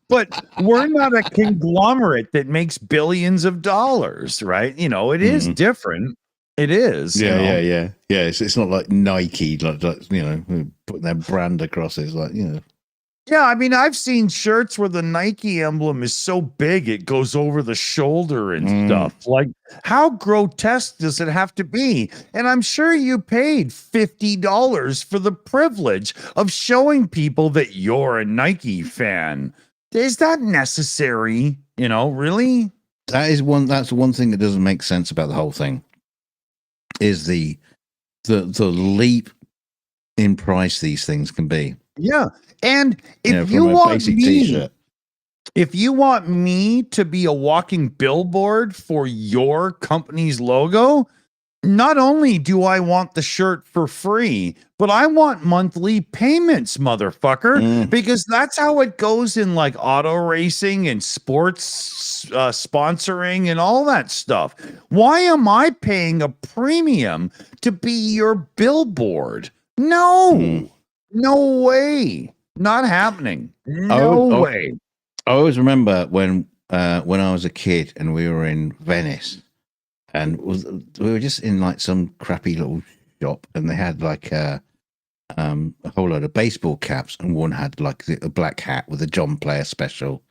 But we're not a conglomerate that makes billions of dollars, right? You know, it is different. It is. Yeah, you know? yeah. It's not like Nike, like you know, putting their brand across it. It's like, you know. Yeah, I mean, I've seen shirts where the Nike emblem is so big it goes over the shoulder and stuff. Like, how grotesque does it have to be? And I'm sure you paid $50 for the privilege of showing people that you're a Nike fan. Is that necessary? You know, really? That's one thing that doesn't make sense about the whole thing. Is the leap in price these things can be. Yeah. And if from you a want basic me, T-shirt. if you want me to be a walking billboard for your company's logo, not only do I want the shirt for free, but I want monthly payments, motherfucker, because that's how it goes in like auto racing and sports sponsoring and all that stuff. Why am I paying a premium to be your billboard? No, no way. Not happening. No way. I always remember when I was a kid and we were in Venice, and we were just in like some crappy little shop, and they had like a whole load of baseball caps, and one had like a black hat with a John Player special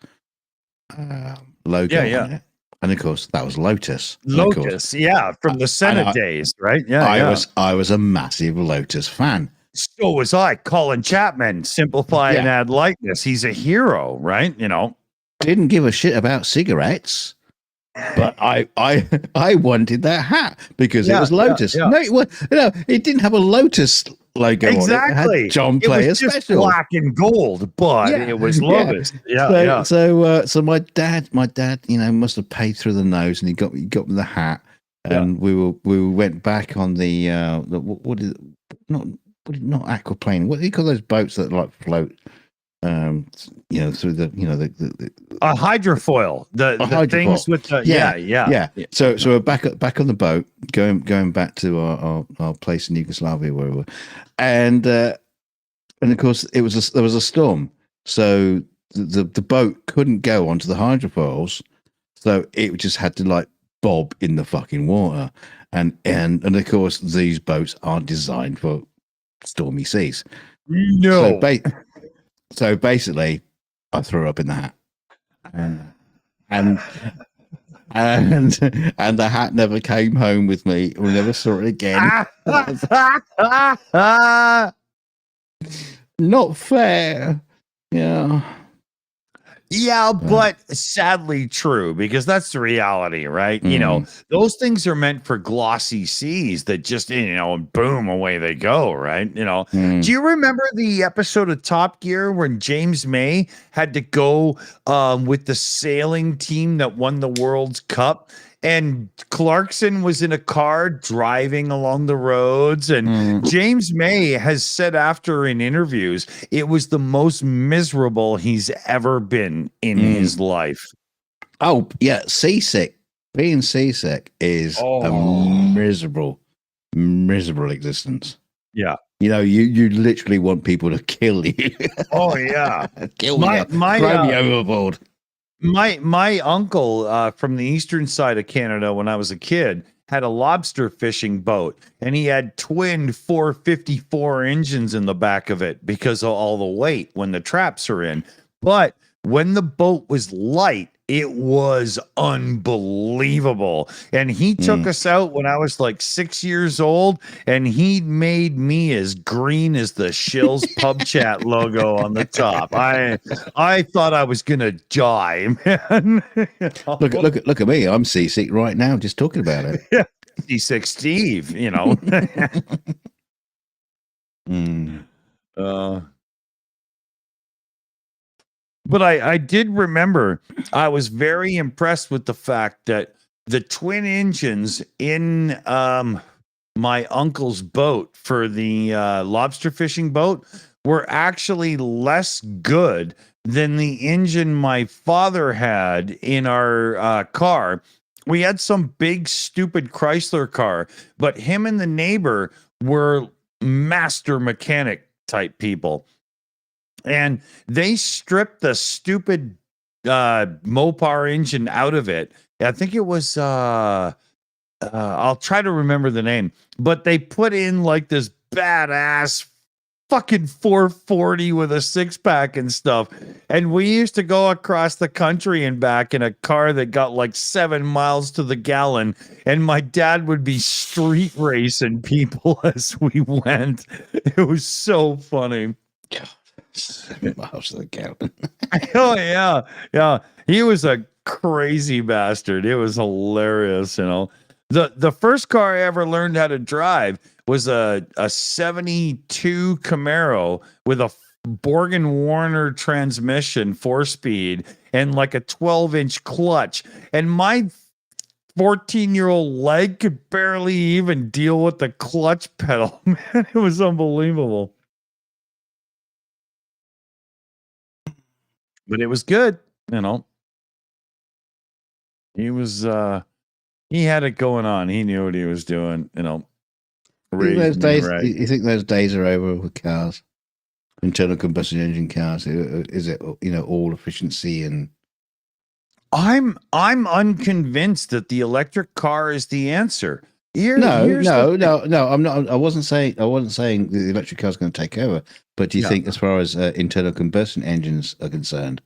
logo on it. And of course, that was Lotus. Lotus, yeah, from the Senate days, right? Yeah, I was a massive Lotus fan. So was I. Colin Chapman, simplify and add lightness. He's a hero, right? You know, didn't give a shit about cigarettes, but I wanted that hat because it was Lotus. Yeah. No, it didn't have a Lotus logo exactly. on it. It had John Player was just special, black and gold, but it was Lotus. So my dad, you know, must have paid through the nose, and he got me the hat, and we went back on the what is it? Not aquaplane. What do you call those boats that like float? You know, through the a hydrofoil. The hydrofoil. Things with the yeah. So we're back on the boat, going back to our place in Yugoslavia where we were, and of course there was a storm, so the boat couldn't go onto the hydrofoils, so it just had to like bob in the fucking water, and of course these boats aren't designed for stormy seas. No. So basically, I threw up in the hat, and the hat never came home with me. We never saw it again. Not fair. Yeah, but sadly true, because that's the reality, right? You know, those things are meant for glossy seas that just, you know, and boom, away they go, right? You know, do you remember the episode of Top Gear when James May had to go with the sailing team that won the World's Cup? And Clarkson was in a car driving along the roads. And James May has said after in interviews, it was the most miserable he's ever been in his life. Oh, yeah. Seasick. Being seasick is a miserable existence. Yeah. You know, you literally want people to kill you. Oh, yeah. Kill you. Throw me overboard. My uncle from the eastern side of Canada, when I was a kid, had a lobster fishing boat, and he had twin 454 engines in the back of it because of all the weight when the traps are in. But when the boat was light, it was unbelievable. And he took us out when I was like 6 years old, and he made me as green as the Shills PubChat logo on the top. I thought I was gonna die, man. Look at me. I'm seasick right now just talking about it. Yeah. D6 Steve, you know. But I did remember I was very impressed with the fact that the twin engines in my uncle's boat for the lobster fishing boat were actually less good than the engine my father had in our car. We had some big, stupid Chrysler car, but him and the neighbor were master mechanic type people. And they stripped the stupid Mopar engine out of it. I think it was I'll try to remember the name, but they put in like this badass fucking 440 with a 6-pack and stuff. And we used to go across the country and back in a car that got like 7 miles to the gallon. And my dad would be street racing people as we went. It was so funny. 7 miles to the gallon. Oh yeah. He was a crazy bastard. It was hilarious, you know. The first car I ever learned how to drive was a 72 Camaro with a Borg & Warner transmission, 4-speed, and like a 12-inch clutch. And my 14-year-old leg could barely even deal with the clutch pedal. Man, it was unbelievable. But it was good, you know. He was he had it going on. He knew what he was doing, you know. You think those days are over with cars? Internal combustion engine cars? Is it, you know, all efficiency and I'm unconvinced that the electric car is the answer. No, I'm not. I wasn't saying the electric car is going to take over. But do you think, as far as internal combustion engines are concerned,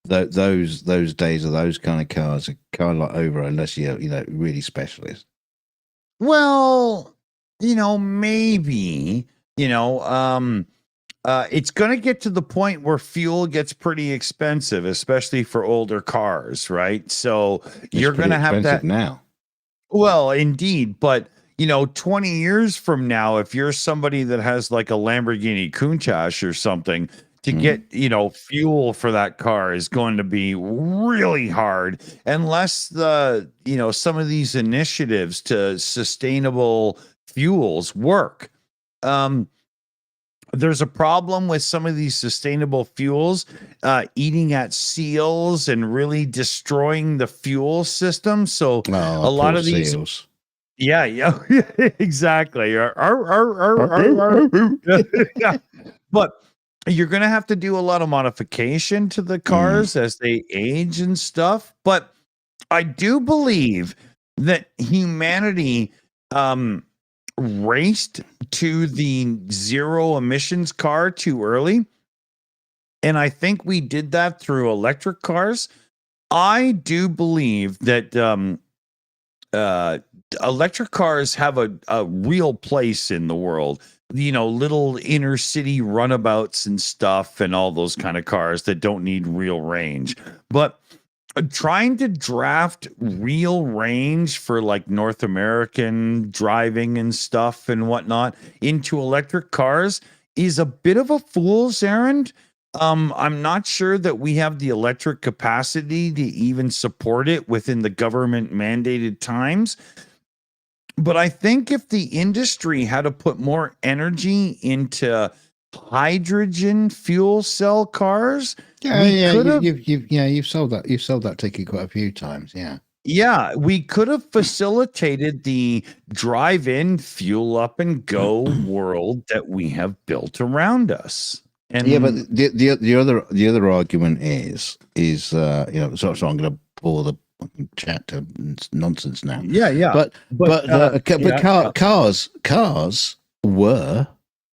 those days of those kind of cars are kind of like over, unless you're really specialist? Well, maybe it's going to get to the point where fuel gets pretty expensive, especially for older cars, right? So you're going to have that now. Well, indeed, but 20 years from now, if you're somebody that has like a Lamborghini Countach or something, to get, fuel for that car is going to be really hard unless some of these initiatives to sustainable fuels work. There's a problem with some of these sustainable fuels eating at seals and really destroying the fuel system. So a lot of these seals. Yeah, exactly. But you're going to have to do a lot of modification to the cars as they age and stuff. But I do believe that humanity raced to the zero emissions car too early. And I think we did that through electric cars. I do believe that electric cars have a real place in the world. Little inner city runabouts and stuff and all those kind of cars that don't need real range. But trying to draft real range for like North American driving and stuff and whatnot into electric cars is a bit of a fool's errand. I'm not sure that we have the electric capacity to even support it within the government mandated times. But I think if the industry had to put more energy into hydrogen fuel cell cars, you've sold that ticket quite a few times. Yeah, we could have facilitated the drive-in, fuel up and go world that we have built around us. And but the other argument is so I'm going to pull the chat to nonsense now. Cars were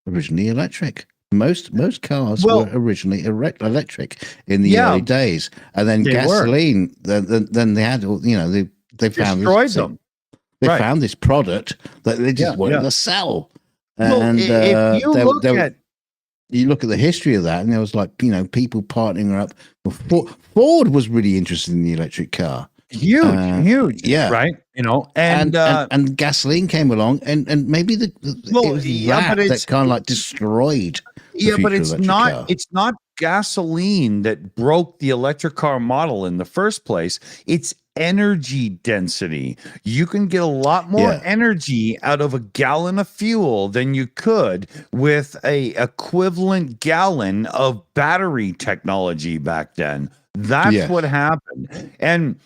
originally electric. Most cars Well- were originally electric in the Yeah. early days, and then They were. gasoline. Then they had, they found Destroyed this, them. They Right. found this product that they just Yeah, wanted yeah. to sell. Well, And if you look at you look at the history of that, and there was like, people partnering up. Ford was really interested in the electric car. huge, yeah. right? And gasoline came along, and maybe it was that kind of like destroyed. Yeah, but it's it's not gasoline that broke the electric car model in the first place. It's energy density. You can get a lot more energy out of a gallon of fuel than you could with a equivalent gallon of battery technology back then. That's what happened. And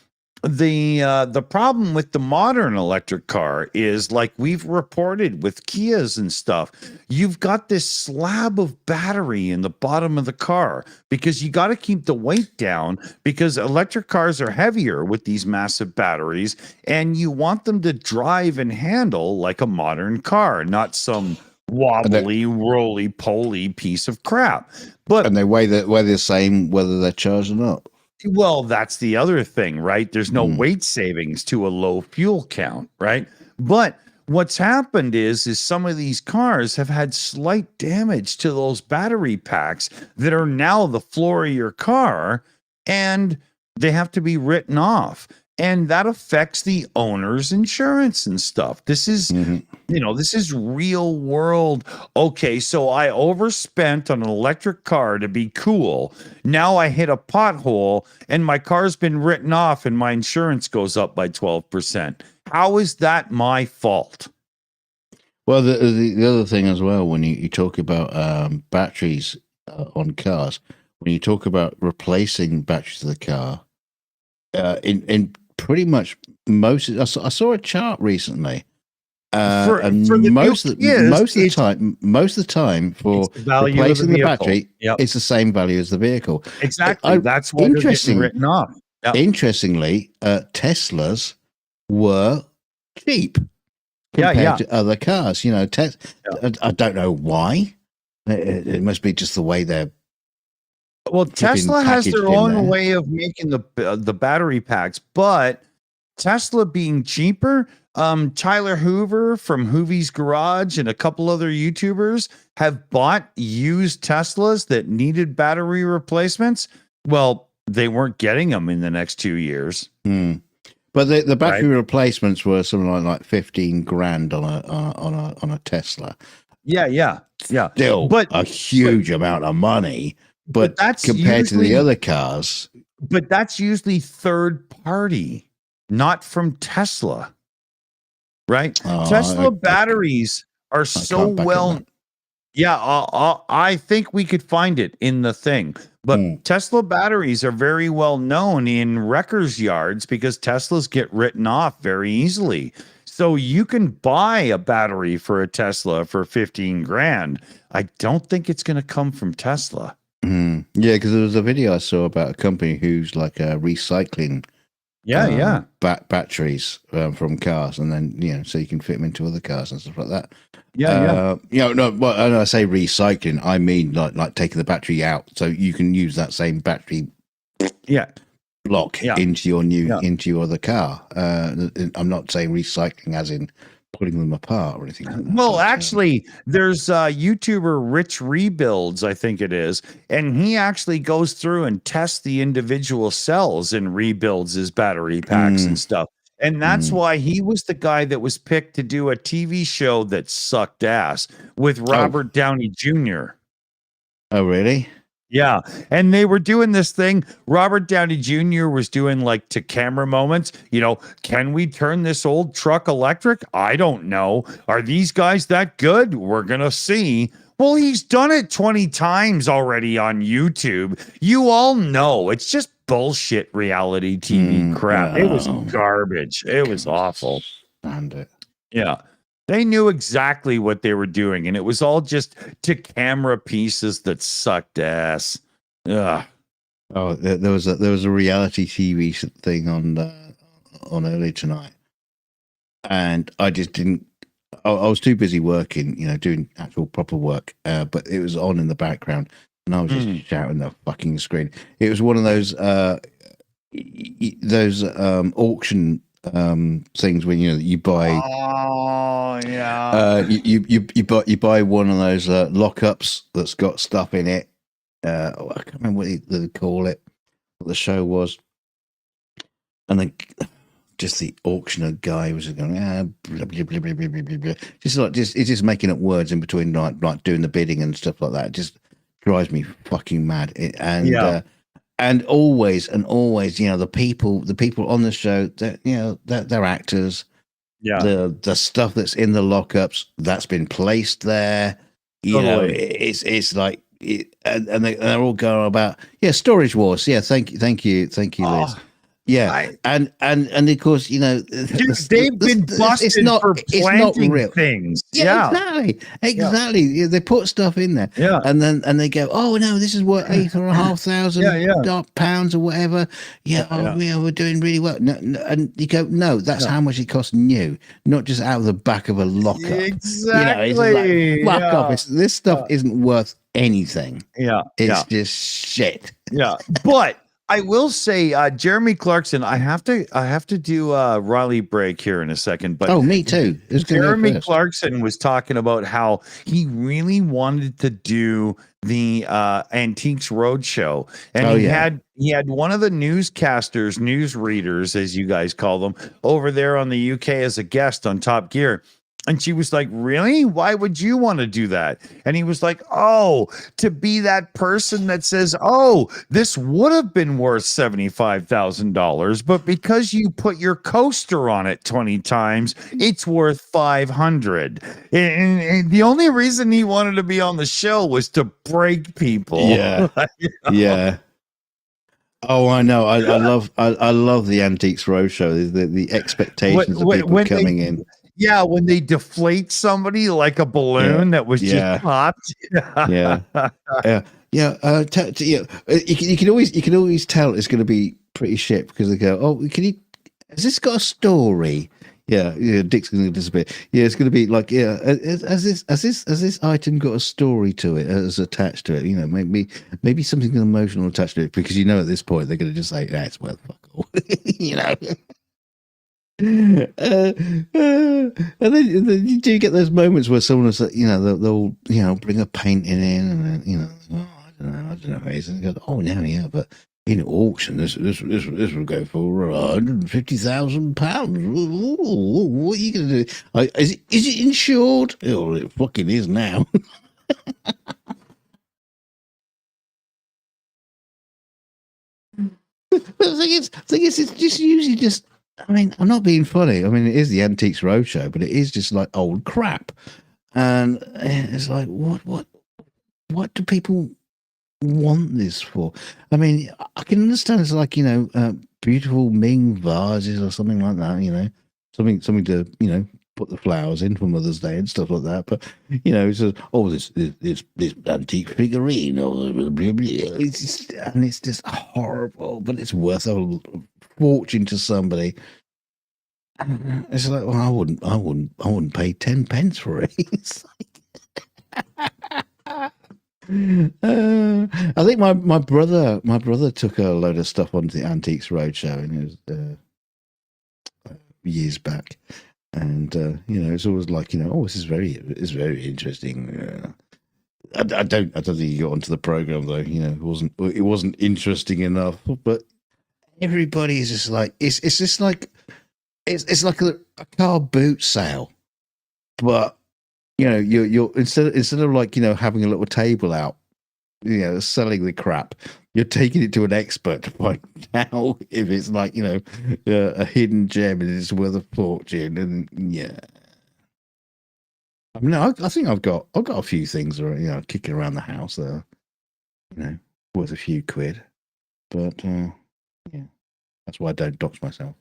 the problem with the modern electric car is, like we've reported with Kias and stuff, you've got this slab of battery in the bottom of the car because you got to keep the weight down, because electric cars are heavier with these massive batteries, and you want them to drive and handle like a modern car, not some wobbly, roly-poly piece of crap. And they weigh the same whether they're charged or not. Well, that's the other thing, right? There's no weight savings to a low fuel count, right? But what's happened is some of these cars have had slight damage to those battery packs that are now the floor of your car, and they have to be written off. And that affects the owner's insurance and stuff. This is, this is real world. Okay, so I overspent on an electric car to be cool. Now I hit a pothole and my car's been written off and my insurance goes up by 12%. How is that my fault? Well, the other thing as well, when you talk about batteries on cars, when you talk about replacing batteries of the car, in pretty much most, I saw a chart recently, and most of the time for replacing the battery, it's the same value as the vehicle. Exactly. That's why they're getting written off. Yep. Interestingly, Teslas were cheap compared to other cars. I don't know why. It must be just the way they're. Well, Tesla has their own way of making the battery packs, but Tesla being cheaper, Tyler Hoover from Hoovy's Garage and a couple other YouTubers have bought used Teslas that needed battery replacements. Well, they weren't getting them in the next 2 years. But the battery replacements were something like 15 grand on a Tesla. Yeah. Still a huge amount of money. But that's compared to the other cars. But that's usually third party, not from Tesla. Right? Tesla batteries are so well. Yeah, I think we could find it in the thing. But Tesla batteries are very well known in wreckers' yards because Teslas get written off very easily. So you can buy a battery for a Tesla for 15 grand. I don't think it's going to come from Tesla. Yeah, because there was a video I saw about a company who's like recycling batteries from cars, and then so you can fit them into other cars and stuff like that. When I say recycling, I mean like taking the battery out so you can use that same battery block into your into your other car. I'm not saying recycling as in putting them apart or anything like that. Well, actually, there's YouTuber Rich Rebuilds, I think it is, and he actually goes through and tests the individual cells and rebuilds his battery packs and stuff. And that's why he was the guy that was picked to do a TV show that sucked ass with Robert Downey Jr. Oh, really? Yeah. And they were doing this thing. Robert Downey Jr. was doing like to camera moments. Can we turn this old truck electric? I don't know. Are these guys that good? We're going to see. Well, he's done it 20 times already on YouTube. You all know it's just bullshit reality TV crap. It was garbage. It was awful. And it. Yeah. They knew exactly what they were doing, and it was all just to camera pieces that sucked ass. Ugh. Oh, there was a reality TV thing on early tonight, and I just didn't. I was too busy working, doing actual proper work, but it was on in the background, and I was just shouting the fucking screen. It was one of those auction things when you buy. Oh yeah. You buy one of those lockups that's got stuff in it. I can't remember what they call it. What the show was, and then just the auctioneer guy was going, blah, blah, blah, blah, blah, blah, blah. It's just making up words in between, like doing the bidding and stuff like that. It just drives me fucking mad. And always, the people on the show, they're actors. Yeah. The stuff that's in the lockups that's been placed there, Totally. it's like, and they're all going about, storage wars. Thank you, Liz. And of course, Dude, they've been busted for planting things. Exactly. Yeah, they put stuff in there. Yeah. And they go, oh no, this is worth £8,500 pounds or whatever. We're doing really well. No, and you go, no, that's how much it costs new, not just out of the back of a lockup. Exactly. It's like, fuck off. This stuff isn't worth anything. It's just shit. But I will say, Jeremy Clarkson, I have to do a Riley break here in a second. But me too. Jeremy Clarkson was talking about how he really wanted to do the Antiques Roadshow, and he had one of the newscasters, newsreaders, as you guys call them, over there on the UK as a guest on Top Gear. And she was like, really? Why would you want to do that? And he was like, oh, to be that person that says, oh, this would have been worth $75,000, but because you put your coaster on it 20 times, it's worth 500. And the only reason he wanted to be on the show was to break people. Yeah. Oh, I know. I love the Antiques Roadshow. The expectations of people coming in. Yeah, when they deflate somebody like a balloon that was just popped. You can always tell it's going to be pretty shit because they go, oh, has this got a story? Dick's going to disappear. It's going to be like, has this item got a story to it, as attached to it? Maybe something emotional attached to it, because at this point they're going to just say, it's worth fuck all. And then you do get those moments where someone will say, they'll bring a painting in, and then, I don't know, and go, oh no, but in auction this will go for £150,000. What are you gonna do? Is it insured? Oh, it fucking is now. But the thing is, it's just usually just. I mean, I'm not being funny. I mean, it is the Antiques Roadshow, but it is just like old crap, and it's like, what do people want this for? I mean, I can understand it's like beautiful Ming vases or something like that. Something to put the flowers in for Mother's Day and stuff like that. But it says, oh, this antique figurine, it's just horrible, but it's worth a fortune to somebody. It's like, well, I wouldn't pay 10 pence for it. I think my brother took a load of stuff onto the Antiques Roadshow, and it was years back, and it's always like, oh, this is very interesting. I don't think he got onto the program though. It wasn't interesting enough, but everybody is just like, it's just like, it's like a car boot sale, but you're instead of like having a little table out, selling the crap, you're taking it to an expert to find out if it's like a hidden gem and it's worth a fortune. And I mean, I think I've got a few things that are kicking around the house that are worth a few quid, but that's why I don't dox myself.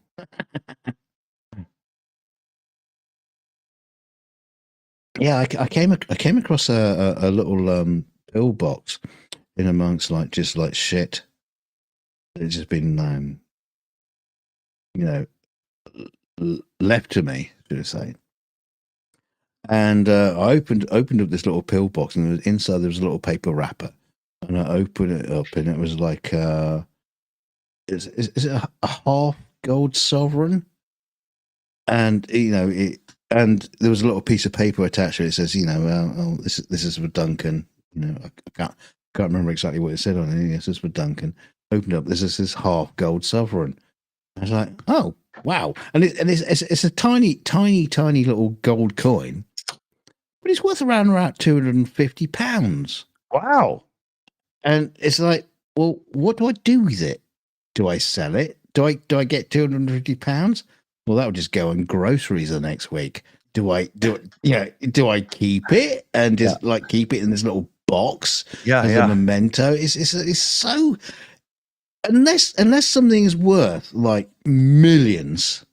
Yeah, I came across a little pillbox in amongst just shit. It's just been left to me, should I say? And I opened up this little pill box, and inside there was a little paper wrapper. And I opened it up, and it was like, is it a half gold sovereign? And and there was a little piece of paper attached to it. It says, this is for Duncan. I can't remember exactly what it said on it. This is for Duncan. Opened up. This is this half gold sovereign. I was like, oh wow! And it's a tiny little gold coin, but it's worth around £250. Wow. And it's like, well, what do I do with it? Do I sell it? Do I get £250? Well, that would just go on groceries the next week. Do I keep it and just keep it in this little box as a memento? It's so, unless something is worth like millions,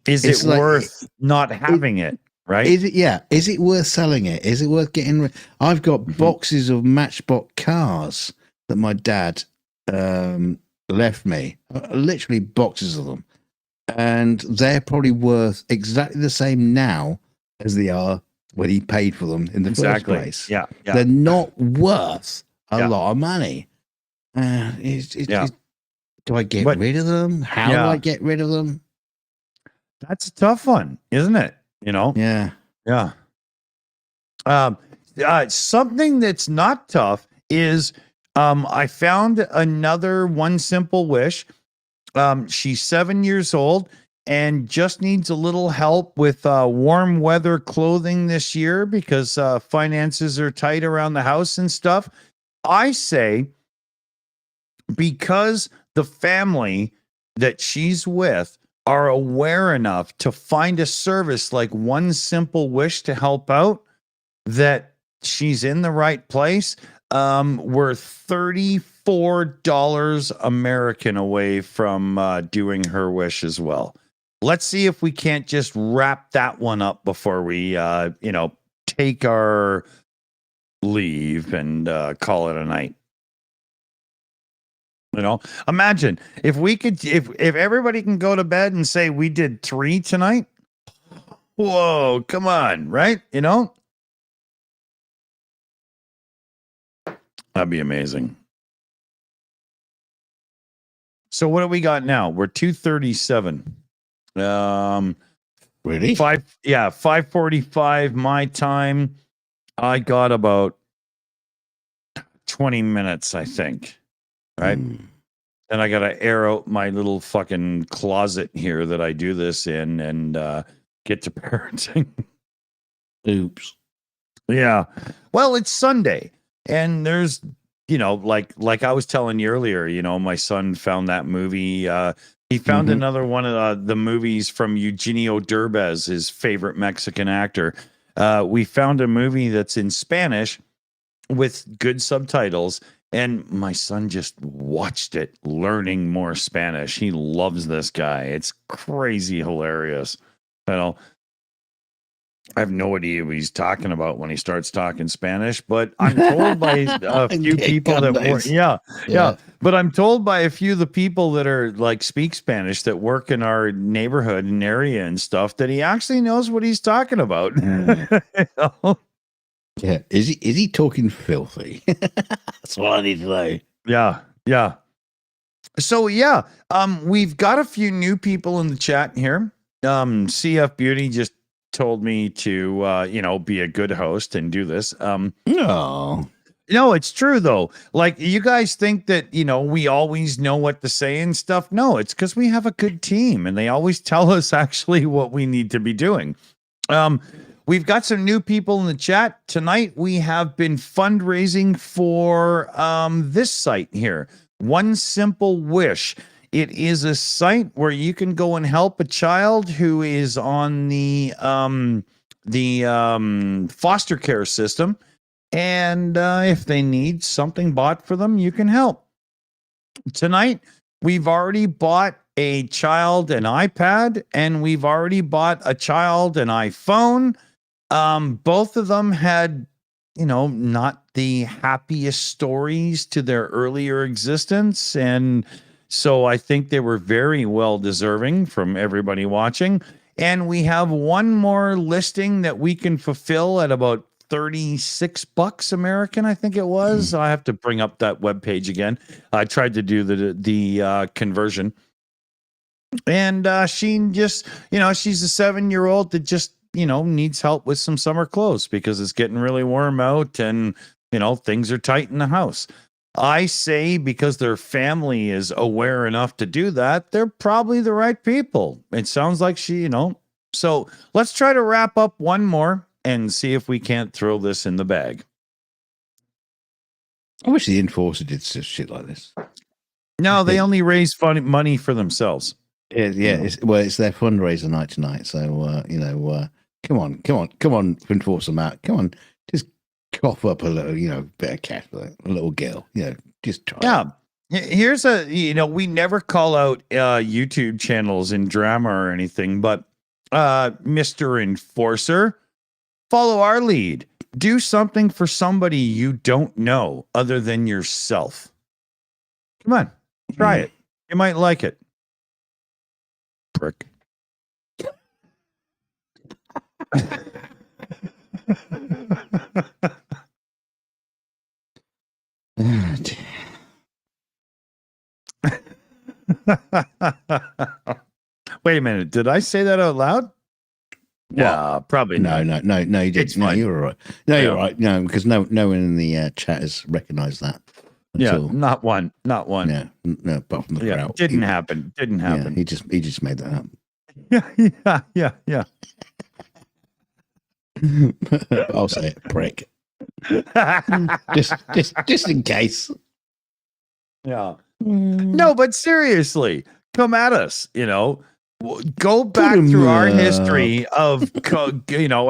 is it worth not having it? Right? Is it? Yeah. Is it worth selling it? Is it worth getting? I've got boxes of Matchbox cars that my dad left me. Literally boxes of them, and they're probably worth exactly the same now as they are when he paid for them in the first place. Yeah. They're not worth a lot of money. Do I get rid of them? How do I get rid of them? That's a tough one, isn't it? Yeah. Something that's not tough is I found another One Simple Wish. She's 7 years old and just needs a little help with warm weather clothing this year because finances are tight around the house and stuff. I say, because the family that she's with are aware enough to find a service like One Simple Wish to help out, that she's in the right place. We're $34 American away from doing her wish as well. Let's see if we can't just wrap that one up before we, take our leave and call it a night. Imagine if we could, if everybody can go to bed and say we did 3 tonight. Whoa, come on, right? That'd be amazing. So what do we got now? We're 2:37. Really? 5:45 my time. I got about 20 minutes, I think. Right? And I got to air out my little fucking closet here that I do this in and get to parenting. Oops. Yeah. Well, it's Sunday and there's, like I was telling you earlier, my son found that movie. He found another one of the movies from Eugenio Derbez, his favorite Mexican actor. We found a movie that's in Spanish with good subtitles. And my son just watched it, learning more Spanish. He loves this guy. It's crazy hilarious. I have no idea what he's talking about when he starts talking Spanish, but I'm told by a few people that work. Yeah. But I'm told by a few of the people that are speak Spanish that work in our neighborhood and area and stuff that he actually knows what he's talking about. Yeah, is he talking filthy? That's what I need to know. Yeah. So we've got a few new people in the chat here. CF Beauty just told me to be a good host and do this. No, it's true though. You guys think that we always know what to say and stuff. No, it's because we have a good team and they always tell us actually what we need to be doing. We've got some new people in the chat. Tonight, we have been fundraising for this site here, One Simple Wish. It is a site where you can go and help a child who is on the foster care system. And if they need something bought for them, you can help. Tonight, we've already bought a child an iPad, and we've already bought a child an iPhone. Both of them had, not the happiest stories to their earlier existence. And so I think they were very well deserving from everybody watching. And we have one more listing that we can fulfill at about $36 American, I think it was. I have to bring up that webpage again. I tried to do the conversion. And she just, she's a 7-year-old that just, needs help with some summer clothes because it's getting really warm out and, things are tight in the house. I say because their family is aware enough to do that, they're probably the right people. It sounds like she, So let's try to wrap up one more and see if we can't throw this in the bag. I wish the Enforcer did shit like this. No, they only raise money for themselves. Yeah. It's their fundraiser night tonight. So, come on, Enforcer Matt. Come on, just cough up a little, bit of cash for a little girl. Just try. Yeah. Here's we never call out YouTube channels in drama or anything, but Mr. Enforcer, follow our lead. Do something for somebody you don't know other than yourself. Come on, try it. You might like it. Prick. Wait a minute. Did I say that out loud? Yeah, probably no, not. No, you didn't. No, you're all right. No, Yeah. you're right. No, because no one in the chat has recognized that. Yeah, all. not one. Yeah, no, apart from the crowd. Didn't happen. Yeah, he just made that up. Yeah. I'll say it, prick. just in case. Yeah. No, but seriously, come at us, go back through our history of,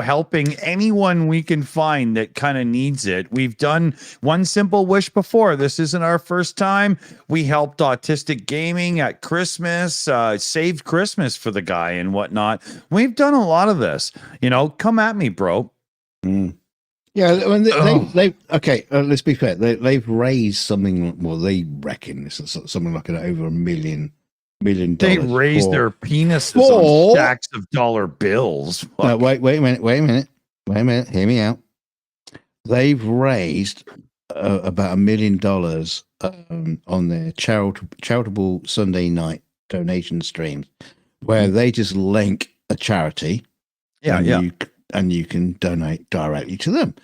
helping anyone we can find that kind of needs it. We've done One Simple Wish before. This isn't our first time. We helped Autistic Gaming at Christmas, saved Christmas for the guy and whatnot. We've done a lot of this, come at me, bro. Yeah, I mean, they okay. Let's be fair. They've raised something. Well, they reckon this is something like over $1 million. They raised their penises on stacks of dollar bills. No, wait a minute. Hear me out. They've raised about $1 million on their charitable Sunday night donation streams, where they just link a charity. And you can donate directly to them.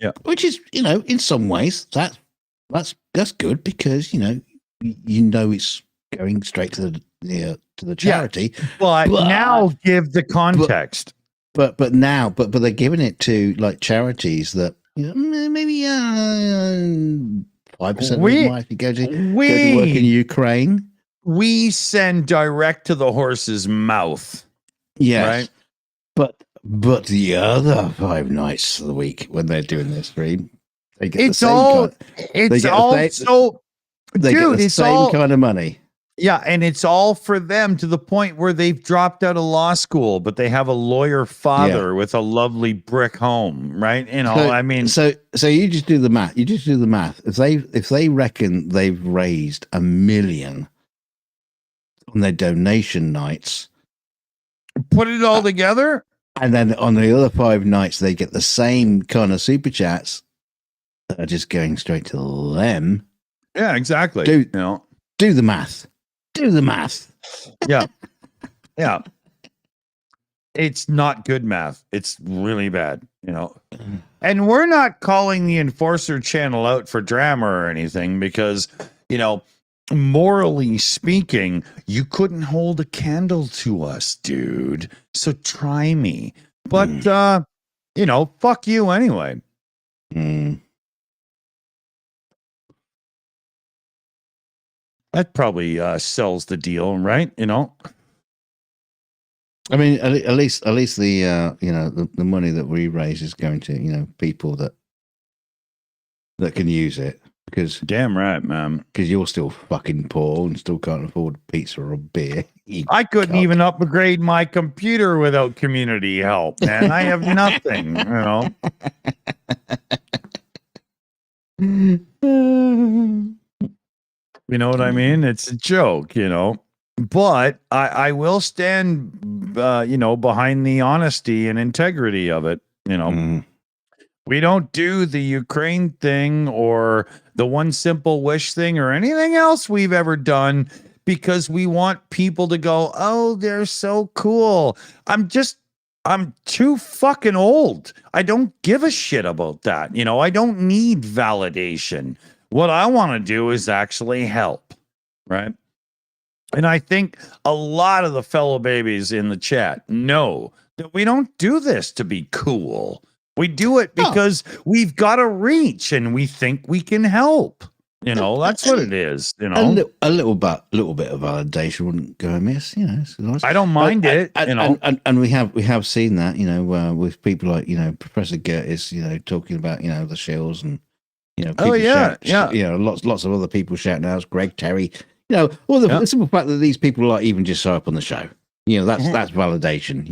Yeah, which is in some ways that's good because it's going straight to the charity. Yeah. But now give the context. But they're giving it to like charities that maybe 5% might actually go to work in Ukraine. We send direct to the horse's mouth. Yes, right. But the other 5 nights of the week when they're doing their stream, they get it's all kind of money. Yeah, and it's all for them to the point where they've dropped out of law school, but they have a lawyer father with a lovely brick home, right? So you just do the math. If they reckon they've raised $1 million on their donation nights, put it all together. And then on the other 5 nights, they get the same kind of super chats that are just going straight to them. Yeah, exactly. Do the math. Do the math. Yeah. It's not good math. It's really bad, And we're not calling the Enforcer channel out for drama or anything because, morally speaking, you couldn't hold a candle to us, dude. So try me. But, fuck you anyway. That probably sells the deal, right? I mean, at least the the money that we raise is going to people that can use it. Because damn right, man. Because you're still fucking poor and still can't afford pizza or beer. I couldn't even upgrade my computer without community help, man. I have nothing, You know what I mean? It's a joke, But I will stand behind the honesty and integrity of it. We don't do the Ukraine thing or the one simple wish thing or anything else we've ever done because we want people to go, oh, they're so cool. I'm too fucking old. I don't give a shit about that. I don't need validation. What I want to do is actually help, right? And I think a lot of the fellow babies in the chat know that we don't do this to be cool. We do it because we've got a reach and we think we can help. That's what it is. A little bit of validation wouldn't go amiss. It's nice. I don't mind it. And we have seen that. With people like Professor Gertis, talking about the Shills and people lots of other people shouting out. Greg Terry, the simple fact that these people even just show up on the show. That's validation.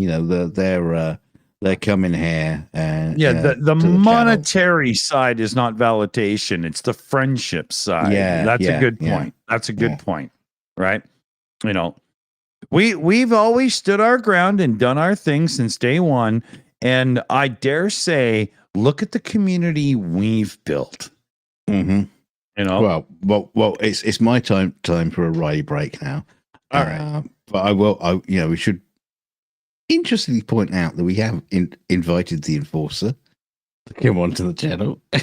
They're coming here and the monetary side is not validation, it's the friendship side. That's a good point. That's a good point, right? We've always stood our ground and done our thing since day one, and I dare say, look at the community we've built. Well, it's my time for a Riley break now. All right, but we should interestingly point out that we have invited the enforcer to come onto the channel. That's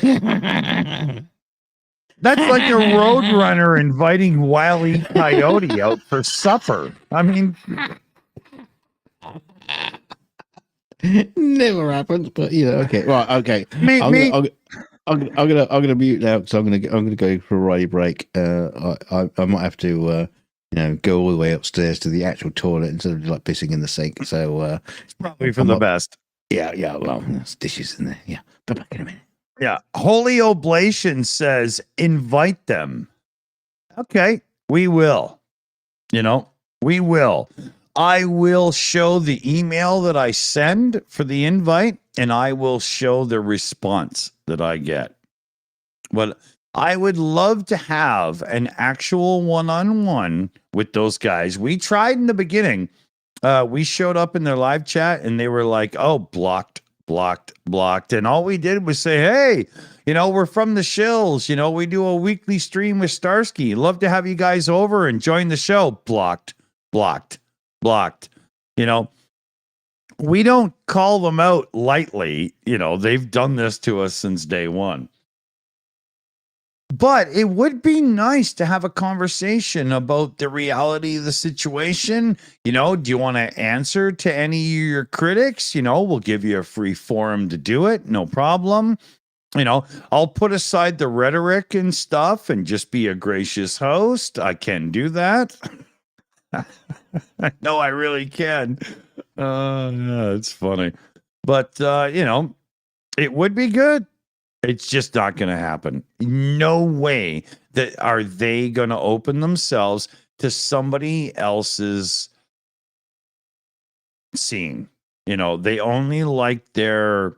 like a roadrunner inviting Wile E. Coyote out for supper. I mean, never happens, but okay, right, okay. I'm gonna mute now because I'm gonna go for a Riley break. I might have to go all the way upstairs to the actual toilet instead of like pissing in the sink. So it's probably for the best. Yeah. Well, there's dishes in there. Yeah, be back in a minute. Yeah. Holy Oblation says invite them. Okay, we will. We will. I will show the email that I send for the invite, and I will show the response that I get. But I would love to have an actual one-on-one with those guys. We tried in the beginning. We showed up in their live chat and they were like, oh, blocked. And all we did was say, hey, we're from the Shills. We do a weekly stream with Starsky. Love to have you guys over and join the show. Blocked. We don't call them out lightly. They've done this to us since day one. But it would be nice to have a conversation about the reality of the situation. Do you want to answer to any of your critics? We'll give you a free forum to do it. No problem. I'll put aside the rhetoric and stuff and just be a gracious host. I can do that. No, I really can. It's funny. But, it would be good. It's just not going to happen. No way that are they going to open themselves to somebody else's scene. They only like their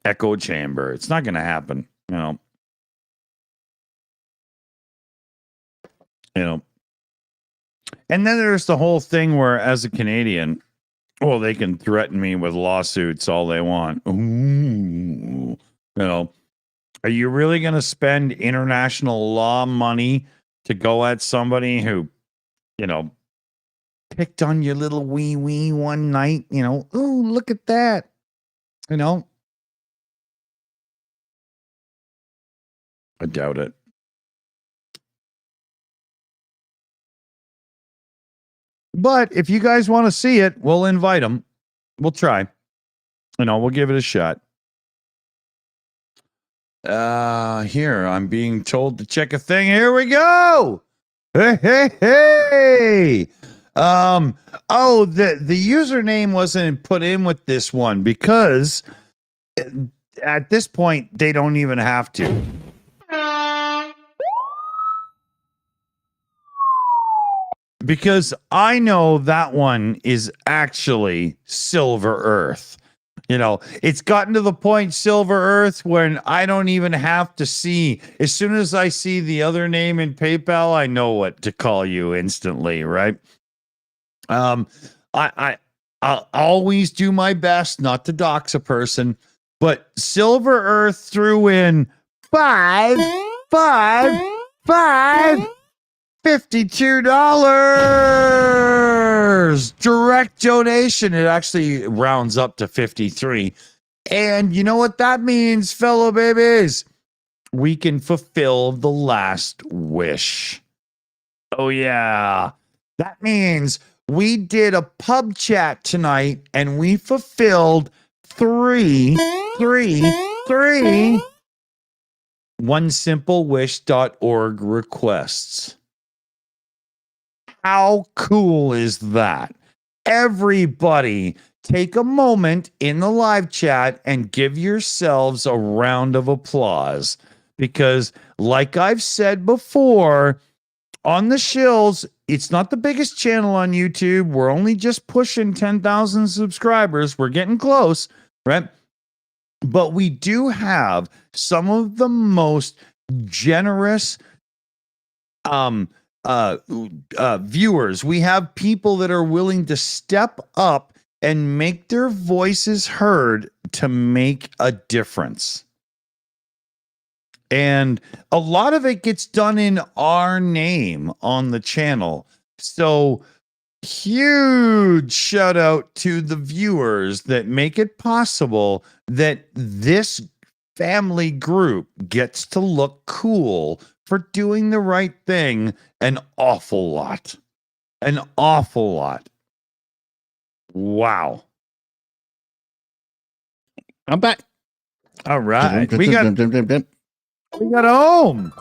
echo chamber. It's not going to happen. And then there's the whole thing where, as a Canadian, they can threaten me with lawsuits all they want. Ooh. Are you really going to spend international law money to go at somebody who, picked on your little wee one night? Ooh, look at that. I doubt it. But if you guys want to see it, we'll invite them. We'll try. We'll give it a shot. Here, I'm being told to check a thing. Here we go. Hey. The username wasn't put in with this one because at this point they don't even have to. Because I know that one is actually Silver Earth. It's gotten to the point, Silver Earth, when I don't even have to see. As soon as I see the other name in PayPal, I know what to call you instantly, right? I'll always do my best not to dox a person, but Silver Earth threw in $52 direct donation. It actually rounds up to 53. And you know what that means, fellow babies? We can fulfill the last wish. Oh, yeah. That means we did a pub chat tonight and we fulfilled three onesimplewish.org requests. How cool is that? Everybody, take a moment in the live chat and give yourselves a round of applause. Because, like I've said before, on the Shills, it's not the biggest channel on YouTube. We're only just pushing 10,000 subscribers. We're getting close, right? But we do have some of the most generous viewers. We have people that are willing to step up and make their voices heard to make a difference. And a lot of it gets done in our name on the channel. So huge shout out to the viewers that make it possible that this family group gets to look cool for doing the right thing an awful lot. An awful lot. Wow. I'm back. All right. We got Ohm.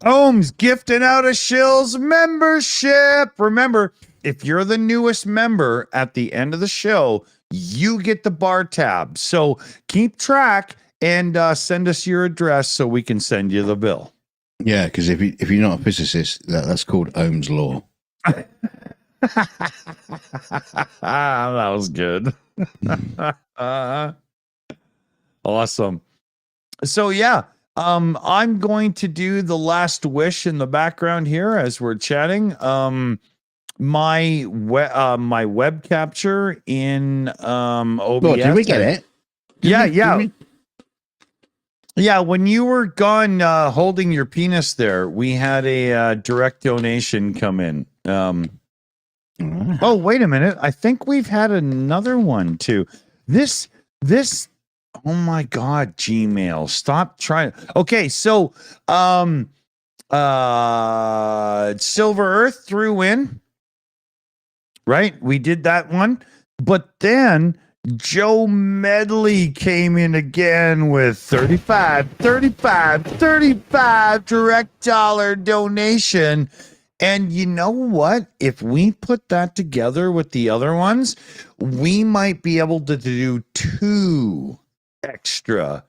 Ohm's gifting out a Shills membership. Remember, if you're the newest member at the end of the show, you get the bar tab. So keep track and send us your address so we can send you the bill. Yeah, because if you're not a physicist, that's called Ohm's law. That was good. Awesome. So yeah, I'm going to do the last wish in the background here as we're chatting. My web capture in OBS. Well, did we get it? Yeah, when you were gone holding your penis there, we had a direct donation come in. Oh, wait a minute. I think we've had another one too. This oh my God, Gmail. Stop trying. Okay, so Silver Earth threw in. Right? We did that one. But then Joe Medley came in again with 35 direct dollar donation. And you know what? If we put that together with the other ones, we might be able to do 2 extra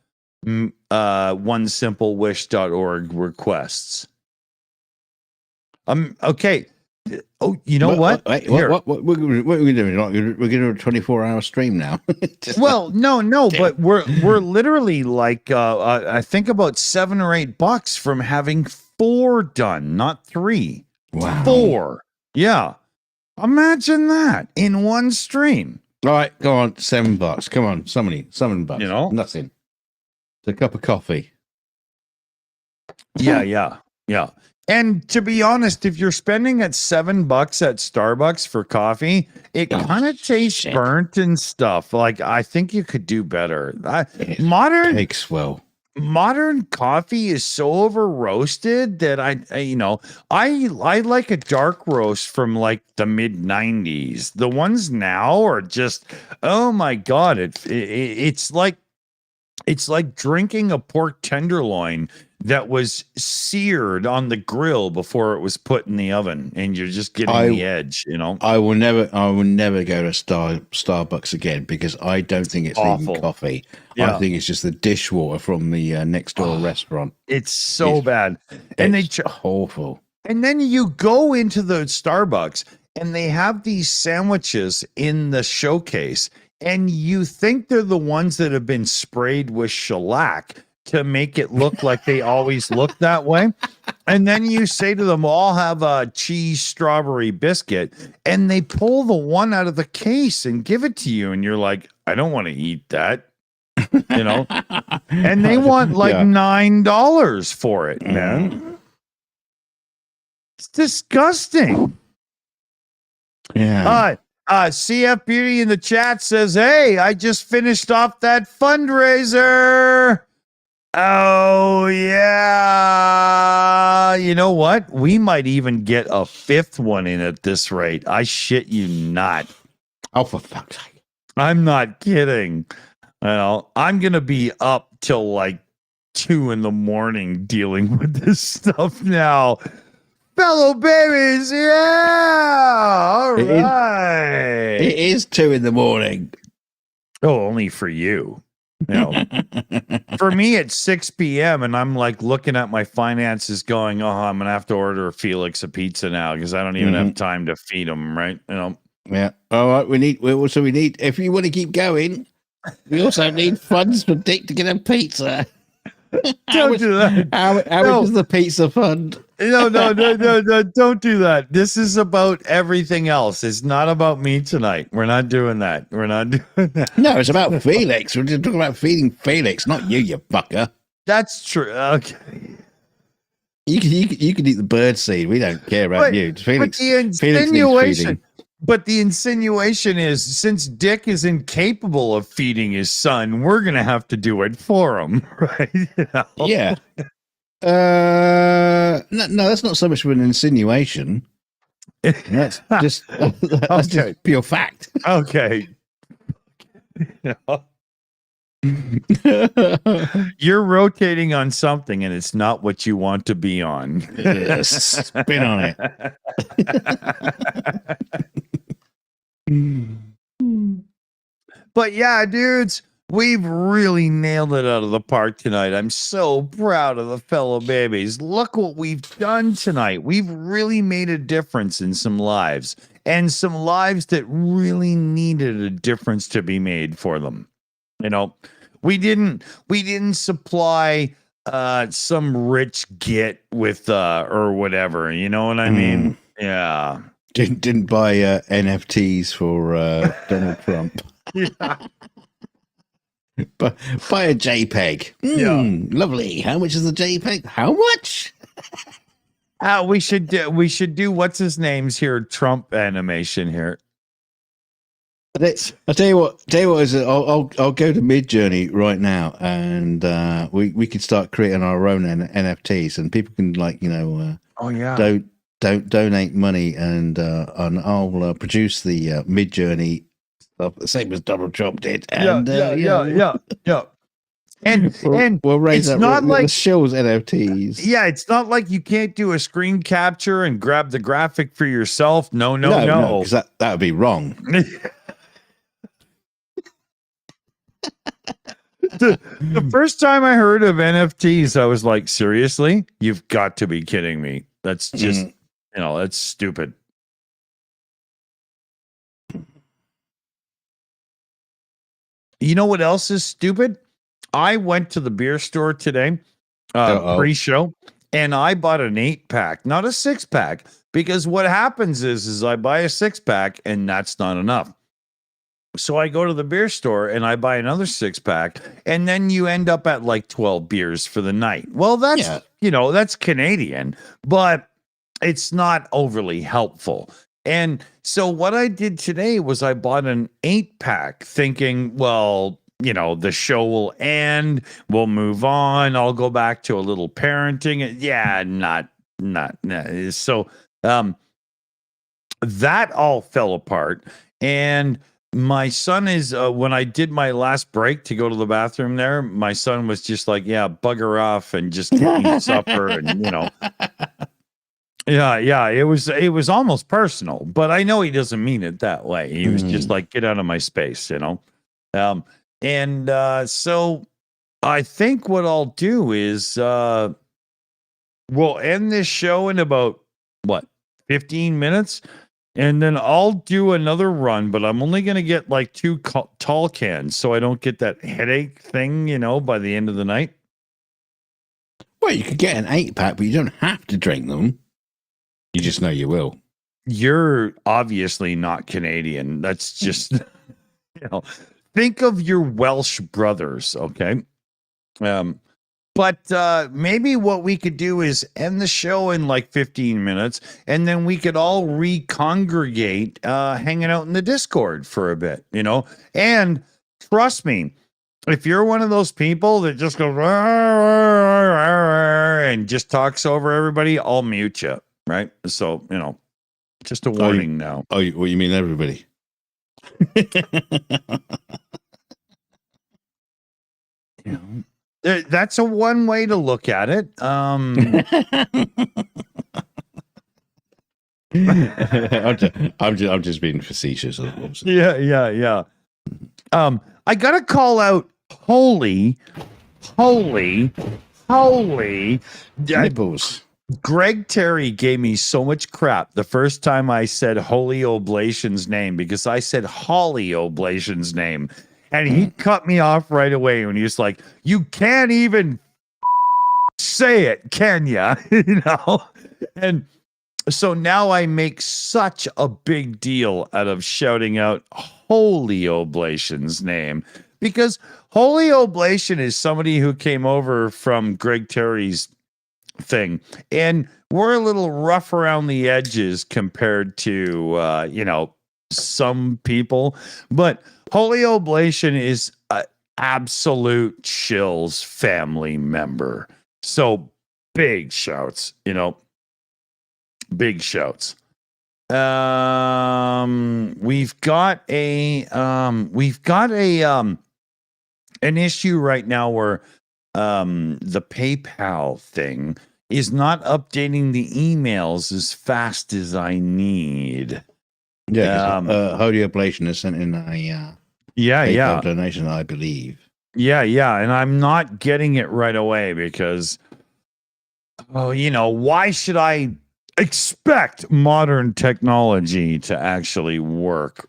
onesimplewish.org requests. Okay. Oh, you know what? What are we doing? We're going to do a 24-hour stream now. Well, no, but we're literally like I think about $7 or $8 from having 4 done, not 3. Wow. 4. Yeah. Imagine that in one stream. All right, go on, $7. Come on, $7. You know? Nothing. It's a cup of coffee. Yeah. And to be honest, if you're spending at $7 at Starbucks for coffee, it kind of tastes burnt and stuff. Like, I think you could do better. Modern coffee is so over roasted that I like a dark roast from like the mid 90s. The ones now are just, oh my God. It's like drinking a pork tenderloin that was seared on the grill before it was put in the oven, and you're just getting the edge, you know. I will never go to Starbucks again because I don't think it's even coffee. Yeah. I think it's just the dishwater from the next door restaurant. It's so bad, and it's awful. And then you go into the Starbucks, and they have these sandwiches in the showcase, and you think they're the ones that have been sprayed with shellac to make it look like they always look that way. And then you say to them, I'll have a cheese strawberry biscuit. And they pull the one out of the case and give it to you. And you're like, I don't want to eat that. You know? And they want like $9 for it, man. It's disgusting. Yeah. CF Beauty in the chat says, hey, I just finished off that fundraiser. Oh, yeah. You know what? We might even get a fifth one in at this rate. I shit you not. Oh, for fuck's sake. I'm not kidding. Well, I'm going to be up till like 2 a.m. dealing with this stuff now. Fellow babies, yeah. All right. It is 2 a.m. Oh, only for you. You know, for me, it's 6 p.m. and I'm like looking at my finances going, oh, I'm going to have to order Felix a pizza now because I don't even have time to feed him, right? You know? Yeah. All right. We need, if you want to keep going, we also need funds for Dick to get a pizza. Don't do that. How much is the pizza fund? No, don't do that. This is about everything else. It's not about me tonight. We're not doing that. We're not doing that. No, it's about Felix. We're just talking about feeding Felix, not you fucker. That's true. Okay. You can eat the bird seed. We don't care about you. Felix, but the insinuation, the insinuation is since Dick is incapable of feeding his son, we're gonna have to do it for him, right? You know? Yeah. No, that's not so much of an insinuation. That's just just pure fact. Okay. You're rotating on something and it's not what you want to be on. Spin on it. But yeah, dudes, we've really nailed it out of the park tonight. I'm so proud of the fellow babies. Look what we've done tonight. We've really made a difference in some lives, and some lives that really needed a difference to be made for them. You know, we didn't supply some rich git with or whatever, you know what I mean? Yeah. Didn't buy NFTs for Donald Trump. Yeah. But buy a JPEG. Lovely. How much is the JPEG? How much? We should do what's his name's here Trump animation here. I'll tell you what. I'll go to Midjourney right now, and we could start creating our own NFTs, and people can donate money, and I'll produce the Midjourney stuff, the same as Donald Trump did. And yeah. And we'll raise it's up not like the Shills NFTs. Yeah, it's not like you can't do a screen capture and grab the graphic for yourself. No, because that would be wrong. The first time I heard of NFTs, I was like, seriously? You've got to be kidding me. That's just, that's stupid. You know what else is stupid? I went to the beer store today, pre-show, and I bought an 8-pack, not a 6-pack, because what happens is I buy a 6-pack and that's not enough. So I go to the beer store and I buy another 6-pack, and then you end up at like 12 beers for the night. Well, that's, that's Canadian, but it's not overly helpful. And so what I did today was I bought an 8-pack thinking, well, the show will end, we'll move on, I'll go back to a little parenting. Yeah, not. So that all fell apart. And my son is, when I did my last break to go to the bathroom there, my son was just like, yeah, bugger off and just eat supper. And, yeah, it was almost personal, but I know he doesn't mean it that way. He was just like, get out of my space, so I think what I'll do is we'll end this show in about 15 minutes, and then I'll do another run, but I'm only going to get like 2 tall cans so I don't get that headache thing, by the end of the night. Well, you could get an 8-pack, but you don't have to drink them. You just know you will. You're obviously not Canadian. That's just, think of your Welsh brothers, okay? But maybe what we could do is end the show in like 15 minutes, and then we could all recongregate, hanging out in the Discord for a bit, And trust me, if you're one of those people that just goes and just talks over everybody, I'll mute you, right? So, just a warning now. Oh, what you mean everybody? That's a one way to look at it. I'm just being facetious. Yeah. I gotta call out holy nipples. Greg Terry gave me so much crap the first time I said Holy Oblation's name because I said Holly Oblation's name. And he cut me off right away when he was like, "You can't even say it, can ya?" And so now I make such a big deal out of shouting out Holy Oblation's name because Holy Oblation is somebody who came over from Greg Terry's thing, and we're a little rough around the edges compared to some people, but Holy Oblation is an absolute Shills family member. So big shouts, big shouts. We've got an issue right now where the PayPal thing is not updating the emails as fast as I need. Yeah, Holy Oblation has sent in a PayPal donation, I believe. Yeah, and I'm not getting it right away because, why should I expect modern technology to actually work?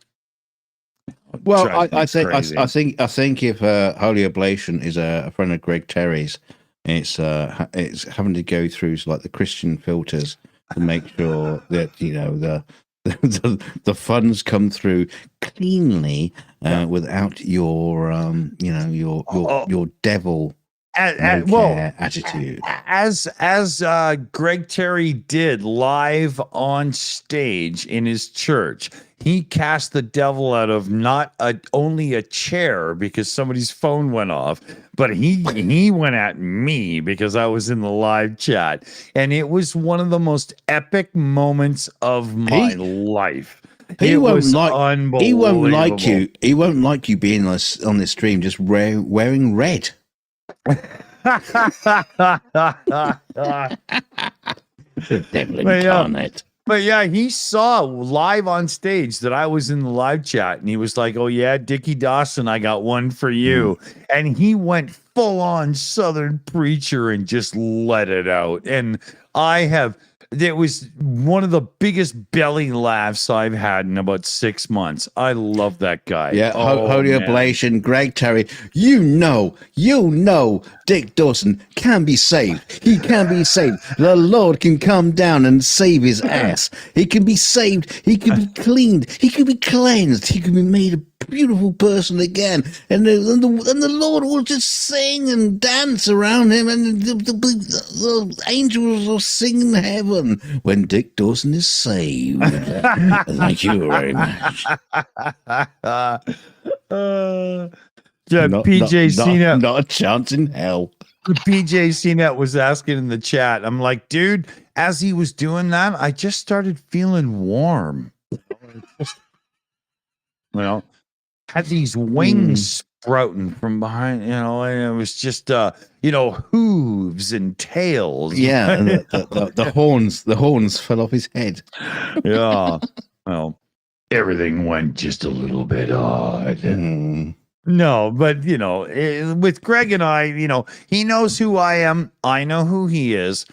Well, I think if Holy Oblation is a friend of Greg Terry's, it's having to go through like the Christian filters to make sure that the funds come through cleanly without your devil attitude. As Greg Terry did live on stage in his church, he cast the devil out of not only a chair because somebody's phone went off, but he went at me because I was in the live chat, and it was one of the most epic moments of my life. He won't like you. He won't like you being on this stream just wearing red. The devil incarnate. But yeah, he saw live on stage that I was in the live chat, and he was like, "Oh yeah, Dickie Dawson, I got one for you." And he went full on Southern preacher and just let it out. And it was one of the biggest belly laughs I've had in about 6 months. I love that guy. Yeah, Holy Oblation, Greg Terry. You know, Dick Dawson can be saved. He can be saved. The Lord can come down and save his ass. He can be saved. He can be cleaned. He can be cleansed. He can be made a beautiful person again. And the Lord will just sing and dance around him, and the angels will sing in heaven when Dick Dawson is saved. Thank you very much. PJ CNET. Not a chance in hell. PJ CNET was asking in the chat. I'm like, dude, as he was doing that, I just started feeling warm. Had these wings sprouting from behind, and it was just, hooves and tails. Yeah, and the horns fell off his head. Yeah. Well, everything went just a little bit odd. No, but with Greg and I, he knows who I am. I know who he is.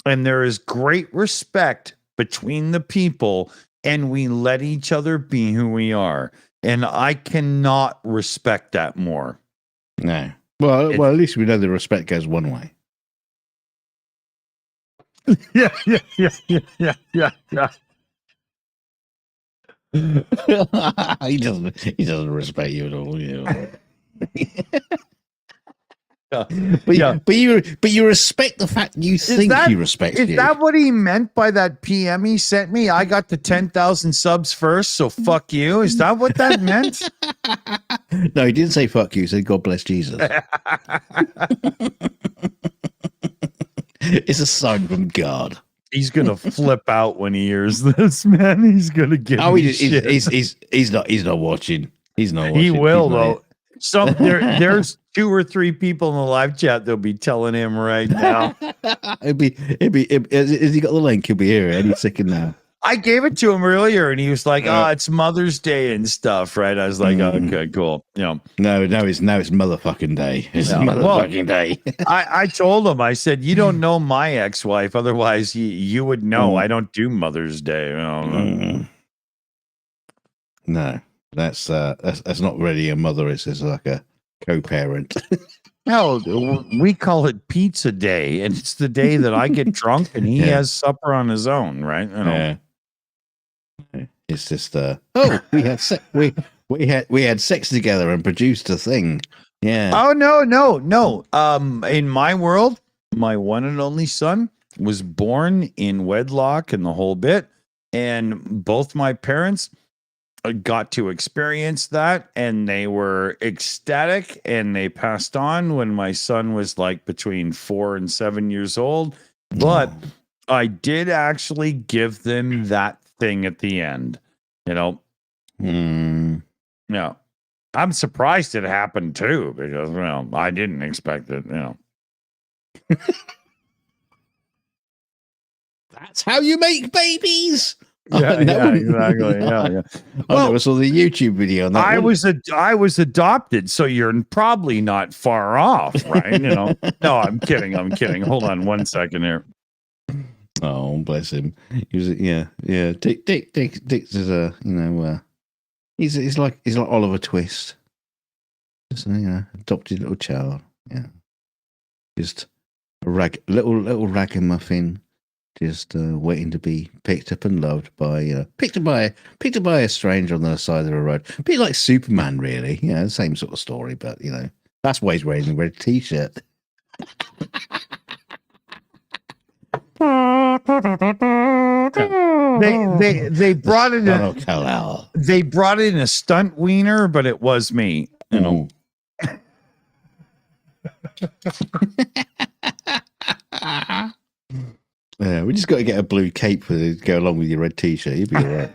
And there is great respect between the people, and we let each other be who we are. And I cannot respect that more. No. Well, at least we know the respect goes one way. Yeah. He doesn't respect you at all. You know. But you respect the fact you think he respects you. Is that what he meant by that PM he sent me? I got the 10,000 subs first, so fuck you. Is that what that meant? No, he didn't say fuck you. He said God bless Jesus. It's a sign from God. He's gonna flip out when he hears this, man. He's gonna get. Oh, he's not watching. He's not watching. He will though. There's 2 or 3 people in the live chat that'll be telling him right now. Has he got the link? He'll be here any second now. I gave it to him earlier, and he was like, "Oh, it's Mother's Day and stuff, right?" I was like, "Okay, cool." You know, no, it's motherfucking day. It's motherfucking day. I told him, I said, "You don't know my ex-wife, otherwise you would know. I don't do Mother's Day." You know? No, that's not really a mother. It's like a co-parent. No, we call it pizza day, and it's the day that I get drunk and he has supper on his own, right? You know? Yeah. It's just we had sex together and produced a thing. Yeah. Oh no. In my world, my one and only son was born in wedlock and the whole bit, and both my parents got to experience that, and they were ecstatic, and they passed on when my son was like between 4 and 7 years old. But I did actually give them that thing at the end, you know. Yeah, I'm surprised it happened too, because well, I didn't expect it, you know. That's how you make babies. Yeah, exactly. Yeah. Well, I saw the YouTube video on that. I was adopted, so you're probably not far off, right? You know. No, I'm kidding. Hold on 1 second here. Oh, bless him. He was, yeah. Dick is a, he's like Oliver Twist. Just adopted little child. Yeah, just a little ragamuffin. Just waiting to be picked up and loved by picked up by a stranger on the side of the road. A bit like Superman, really. The same sort of story, but that's why he's wearing a red t-shirt. They brought in they brought in a stunt wiener, but it was me. You know. Yeah, we just got to get a blue cape to go along with your red t-shirt. You'll be all right.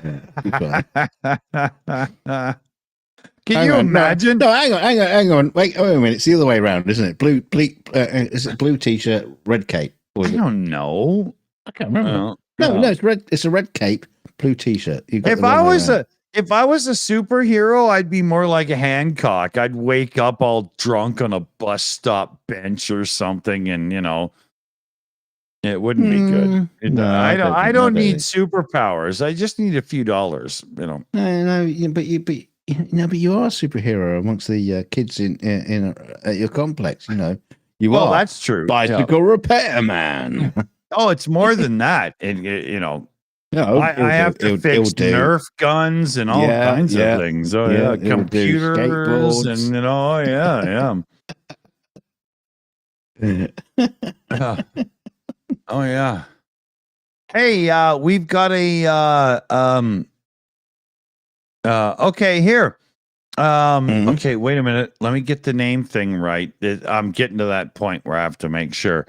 Can you imagine? No, hang on. Wait a minute. It's the other way around, isn't it? Is it blue t-shirt, red cape? I don't know. I can't remember. No, it's red. It's a red cape, blue t-shirt. If I was a superhero, I'd be more like a Hancock. I'd wake up all drunk on a bus stop bench or something, and it wouldn't be good. I don't need superpowers. I just need a few dollars. No, but you are a superhero amongst the kids in at your complex. You are. That's true. Bicycle repair man. Oh, it's more than that. I have to fix Nerf guns and all kinds of things. Computers and Oh yeah. Hey, we've got a okay here. Okay, wait a minute. Let me get the name thing right. I'm getting to that point where I have to make sure.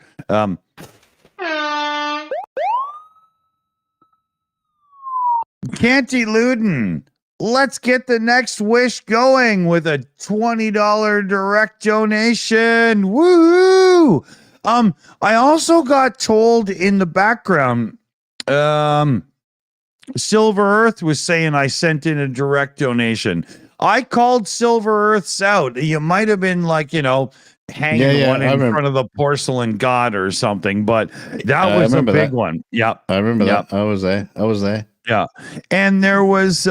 Canty Luden, let's get the next wish going with a $20 direct donation. Woohoo! I also got told in the background, Silver Earth was saying I sent in a direct donation. I called Silver Earths out. You might have been like, hanging one in front of the porcelain god or something, but that was a big one. Yeah. I remember that. I was there. Yeah. And there was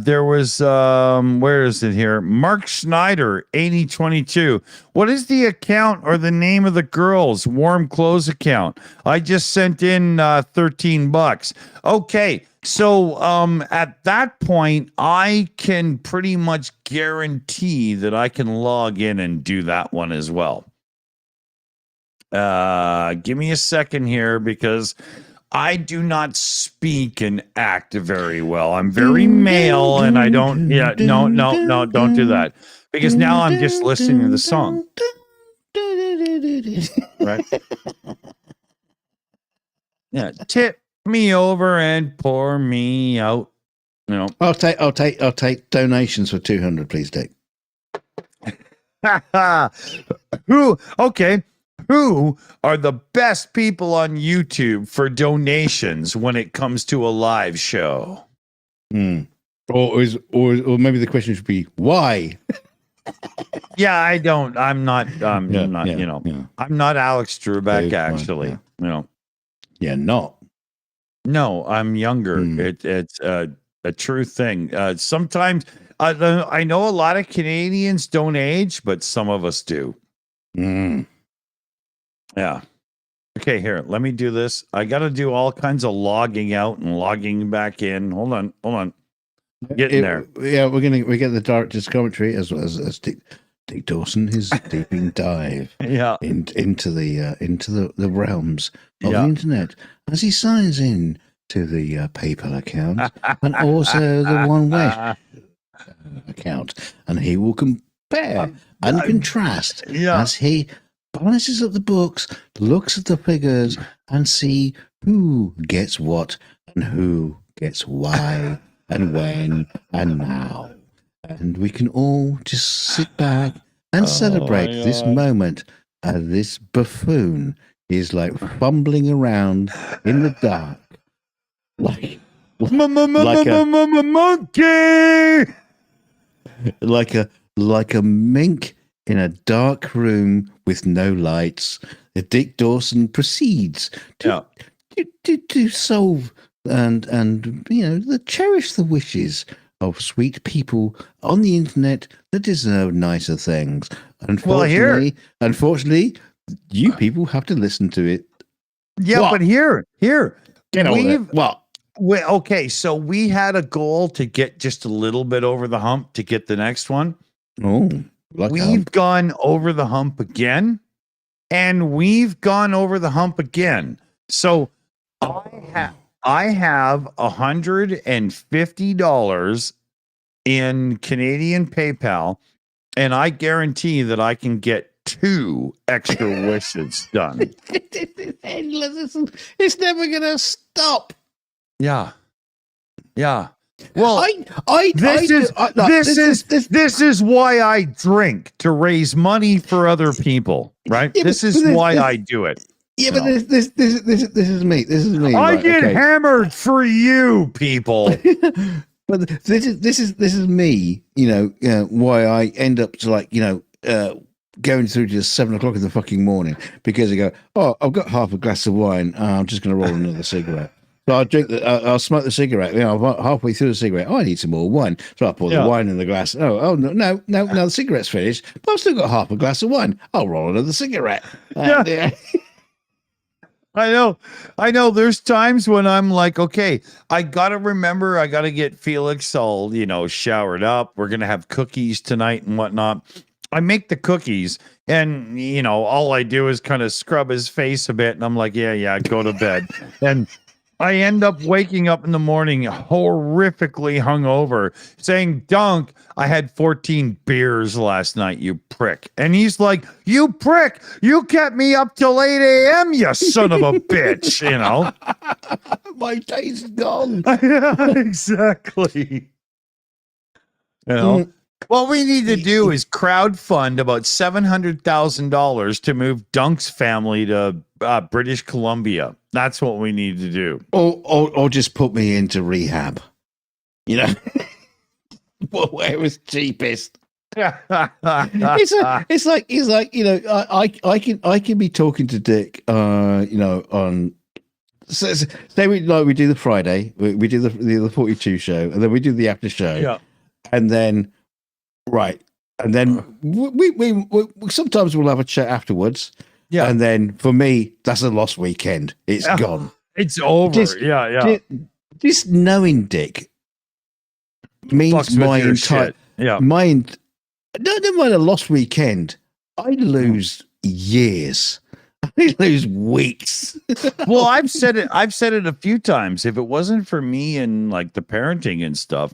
There was where is it here? Mark Schneider, 8022. What is the account or the name of the girl's warm clothes account? I just sent in $13. Okay, so at that point, I can pretty much guarantee that I can log in and do that one as well. Give me a second here because I do not speak and act very well. I'm very male and I don't, no, don't do that. Because now I'm just listening to the song. Right? Yeah, tip me over and pour me out. You know. I'll take donations for 200, please, Dick. Who are the best people on YouTube for donations when it comes to a live show? Or maybe the question should be why? Yeah, I'm not I'm not Alex Trebek, actually. Yeah. You know. Yeah, not. No, I'm younger. It's a true thing. Sometimes I know a lot of Canadians don't age, but some of us do. Yeah. Okay, here. Let me do this. I got to do all kinds of logging out and logging back in. Hold on. Getting there. Yeah, we get the director's commentary as Dick Dawson, his deeping dive into the realms of the internet as he signs in to the PayPal account and also the One Wish account, and he will compare and contrast as he balances up the books, looks at the figures, and see who gets what and who gets why and when and now. And we can all just sit back and celebrate this moment as this buffoon is like fumbling around in the dark like a monkey, like a mink in a dark room with no lights. Dick Dawson proceeds to solve and cherish the wishes of sweet people on the internet that deserve nicer things. Unfortunately, you people have to listen to it. Yeah, what? But here, get on it. Okay, so we had a goal to get just a little bit over the hump to get the next one. Oh, we've gone over the hump again, and we've gone over the hump again. So I have $150 in Canadian PayPal, and I guarantee that I can get 2 extra wishes done. It's endless. It's never gonna stop. Yeah. Well, this is why I drink, to raise money for other people, right? Yeah, this is why I do it. Yeah, but this is me. This is me. I get hammered for you, people. But this is me. Why I end up to going through to 7 o'clock in the fucking morning because I go, oh, I've got half a glass of wine. I'm just going to roll another cigarette. So I'll drink. I'll smoke the cigarette. Halfway through the cigarette, I need some more wine. So I pour the wine in the glass. Oh no! The cigarette's finished, but I've still got half a glass of wine. I'll roll another cigarette. I know. There's times when I'm like, okay, I gotta remember. I gotta get Felix all showered up. We're gonna have cookies tonight and whatnot. I make the cookies, and all I do is kind of scrub his face a bit, and I'm like, yeah, go to bed, and I end up waking up in the morning horrifically hungover, saying, Dunk, I had 14 beers last night, you prick. And he's like, you prick, you kept me up till 8 a.m., you son of a bitch, My day's gone. Yeah, exactly. What we need to do is crowdfund about $700,000 to move Dunk's family to British Columbia. That's what we need to do. Or just put me into rehab. Where was cheapest. It's like I can be talking to Dick, on say we do the Friday, we do the 42 show, and then we do the after show, Yeah. and then we sometimes we'll have a chat afterwards. Yeah. And then for me, that's a lost weekend. It's gone. It's over. Just knowing Dick means Fucks my with your entire shit. Yeah. mind. Don't mind a lost weekend. I lose years. I lose weeks. Well, I've said it a few times. If it wasn't for me and like the parenting and stuff,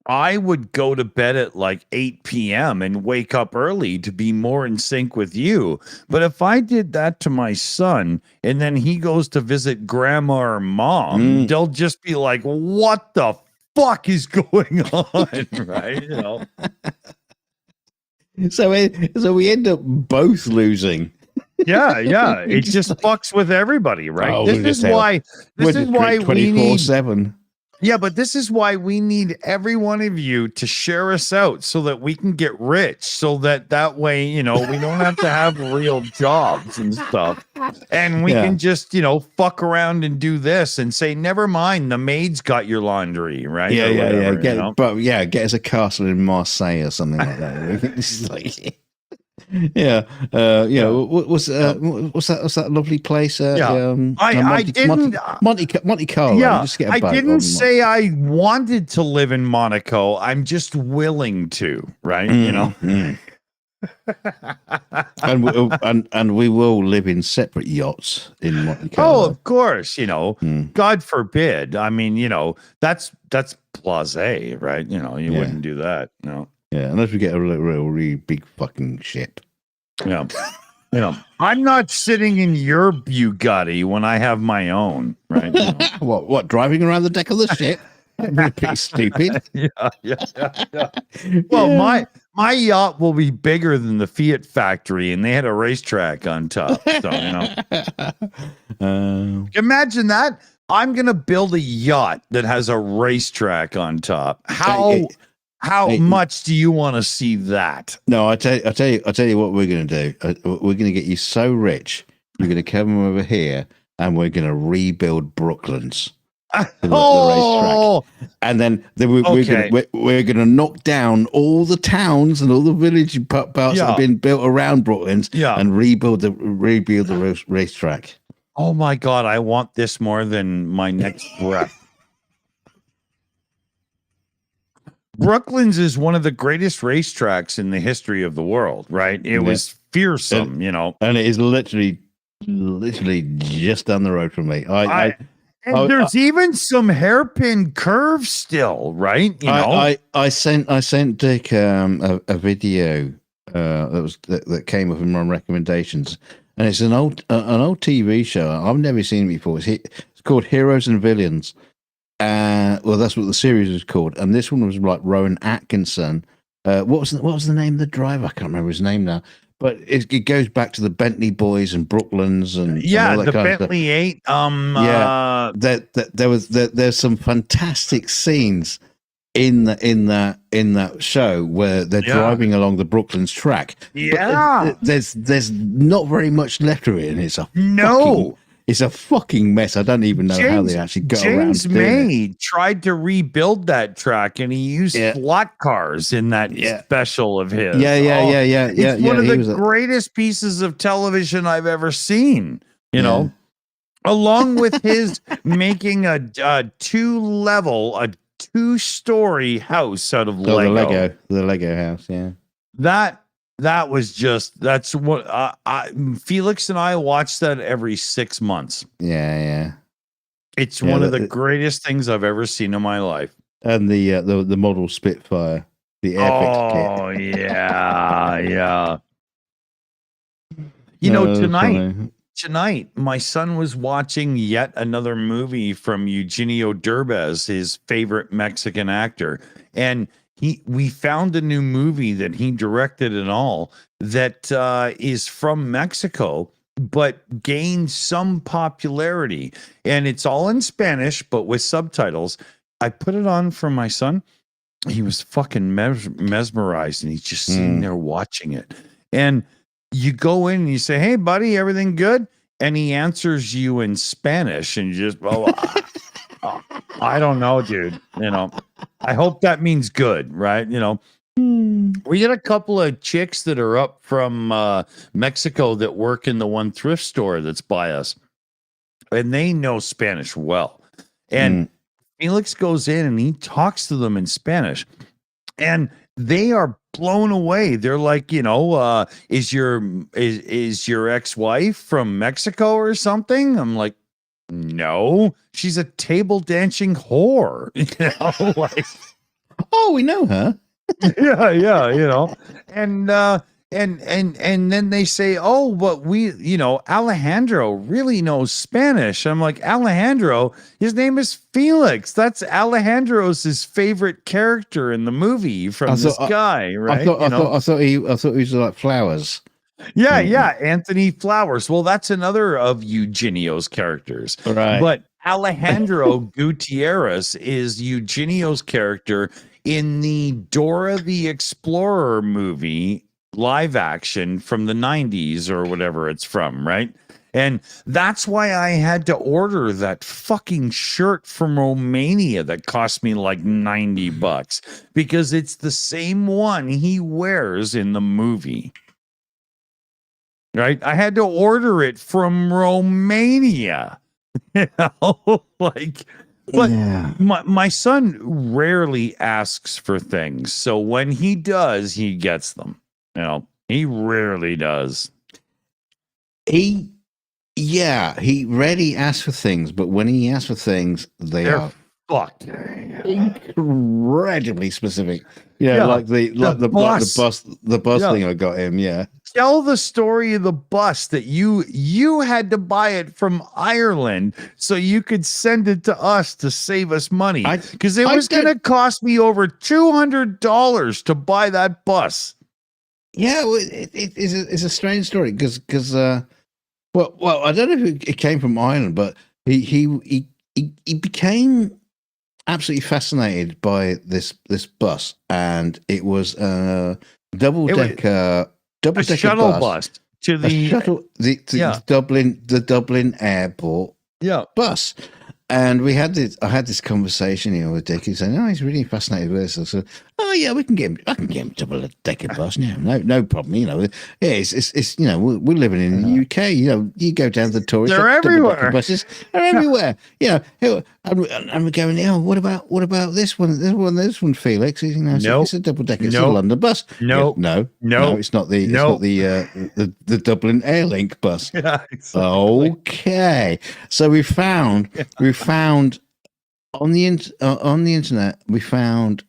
I would go to bed at like 8 p.m. and wake up early to be more in sync with you. But if I did that to my son and then he goes to visit grandma or mom, they'll just be like, what the fuck is going on? Right? You know. So we end up both losing. Yeah. It just fucks with everybody, right? Oh, this is why we need 24/7. Yeah, but this is why we need every one of you to share us out so that we can get rich, so that way, you know, we don't have to have real jobs and stuff. And we can just, you know, fuck around and do this and say, never mind, the maid's got your laundry, right? Yeah. Get us a castle in Marseille or something like that. This is like... What's that lovely place? I didn't Monte Carlo. Yeah, just get a I boat didn't on say I wanted to live in Monaco. I'm just willing to, right? You know, and we will live in separate yachts in Monte Carlo. Oh, of course. You know, God forbid. I mean, you know, that's blasé, right? You know, you wouldn't do that. No. Yeah, unless we get a really big fucking ship. Yeah. You know, I'm not sitting in your Bugatti when I have my own, right? You know. What, driving around the deck of the ship? That'd be pretty stupid. Yeah. Well, my yacht will be bigger than the Fiat factory, and they had a racetrack on top. So, you know. Imagine that. I'm going to build a yacht that has a racetrack on top. How much do you want to see that? No, I tell you what we're going to do. We're going to get you so rich. You're going to come over here, and we're going to rebuild Brooklands. The racetrack. And then we're going to knock down all the towns and all the village parts that have been built around Brooklands, and rebuild the racetrack. Oh my God, I want this more than my next breath. Brooklands is one of the greatest racetracks in the history of the world, right? It was fearsome, you know. And it is literally just down the road from me. There's even some hairpin curves still, right? You know, I sent Dick a video that came up in my recommendations, and it's an old TV show. I've never seen it before. It's called Heroes and Villains. Well, that's what the series was called, and this one was like Rowan Atkinson. What was the name of the driver? I can't remember his name now. But it goes back to the Bentley boys and Brooklands and all that the kind Bentley 8. There's some fantastic scenes in that show where they're driving along the Brooklands track. Yeah, but there's not very much left of it, and it's a fucking mess. I don't even know how they actually got around. James May tried to rebuild that track, and he used flat cars in that special of his. It's one of the greatest pieces of television I've ever seen. You know, along with his making a 2-story house out of Lego. The Lego house. Yeah, that's what Felix and I watch that every 6 months. Yeah. It's one of the greatest things I've ever seen in my life. And the model Spitfire, the Airfix kit. Oh yeah. You know, tonight my son was watching yet another movie from Eugenio Derbez, his favorite Mexican actor, and we found a new movie that he directed and all that is from Mexico, but gained some popularity. And it's all in Spanish, but with subtitles. I put it on for my son. He was fucking mesmerized, and he's just sitting there watching it. And you go in and you say, "Hey, buddy, everything good?" and he answers you in Spanish, and you just, I don't know, dude. I hope that means good, right? We get a couple of chicks that are up from Mexico that work in the one thrift store that's by us, and they know Spanish well. And Felix goes in and he talks to them in Spanish, and they are blown away. They're like, is your ex-wife from Mexico or something? I'm like, no, she's a table dancing whore. Like, oh, we know her. yeah, and then they say, oh, but Alejandro really knows Spanish. I'm like, Alejandro, his name is Felix. That's Alejandro's favorite character in the movie from this guy, right? I thought he was like Flowers. Yeah, Anthony Flowers. Well, that's another of Eugenio's characters. Right. But Alejandro Gutierrez is Eugenio's character in the Dora the Explorer movie, live action from the 90s or whatever it's from, right? And that's why I had to order that fucking shirt from Romania that cost me like $90, because it's the same one he wears in the movie. Right? I had to order it from Romania. But my son rarely asks for things. So when he does, he gets them. He rarely does. He rarely asks for things, but when he asks for things, they're are fucked. Incredibly specific. Like the bus thing I got him. Yeah. Tell the story of the bus that you had to buy it from Ireland so you could send it to us to save us money, because it was going to cost me over $200 to buy that bus. Yeah, well, it's a strange story because I don't know if it came from Ireland, but he became absolutely fascinated by this bus, and it was a double-decker shuttle bus to the Dublin airport bus. And I had this conversation with Dick. He's saying, "Oh, he's really fascinated with this." I said, "Oh yeah, I can get him double-decker bus. No problem. It's we're living in the UK. You go down to the tourist. They're everywhere. Buses are everywhere. And we're going. Oh, what about this one? This one, Felix. It's a double-decker. It's a London bus. No, it's not the the Dublin Airlink bus. Yeah, exactly. Okay, so we found on the internet, we found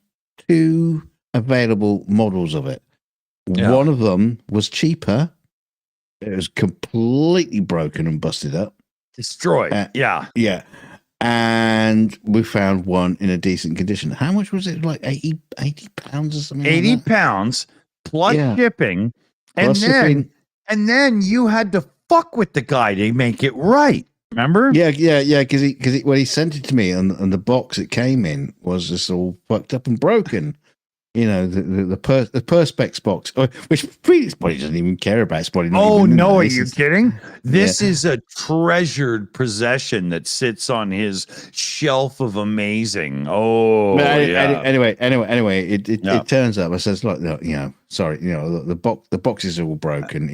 2 available models of it. Yeah. One of them was cheaper. It was completely broken and busted up, destroyed. Yeah. And we found one in a decent condition. How much was it? Like 80 pounds or something. 80 pounds plus shipping, and then you had to fuck with the guy to make it right. Remember? Yeah. Because when he sent it to me, and the box it came in was just all fucked up and broken. The Perspex box, which Spotty doesn't even care about. Spotty. Oh no, are you kidding? This is a treasured possession that sits on his shelf of amazing. Oh, Anyway, it turns out. I says, look, sorry, the boxes are all broken.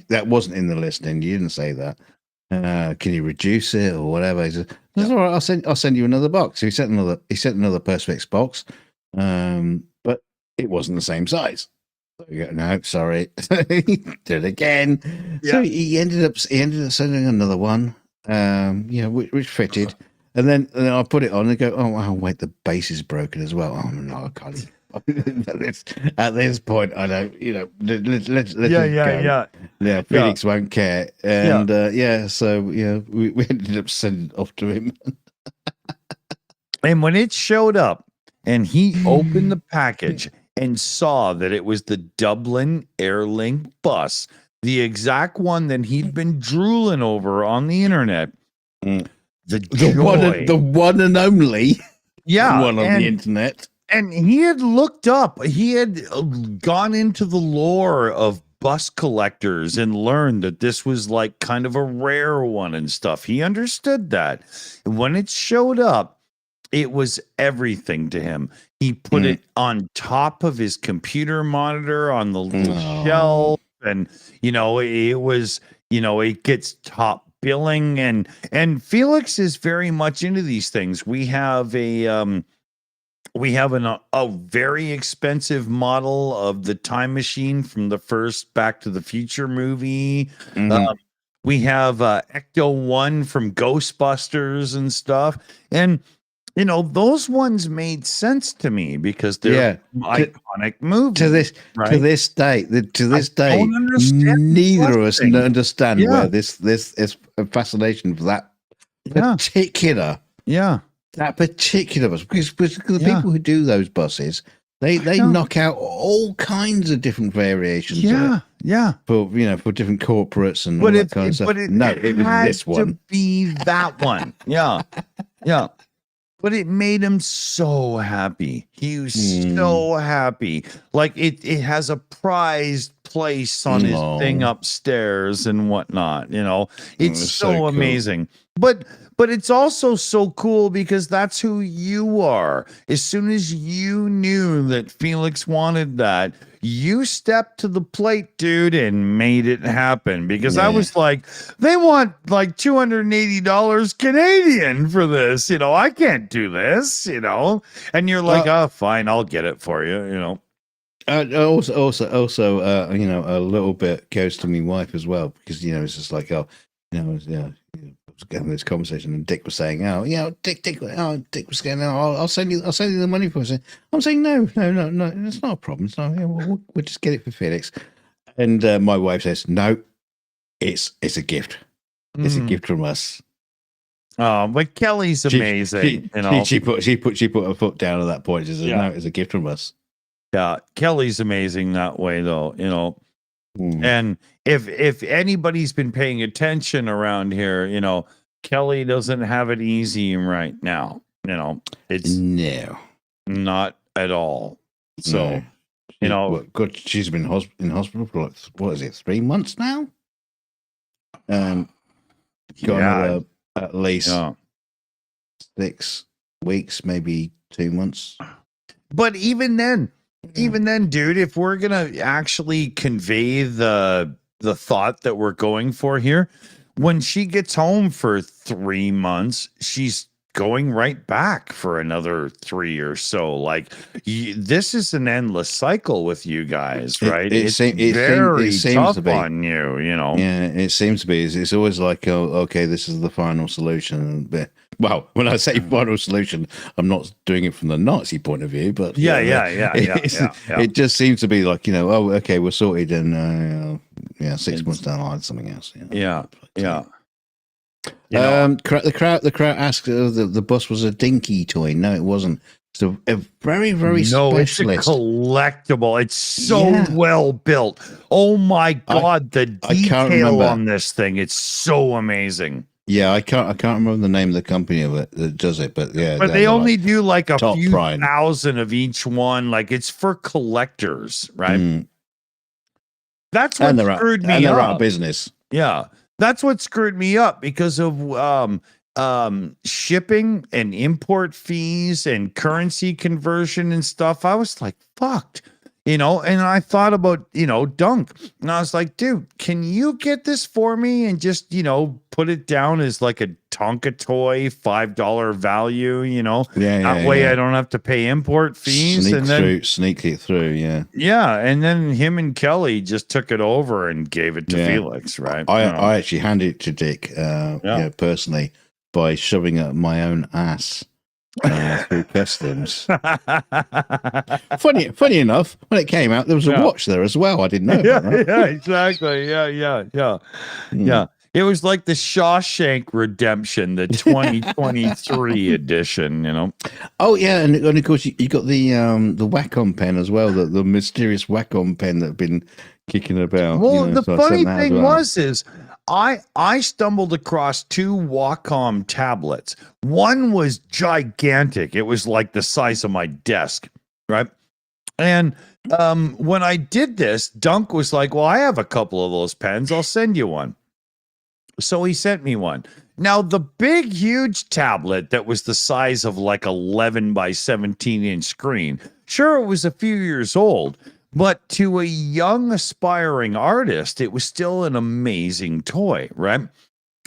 That wasn't in the listing. You didn't say that. Can you reduce it or whatever? He says, all right, I'll send you another box. So he sent another Perspex box, but it wasn't the same size. So you go, no, sorry, did it again. Yeah. So he ended up sending another one, which fitted, and then I put it on and go, oh wait, the base is broken as well. Oh no, I can't. At this point, I don't. Let's go. Yeah. Felix won't care, and so we ended up sending it off to him. And when it showed up, and he opened the package and saw that it was the Dublin Airlink bus, the exact one that he'd been drooling over on the internet. The one and only one on the internet. And he had looked up, he had gone into the lore of bus collectors and learned that this was like kind of a rare one and stuff. He understood that. When it showed up, it was everything to him. He put it on top of his computer monitor on the little shelf, and it was, it gets top billing, and Felix is very much into these things. We have a very expensive model of the time machine from the first Back to the Future movie. We have Ecto 1 from Ghostbusters and stuff, and those ones made sense to me because they're iconic movies. To this day, don't understand neither of us busting. understand where this is a fascination for that particular. That particular bus, because the people who do those buses, they knock out all kinds of different variations. For for different corporates and all that kind of stuff. But it was this one. to be that one. Yeah. But it made him so happy. He was so happy. Like it has a prized place on his thing upstairs and whatnot. It's so cool. Amazing. But it's also so cool because that's who you are. As soon as you knew that Felix wanted that, you stepped to the plate, dude, and made it happen. Because I was like, they want like $280 Canadian for this. I can't do this, And you're like, oh, fine, I'll get it for you, Also, a little bit goes to my wife as well, because it's just like, getting this conversation, and Dick was saying, Dick was going, I'll send you the money for it. I'm saying, no, it's not a problem. It's not, we'll just get it for Felix. And my wife says, no, it's a gift. It's a gift from us. Oh, but Kelly's amazing. She put her foot down at that point. She says, no, it's a gift from us. Yeah, Kelly's amazing that way, though. And if anybody's been paying attention around here, Kelly doesn't have it easy right now. It's not at all. So, God, she's been in hospital for like, what is it, 3 months now? Gone at least 6 weeks, maybe 2 months. But even then, dude, if we're gonna actually convey the thought that we're going for here, when she gets home for 3 months, she's going right back for another 3 or so. Like, this is an endless cycle with you guys, right? It seems tough to be on you, Yeah, it seems to be. It's always like, oh, okay, this is the final solution. But, well, when I say final solution, I'm not doing it from the Nazi point of view, but it just seems to be like, oh, okay, we're sorted, and 6 months down the line, something else. The crowd asked if the bus was a dinky toy. No, it wasn't. It's a very, very specialist. It's a collectible. It's so well built. Oh my God, the detail on this thing. It's so amazing. Yeah, I can't remember the name of the company of it that does it, but but they only do like a few thousand of each one. Like, it's for collectors, right? That's what screwed me up. And they're out of business. Yeah. That's what screwed me up because of shipping and import fees and currency conversion and stuff. I was like, fucked, and I thought about, Dunk, and I was like, dude, can you get this for me and just, put it down as like a Tonka toy, $5 value, that way I don't have to pay import fees. Sneak it through. Yeah. And then him and Kelly just took it over and gave it to Felix. Right. I actually handed it to Dick, personally, by shoving it up my own ass. Through customs. Funny enough, when it came out, there was a watch there as well. I didn't know. Yeah, exactly. Yeah. It was like the Shawshank Redemption, the 2023 edition. Oh yeah, and of course you got the Wacom pen as well, the mysterious Wacom pen that had been kicking about. Well, the funny thing is I stumbled across 2 Wacom tablets. One was gigantic. It was like the size of my desk, right? And when I did this, Dunk was like, well, I have a couple of those pens. I'll send you one. So he sent me one. Now, the big, huge tablet that was the size of like 11 by 17-inch screen, sure, it was a few years old, but to a young, aspiring artist, it was still an amazing toy, right?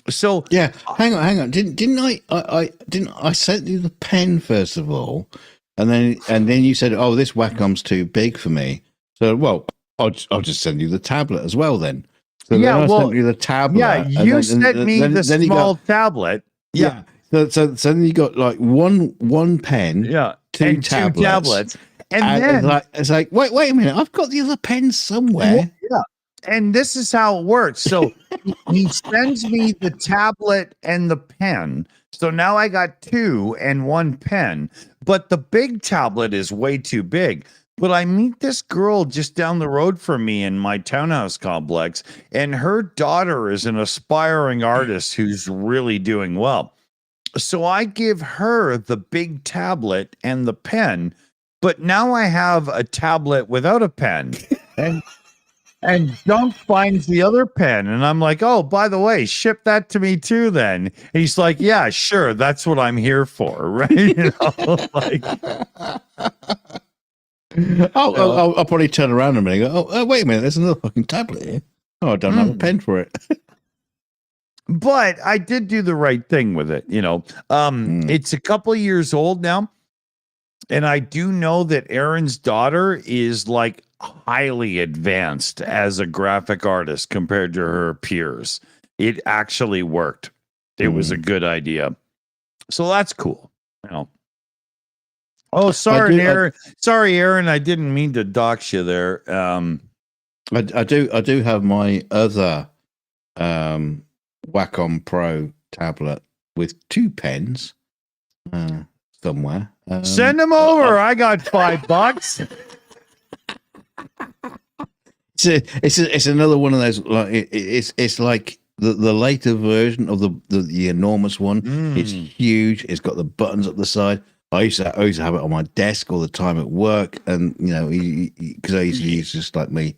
So Yeah, hang on. Didn't I sent you the pen first of all, and then you said, "Oh, this Wacom's too big for me." So, well, I'll just send you the tablet as well then. So yeah, then I well, sent you the tablet. yeah, you sent me the small tablet. Yeah. So then you got like one pen. Yeah, two and tablets. 2 tablets, and then it's like wait a minute, I've got the other pen somewhere. yeah. And this is how it works. So he sends me the tablet and the pen. So now I got 2 and 1 pen, but the big tablet is way too big. But I meet this girl just down the road from me in my townhouse complex, and her daughter is an aspiring artist who's really doing well. So I give her the big tablet and the pen, but now I have a tablet without a pen. And Dunk finds the other pen, and I'm like, oh, by the way, ship that to me too then. And he's like, yeah, sure, that's what I'm here for, right? You know, like, I'll probably turn around a minute and go, oh, wait a minute, there's another fucking tablet here. Oh, I don't have a pen for it. But I did do the right thing with it, you know. It's a couple of years old now, and I do know that Aaron's daughter is like highly advanced as a graphic artist compared to her peers. It actually worked. It was a good idea. So that's cool. You know. Oh, sorry, Aaron. Sorry, Aaron. I didn't mean to dox you there. I do have my other Wacom Pro tablet with 2 pens somewhere. Send them over. I got $5. It's another one of those. Like it's like the later version of the enormous one. It's huge. It's got the buttons up the side. I used to have it on my desk all the time at work, and you know, because I used to use just like me,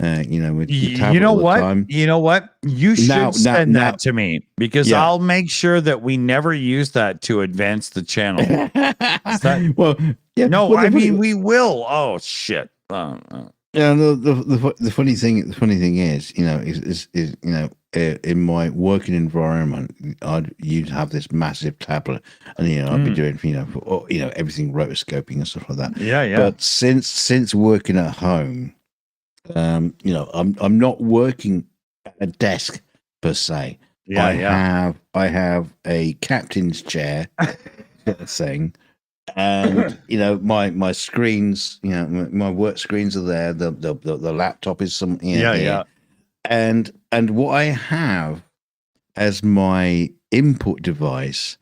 you know, with the tablet all the time. You know what? You should send that to me because I'll make sure that we never use that to advance the channel. Well, yeah. No, well, I mean we will. Oh shit. Yeah, the funny thing is, you know, is you know, in my working environment, you'd have this massive tablet, and you know, I'd be doing, you know, everything rotoscoping and stuff like that. Yeah. But since working at home, you know, I'm not working at a desk per se. I have a captain's chair thing. And you know, my screens, you know, my work screens are there. The laptop is some here. And what I have as my input device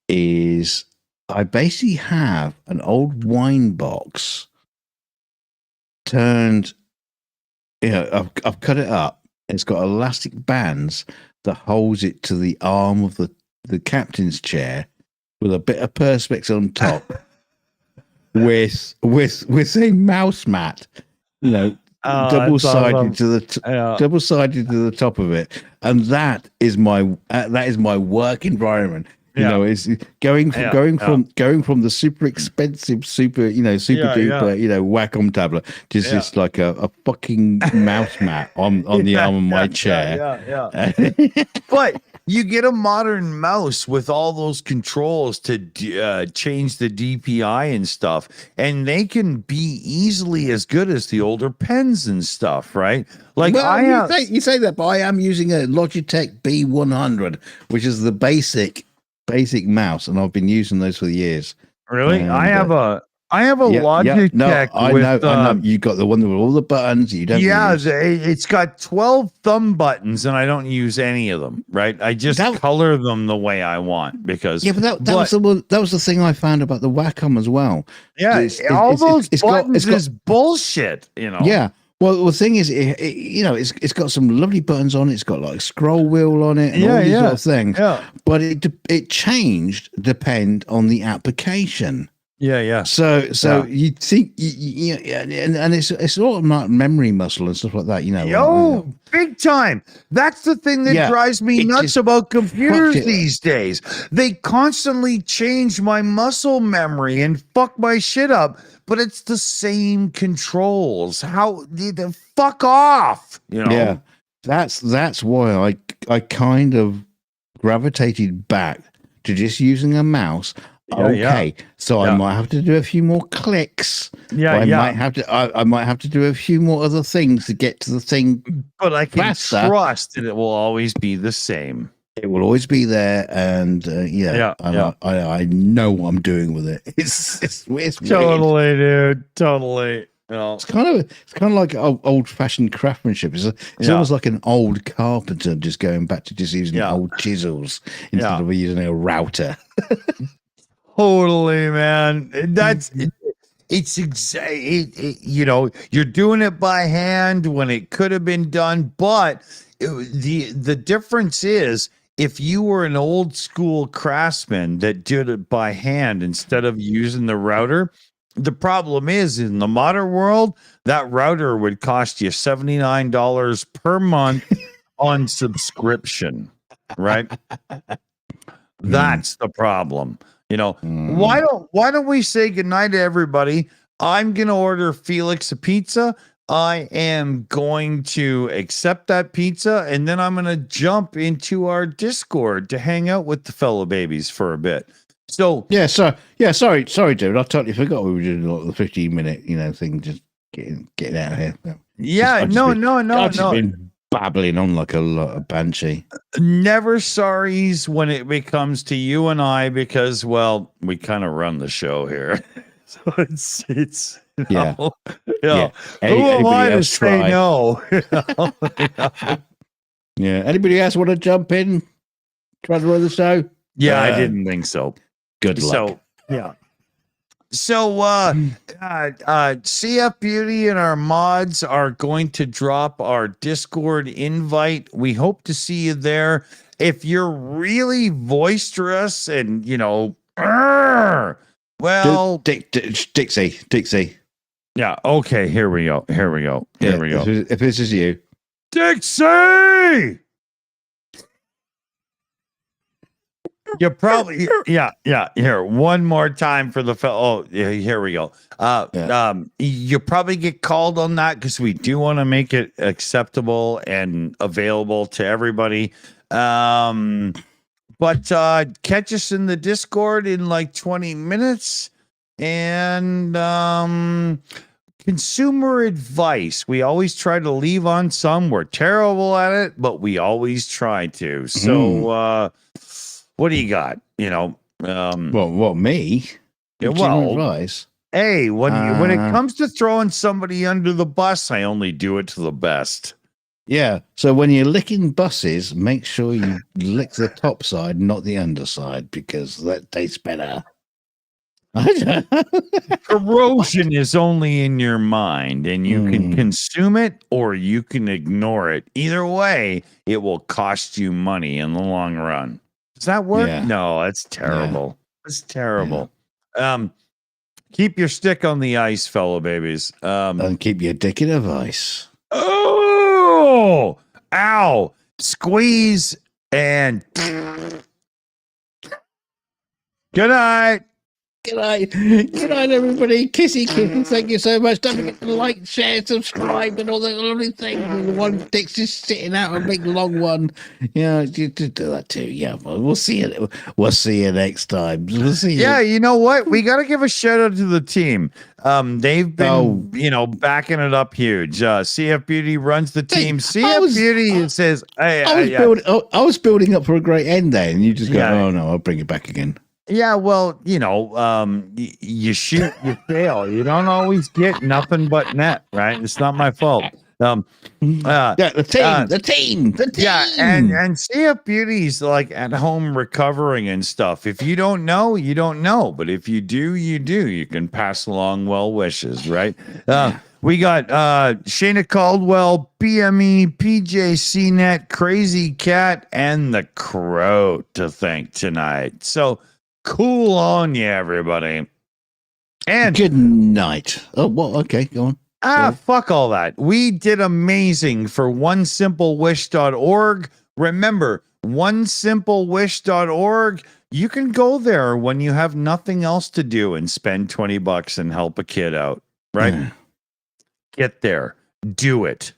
is I basically have an old wine box turned. You know, I've cut it up. It's got elastic bands that holds it to the arm of the captain's chair, with a bit of perspex on top, with a mouse mat, you know, double sided to the top of it, and that is my work environment. You know, is going from the super expensive, super duper, you know, Wacom tablet to just like a fucking mouse mat on the arm of my chair. But you get a modern mouse with all those controls to change the DPI and stuff, and they can be easily as good as the older pens and stuff, right? Like, well, you say that, but I am using a Logitech B100, which is the basic mouse, and I've been using those for years. Really? I have a Logitech. No, I know. You got the one with all the buttons. You don't. Yeah, it's got 12 thumb buttons, and I don't use any of them. Right? I just color them the way I want because. Yeah, but that was the thing I found about the Wacom as well. Yeah, all those buttons is bullshit. You know. Yeah. Well, the thing is, you know, it's got some lovely buttons on it. It's got like scroll wheel on it and all these sort of things. Yeah. But it changed depend on the application. Yeah. So you think, and it's all about memory muscle and stuff like that, you know. Yo, big time. That's the thing that Yeah, drives me it nuts just about computers fucks it. these days. They constantly change my muscle memory and fuck my shit up, but it's the same controls. How the fuck off, you know? Yeah, that's why I kind of gravitated back to just using a mouse. Okay, so I might have to do a few more clicks. I might have to. I might have to do a few more other things to get to the thing. But I can faster. trust that it will always be the same. It will always be there, and I know what I'm doing with it. It's weird. Totally, dude. Totally. No. It's kind of like old fashioned craftsmanship. It's almost like an old carpenter just going back to just using old chisels instead of using a router. Totally, man. That's you know, you're doing it by hand when it could have been done, but the difference is if you were an old school craftsman that did it by hand instead of using the router, the problem is in the modern world, that router would cost you $79 per month on subscription, right? That's the problem. You know, why don't we say goodnight to everybody? I'm gonna order Felix a pizza. I am going to accept that pizza, and then I'm gonna jump into our Discord to hang out with the fellow babies for a bit. So sorry, dude. I totally forgot we were doing like the 15-minute, thing. Just getting out of here. I've just been babbling on like a banshee. Never sorries when it comes to you and I, because well, we kind of run the show here. So it's Who am I to say no? Yeah. Anybody else want to jump in? Try to run the show? Yeah, I didn't think so. Good luck. So yeah. So CF Beauty and our mods are going to drop our Discord invite. We hope to see you there. If you're really boisterous and Dixie. Yeah, okay, here we go. If this is you. Dixie! You probably here one more time for the here we go. You probably get called on that because we do want to make it acceptable and available to everybody. But catch us in the Discord in like 20 minutes. And consumer advice, we always try to leave on some. We're terrible at it, but we always try to. So what do you got? What, me? Advice? Hey, when it comes to throwing somebody under the bus, I only do it to the best. Yeah. So when you're licking buses, make sure you lick the top side, not the underside, because that tastes better. Corrosion is only in your mind, and you can consume it or you can ignore it. Either way, it will cost you money in the long run. Does that work? Yeah. No, that's terrible. It's terrible. Yeah. Keep your stick on the ice, fellow babies. And keep your dick in a vice. Oh, ow! Squeeze and good night. Good night, everybody. Kissy kisses. Thank you so much. Don't forget to like, share, subscribe, and all that lovely things. The one dick's just sitting out a big long one. Yeah, you do that too. Yeah, well, we'll see you. We'll see you next time. We'll see you. Yeah, you know what? We got to give a shout out to the team. They've been, backing it up huge. CF Beauty runs the team. CF Beauty says, "Hey, I was building up for a great end there, and you just go, oh no, I'll bring it back again." Yeah, well, you shoot, you fail. You don't always get nothing but net, right? It's not my fault. The team. Yeah, and CF Beauty's like at home recovering and stuff. If you don't know, you don't know. But if you do, you do. You can pass along well wishes, right? We got Shayna Caldwell, BME, PJ CNET, Crazy Cat, and the Crow to thank tonight. So cool on you, everybody. And good night. Oh, well, okay, go on. fuck all that. We did amazing for onesimplewish.org. Remember, onesimplewish.org. You can go there when you have nothing else to do and spend $20 and help a kid out, right? Yeah. Get there. Do it.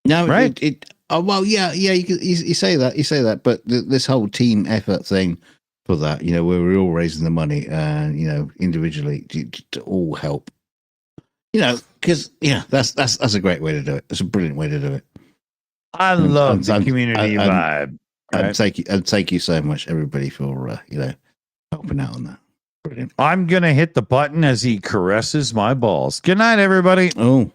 No, right? Well, yeah. You say that, but this whole team effort thing for that, where we're all raising the money, and individually to all help, because that's a great way to do it. It's a brilliant way to do it. I love the community vibe. And thank you so much, everybody, for helping out on that. Brilliant. I'm gonna hit the button as he caresses my balls. Good night, everybody. Oh.